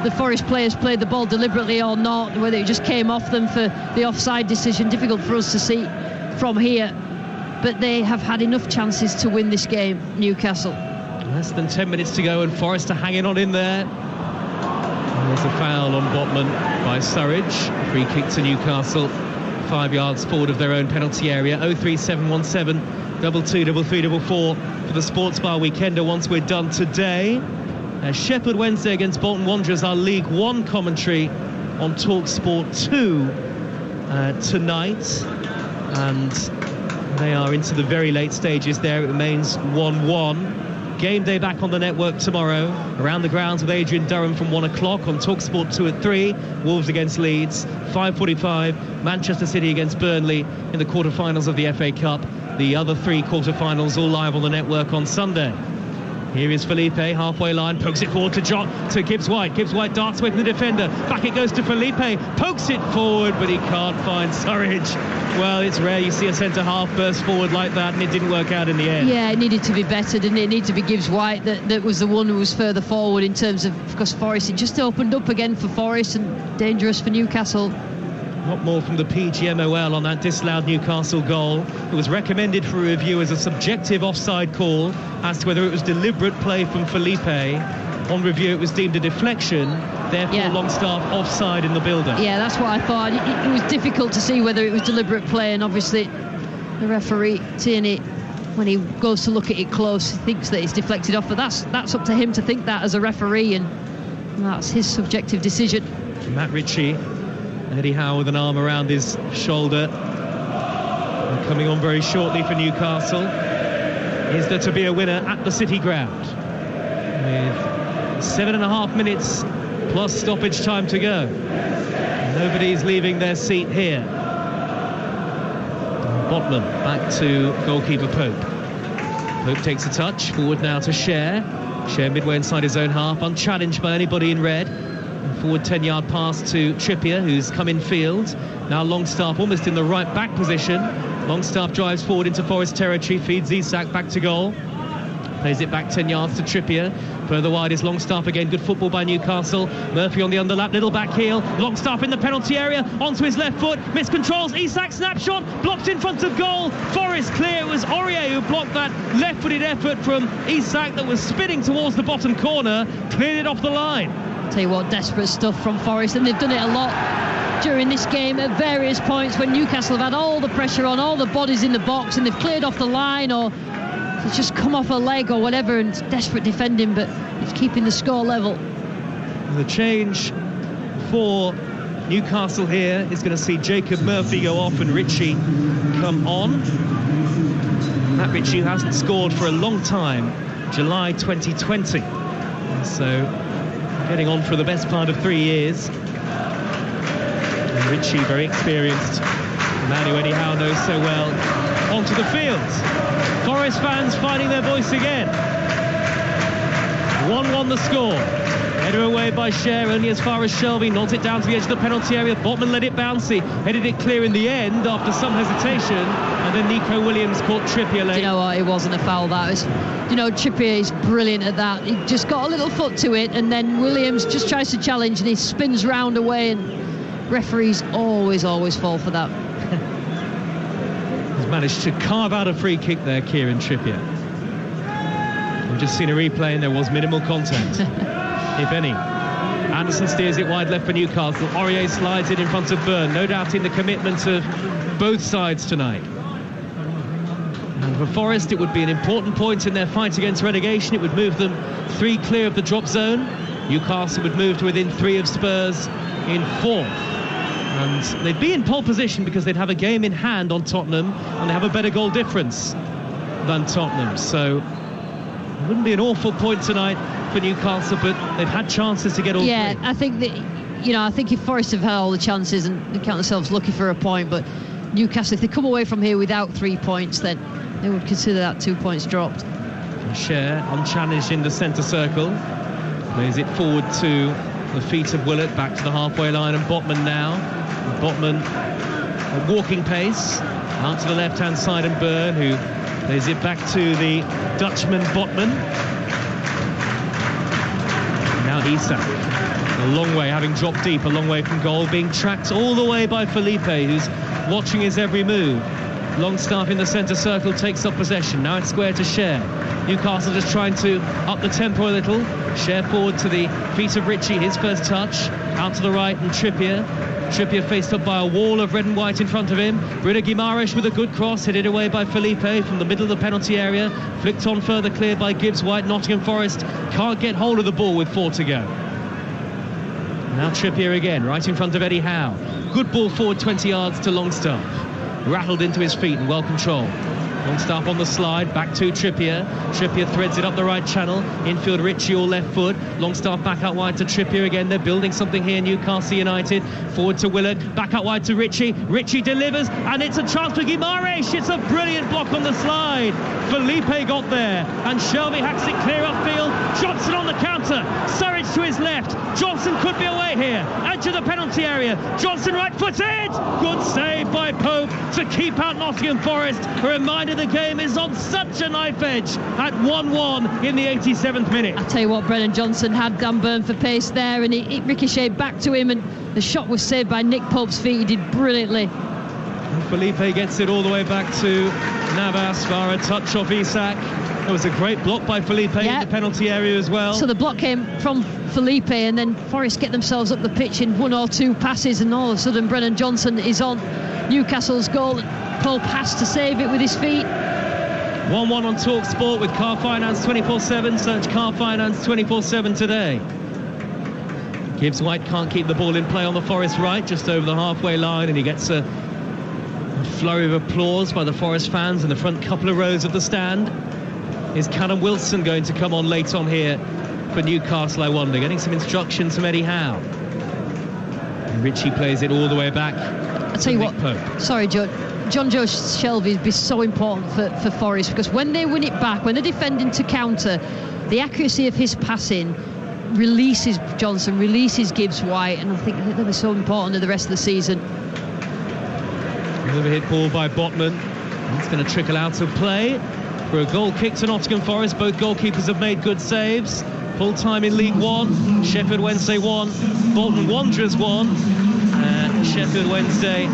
the Forest players played the ball deliberately or not, whether it just came off them for the offside decision. Difficult for us to see from here. But they have had enough chances to win this game, Newcastle. Less than 10 minutes to go, and Forest are hanging on in there. And there's a foul on Botman by Surridge. Free kick to Newcastle, 5 yards forward of their own penalty area. 03717 223344 for the Sports Bar Weekender once we're done today. Sheffield Wednesday against Bolton Wanderers, our League One commentary on TalkSport 2 tonight. And they are into the very late stages there. It remains 1-1. Game day back on the network tomorrow. Around the Grounds with Adrian Durham from 1 o'clock. On TalkSport 2 at 3. Wolves against Leeds. 5:45. Manchester City against Burnley in the quarterfinals of the FA Cup. The other 3 quarterfinals all live on the network on Sunday. Here is Felipe, halfway line, pokes it forward to Gibbs White. Gibbs White darts away from the defender. Back it goes to Felipe, pokes it forward, but he can't find Surridge. Well, it's rare you see a centre-half burst forward like that, and it didn't work out in the end. Yeah, it needed to be better, didn't it? It needed to be Gibbs White that was the one who was further forward in terms of course, Forest. It just opened up again for Forest and dangerous for Newcastle. Not more from the PGMOL on that disallowed Newcastle goal. It was recommended for review as a subjective offside call as to whether it was deliberate play from Felipe. On review, it was deemed a deflection, therefore Longstaff offside in the build-up. Yeah, that's what I thought. It was difficult to see whether it was deliberate play, and obviously the referee seeing it when he goes to look at it close, thinks that it's deflected off, but that's up to him to think that as a referee, and that's his subjective decision. Matt Ritchie. Eddie Howe with an arm around his shoulder. And coming on very shortly for Newcastle. Is there to be a winner at the City Ground? With 7.5 minutes plus stoppage time to go. Nobody's leaving their seat here. Botman back to goalkeeper Pope. Pope takes a touch, forward now to Cher. Cher midway inside his own half, unchallenged by anybody in red. Forward 10-yard pass to Trippier, who's come in field. Now Longstaff almost in the right back position. Longstaff drives forward into Forest territory, feeds Isak back to goal. Plays it back 10 yards to Trippier. Further wide is Longstaff again. Good football by Newcastle. Murphy on the underlap, little back heel. Longstaff in the penalty area, onto his left foot. Miscontrols, Isak snapshot, blocked in front of goal. Forest clear. It was Aurier who blocked that left-footed effort from Isak that was spinning towards the bottom corner. Cleared it off the line. Tell you what, desperate stuff from Forest, and they've done it a lot during this game at various points when Newcastle have had all the pressure on, all the bodies in the box, and they've cleared off the line or it's just come off a leg or whatever, and it's desperate defending, but it's keeping the score level. The change for Newcastle here is going to see Jacob Murphy go off and Ritchie come on. Matt Ritchie hasn't scored for a long time, July 2020. So getting on for the best part of 3 years. And Ritchie, very experienced. The man who Eddie Howe knows so well. Onto the field. Forest fans finding their voice again. 1-1 the score. Header away by Cher, only as far as Shelby. Nods it down to the edge of the penalty area. Botman let it bounce. He headed it clear in the end after some hesitation. And then Nico Williams caught Trippier late. Do you know what? It wasn't a foul, that was. You know, Trippier is brilliant at that. He just got a little foot to it, and then Williams just tries to challenge and he spins round away, and referees always fall for that. He's managed to carve out a free kick there, Kieran Trippier. We've just seen a replay and there was minimal contact, if any. Anderson steers it wide left for Newcastle. Aurier slides it in front of Byrne. No doubt in the commitment of both sides tonight. And for Forest, it would be an important point in their fight against relegation. It would move them 3 clear of the drop zone. Newcastle would move to within 3 of Spurs in 4th. And they'd be in pole position because they'd have a game in hand on Tottenham and they have a better goal difference than Tottenham. So it wouldn't be an awful point tonight for Newcastle, but they've had chances to get all 3. I think that, you know, I think if Forest have had all the chances and they count themselves lucky for a point, but Newcastle, if they come away from here without 3 points, then they would consider that 2 points dropped. Cher unchallenged in the centre circle, plays it forward to the feet of Willett, back to the halfway line, and Botman now. Botman at walking pace out to the left hand side, and Byrne, who plays it back to the Dutchman Botman. Now Isak, a long way, having dropped deep, a long way from goal, being tracked all the way by Felipe, who's watching his every move. Longstaff in the centre circle takes up possession. Now it's square to Cher. Newcastle just trying to up the tempo a little. Cher forward to the feet of Ritchie, his first touch. Out to the right, and Trippier faced up by a wall of red and white in front of him. Bruno Guimaraes with a good cross, headed away by Felipe from the middle of the penalty area. Flicked on further clear by Gibbs White. Nottingham Forest can't get hold of the ball with 4 to go. Now Trippier again, right in front of Eddie Howe. Good ball forward 20 yards to Longstaff. Rattled into his feet and well controlled. Longstaff on the slide, back to Trippier. Trippier threads it up the right channel. Infield Ritchie all left foot. Longstaff back out wide to Trippier again. They're building something here, Newcastle United. Forward to Willard, back out wide to Ritchie. Ritchie delivers, and it's a chance for Guimaraes. It's a brilliant block on the slide. Felipe got there, and Shelby hacks it clear upfield. Johnson on the counter. Surridge to his left. Johnson could be away here. Edge of the penalty area. Johnson right-footed. Good save by Pope to keep out Nottingham Forest. A reminder the game is on such a knife edge at 1-1 in the 87th minute. I tell you what, Brennan Johnson had Dan Byrne for pace there, and it ricocheted back to him, and the shot was saved by Nick Pope's feet. He did brilliantly. And Felipe gets it all the way back to Navas via a touch off Isak. There was a great block by Felipe in the penalty area as well. So the block came from Felipe, and then Forest get themselves up the pitch in 1 or 2 passes, and all of a sudden Brennan Johnson is on Newcastle's goal. Pope has to save it with his feet. 1-1 on Talk Sport with Car Finance 24/7. Search Car Finance 24/7 today. Gibbs White can't keep the ball in play on the Forest right, just over the halfway line, and he gets a flurry of applause by the Forest fans in the front couple of rows of the stand. Is Callum Wilson going to come on late on here for Newcastle, I wonder? Getting some instructions from Eddie Howe. And Ritchie plays it all the way back. I'll tell you what, sorry Joe, John Joe Shelby would be so important for Forest, because when they win it back, when they're defending to counter, the accuracy of his passing releases Johnson, releases Gibbs-White, and I think that'll be so important in the rest of the season. Overhit ball by Botman. It's going to trickle out of play for a goal kick to Nottingham Forest. Both goalkeepers have made good saves. Full time in League One. Sheffield Wednesday 1, Bolton Wanderers 1, and Sheffield Wednesday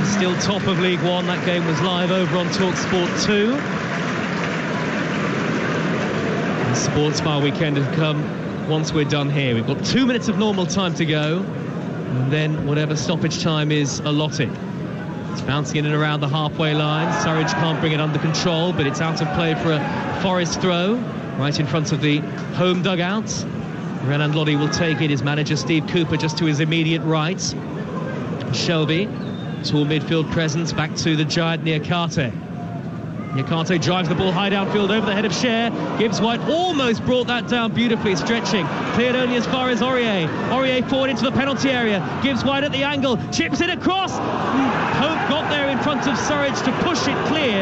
still top of League One. That game was live over on TalkSport 2. The Sports Bar weekend has come once we're done here. We've got 2 minutes of normal time to go, and then whatever stoppage time is allotted. It's bouncing in and around the halfway line. Surridge can't bring it under control, but it's out of play for a Forest throw, right in front of the home dugout. Renan Lodi will take it. His manager, Steve Cooper, just to his immediate right. Shelby, tall midfield presence, back to the giant Niakate. Niakate drives the ball high downfield over the head of Cher. Gibbs-White almost brought that down beautifully, stretching. Cleared only as far as Aurier. Aurier forward into the penalty area. Gibbs-White at the angle. Chips it across. Pope got there in front of Surridge to push it clear.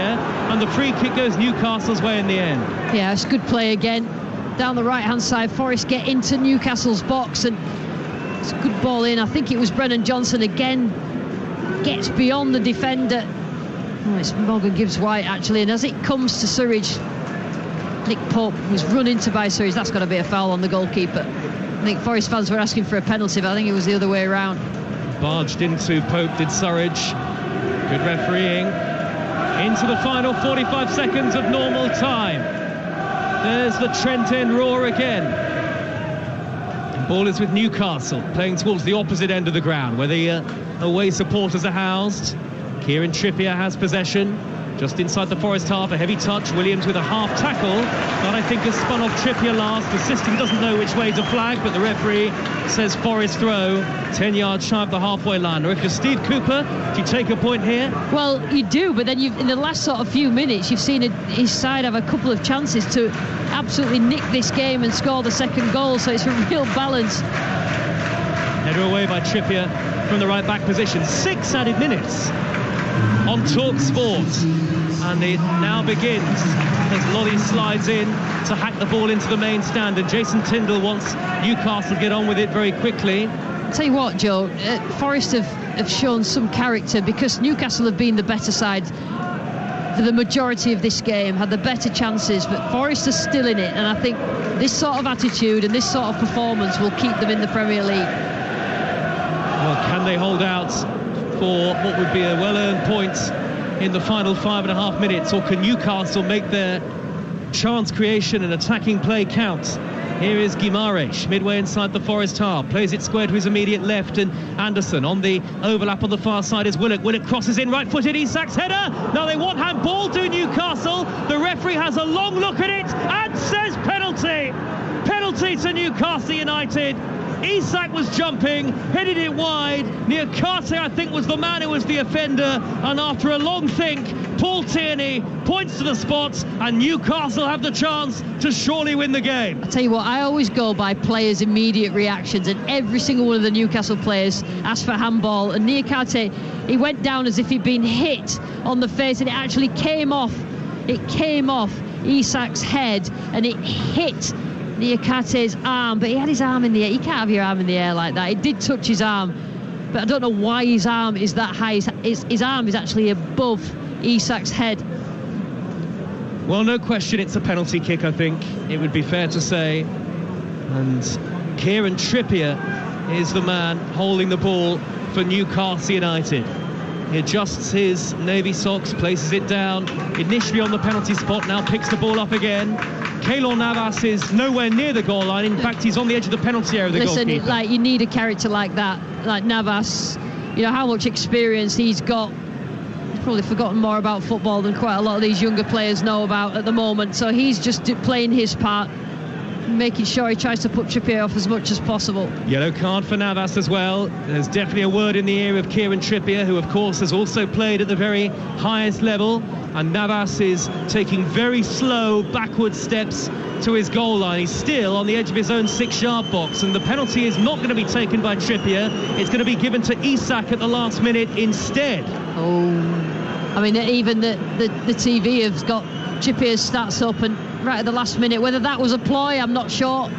And the free kick goes Newcastle's way in the end. Yeah, it's good play again. Down the right-hand side, Forest get into Newcastle's box. And it's a good ball in. I think it was Brennan Johnson again. Gets beyond the defender. Oh, it's Morgan Gibbs-White actually, and as it comes to Surridge, Nick Pope was run into by Surridge. That's got to be a foul on the goalkeeper. I think Forest fans were asking for a penalty, but I think it was the other way around. Barged into Pope, did Surridge. Good refereeing. Into the final 45 seconds of normal time. There's the Trent End roar again. The ball is with Newcastle, playing towards the opposite end of the ground, where the away supporters are housed. Kieran Trippier has possession, just inside the Forest half. A heavy touch. Williams with a half tackle, but I think has spun off Trippier last. The system doesn't know which way to flag, but the referee says Forest throw, 10 yards shy of the halfway line. Or if you're Steve Cooper, do you take a point here? Well, you do, but then in the last sort of few minutes, you've seen his side have a couple of chances to absolutely nick this game and score the second goal, so it's a real balance. Header away by Trippier from the right back position. 6 added minutes on TalkSport, and it now begins as Lodi slides in to hack the ball into the main stand, and Jason Tyndall wants Newcastle to get on with it very quickly. I'll tell you what, Joe, Forest have shown some character, because Newcastle have been the better side for the majority of this game, had the better chances, but Forest are still in it, and I think this sort of attitude and this sort of performance will keep them in the Premier League. Well, can they hold out for what would be a well-earned point in the final 5.5 minutes, or can Newcastle make their chance creation and attacking play count? Here is Guimaraes, midway inside the Forest half, plays it square to his immediate left, and Anderson on the overlap on the far side is Willock. Willock crosses in, right-footed, Isak's header. Now they want handball to Newcastle. The referee has a long look at it and says penalty. Penalty to Newcastle United. Isak was jumping, headed it wide. Niakate, I think, was the man who was the offender, and after a long think, Paul Tierney points to the spot, and Newcastle have the chance to surely win the game. I tell you what, I always go by players' immediate reactions, and every single one of the Newcastle players asked for handball, and Niakate, he went down as if he'd been hit on the face, and it actually came off. It came off Isak's head, and it hit Niakate's arm, but he had his arm in the air. You can't have your arm in the air like that. It did touch his arm, but I don't know why his arm is that high. His arm is actually above Isak's head. Well, no question, it's a penalty kick, I think it would be fair to say. And Kieran Trippier is the man holding the ball for Newcastle United. He adjusts his navy socks, places it down, initially on the penalty spot, now picks the ball up again. Keylor Navas is nowhere near the goal line. In fact, he's on the edge of the penalty area of the goalkeeper. Listen, like, you need a character like that, like Navas. You know how much experience he's got. He's probably forgotten more about football than quite a lot of these younger players know about at the moment. So he's just playing his part, making sure he tries to put Trippier off as much as possible. Yellow card for Navas as well. There's definitely a word in the ear of Kieran Trippier, who of course has also played at the very highest level, and Navas is taking very slow backward steps to his goal line. He's still on the edge of his own 6-yard box, and the penalty is not going to be taken by Trippier. It's going to be given to Isak at the last minute instead. Oh, I mean, even the TV has got Trippier's stats up, and right at the last minute, whether that was a ploy, I'm not sure.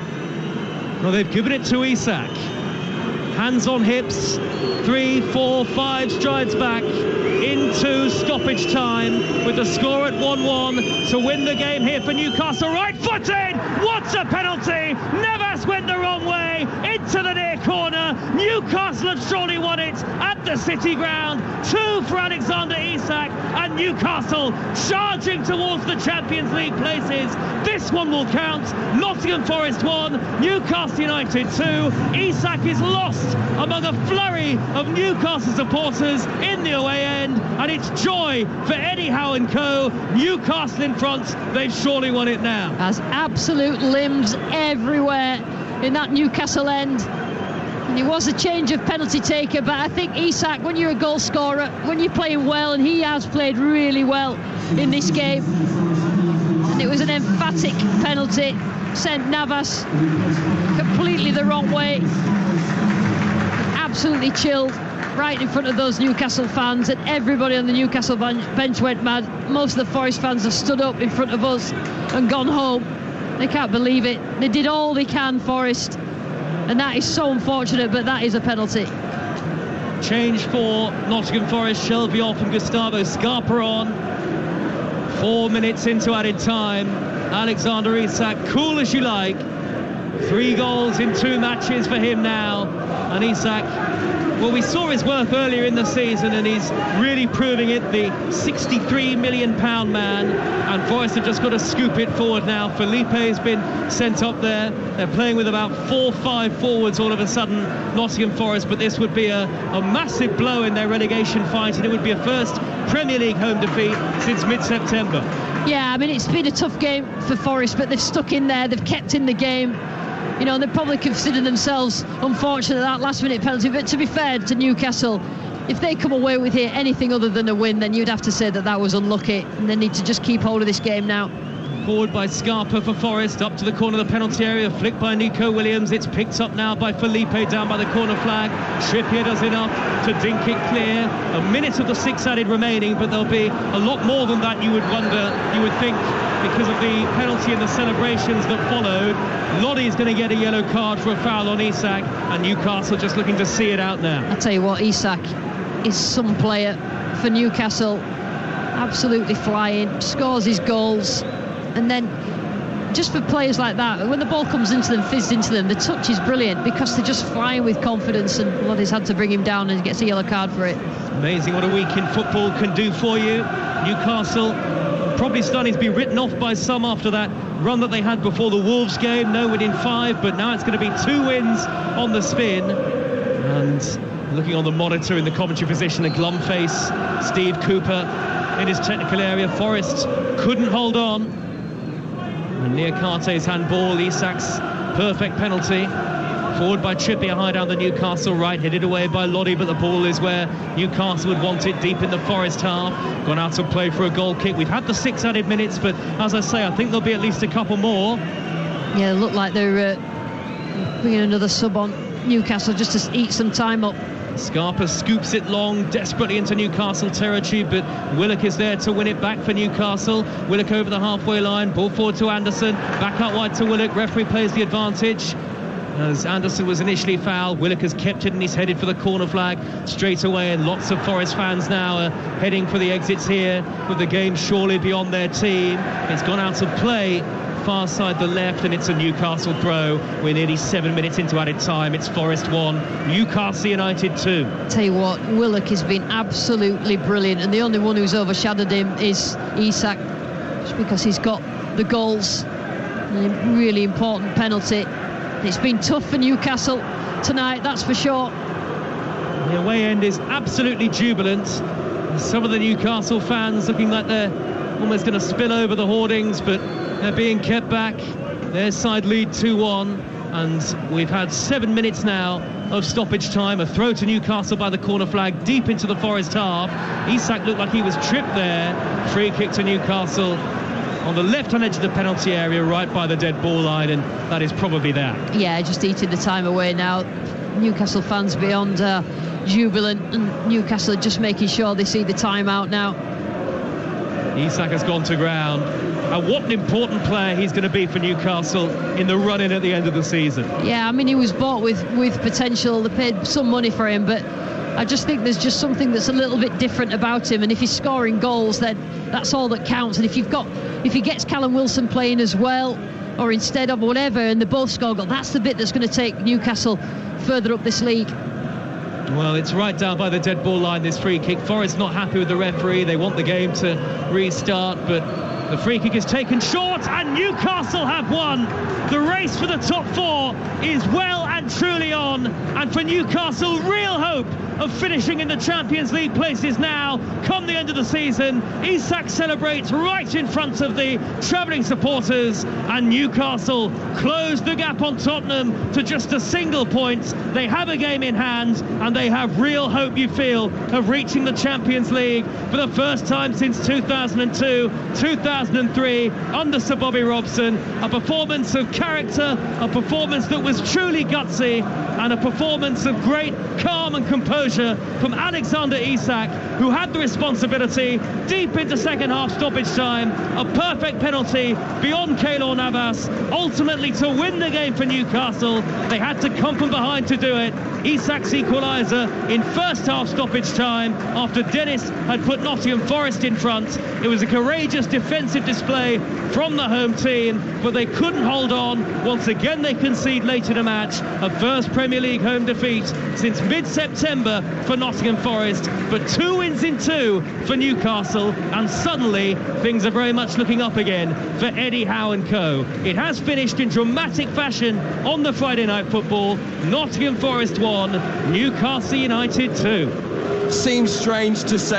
Well, they've given it to Isak. Hands on hips, 3, 4, 5 strides back into stoppage time with the score at 1-1 to win the game here for Newcastle. Right-footed! What a penalty! Navas went the wrong way into the near corner. Newcastle have surely won it at the City Ground. 2 for Alexander Isak, and Newcastle charging towards the Champions League places. This one will count. Nottingham Forest 1, Newcastle United 2. Isak is lost among a flurry of Newcastle supporters in the away end, and it's joy for Eddie Howe and co. Newcastle in front. They've surely won it now. Has absolute limbs everywhere in that Newcastle end. And he was a change of penalty taker, but I think Isak, when you're a goal scorer, when you're playing well, and he has played really well in this game, and it was an emphatic penalty, sent Navas completely the wrong way, absolutely chilled right in front of those Newcastle fans, and everybody on the Newcastle bench went mad. Most of the Forest fans have stood up in front of us and gone home. They can't believe it. They did all they can, Forest, and that is so unfortunate, but that is a penalty. Change for Nottingham Forest. Shelby off and Gustavo Scarpa on. 4 minutes into added time. Alexander Isak, cool as you like. 3 goals in 2 matches for him now. And Isak, well, we saw his worth earlier in the season, and he's really proving it, the £63 million man. And Forest have just got to scoop it forward now. Felipe has been sent up there. They're playing with about 4-5 forwards all of a sudden, Nottingham Forest, but this would be a massive blow in their relegation fight, and it would be a first Premier League home defeat since mid-September. Yeah, I mean, it's been a tough game for Forest, but they've stuck in there, they've kept in the game. You know, they probably consider themselves unfortunate that last-minute penalty. But to be fair to Newcastle, if they come away with here anything other than a win, then you'd have to say that was unlucky, and they need to just keep hold of this game now. Forward by Scarpa for Forest, up to the corner of the penalty area, flicked by Nico Williams. It's picked up now by Felipe down by the corner flag. Trippier does enough to dink it clear. A minute of the 6 added remaining, but there'll be a lot more than that, you would think, because of the penalty and the celebrations that followed. Lottie's going to get a yellow card for a foul on Isak, and Newcastle just looking to see it out now. I tell you what, Isak is some player for Newcastle. Absolutely flying, scores his goals, and then just for players like that, when the ball comes into them, fizzed into them, the touch is brilliant because they're just flying with confidence, and Lottie's had to bring him down and gets a yellow card for it. Amazing what a week in football can do for you. Newcastle probably starting to be written off by some after that run that they had before the Wolves game. No win in 5, but now it's going to be 2 wins on the spin. And looking on the monitor in the commentary position, a glum face, Steve Cooper in his technical area. Forest couldn't hold on. And Niakate's handball, Isak's perfect penalty. Forward by Trippier, high down the Newcastle right, headed away by Lodi, but the ball is where Newcastle would want it, deep in the Forest half. Gone out to play for a goal kick. We've had the 6 added minutes, but as I say, I think there'll be at least a couple more. Yeah, they look like they're bringing another sub on Newcastle just to eat some time up. Scarpa scoops it long, desperately into Newcastle territory, but Willock is there to win it back for Newcastle. Willock over the halfway line, ball forward to Anderson, back out wide to Willock. Referee plays the advantage. As Anderson was initially fouled, Willock has kept it, and he's headed for the corner flag straight away, and lots of Forest fans now are heading for the exits here, with the game surely beyond their team. It's gone out of play, far side the left, and it's a Newcastle throw. We're nearly 7 minutes into added time. It's Forest 1, Newcastle United 2. Tell you what, Willock has been absolutely brilliant, and the only one who's overshadowed him is Isak, just because he's got the goals. A really important penalty. It's been tough for Newcastle tonight, that's for sure. The away end is absolutely jubilant. Some of the Newcastle fans looking like they're almost going to spill over the hoardings, but they're being kept back. Their side lead 2-1, and we've had 7 minutes now of stoppage time. A throw to Newcastle by the corner flag, deep into the Forest half. Isak looked like he was tripped there. Free kick to Newcastle on the left-hand edge of the penalty area, right by the dead ball line, and that is probably that. Yeah, just eating the time away now. Newcastle fans beyond jubilant, and Newcastle are just making sure they see the time out now. Isak has gone to ground. And what an important player he's going to be for Newcastle in the run-in at the end of the season. Yeah, I mean, he was bought with potential. They paid some money for him, but I just think there's just something that's a little bit different about him. And if he's scoring goals, then that's all that counts. And if he gets Callum Wilson playing as well, or instead of whatever, and they both score goal, that's the bit that's going to take Newcastle further up this league. Well, it's right down by the dead ball line, this free kick. Forest not happy with the referee. They want the game to restart, but the free kick is taken short, and Newcastle have won. The race for the top four is well and truly on, and for Newcastle, real hope of finishing in the Champions League places now come the end of the season. Isak celebrates right in front of the travelling supporters, and Newcastle close the gap on Tottenham to just a single point. They have a game in hand, and they have real hope, you feel, of reaching the Champions League for the first time since 2002, 2003 under Sir Bobby Robson. A performance of character, a performance that was truly gutsy, and a performance of great calm and composure from Alexander Isak, who had the responsibility deep into second half stoppage time. A perfect penalty beyond Keylor Navas, ultimately to win the game for Newcastle. They had to come from behind to do it. Isak's equaliser in first half stoppage time after Dennis had put Nottingham Forest in front. It was a courageous defensive display from the home team, but they couldn't hold on. Once again they concede late in the match. A first Premier League home defeat since mid-September for Nottingham Forest, but 2 wins in 2 for Newcastle, and suddenly things are very much looking up again for Eddie Howe and co. It has finished in dramatic fashion on the Friday Night Football. Nottingham Forest 1, Newcastle United 2. Seems strange to say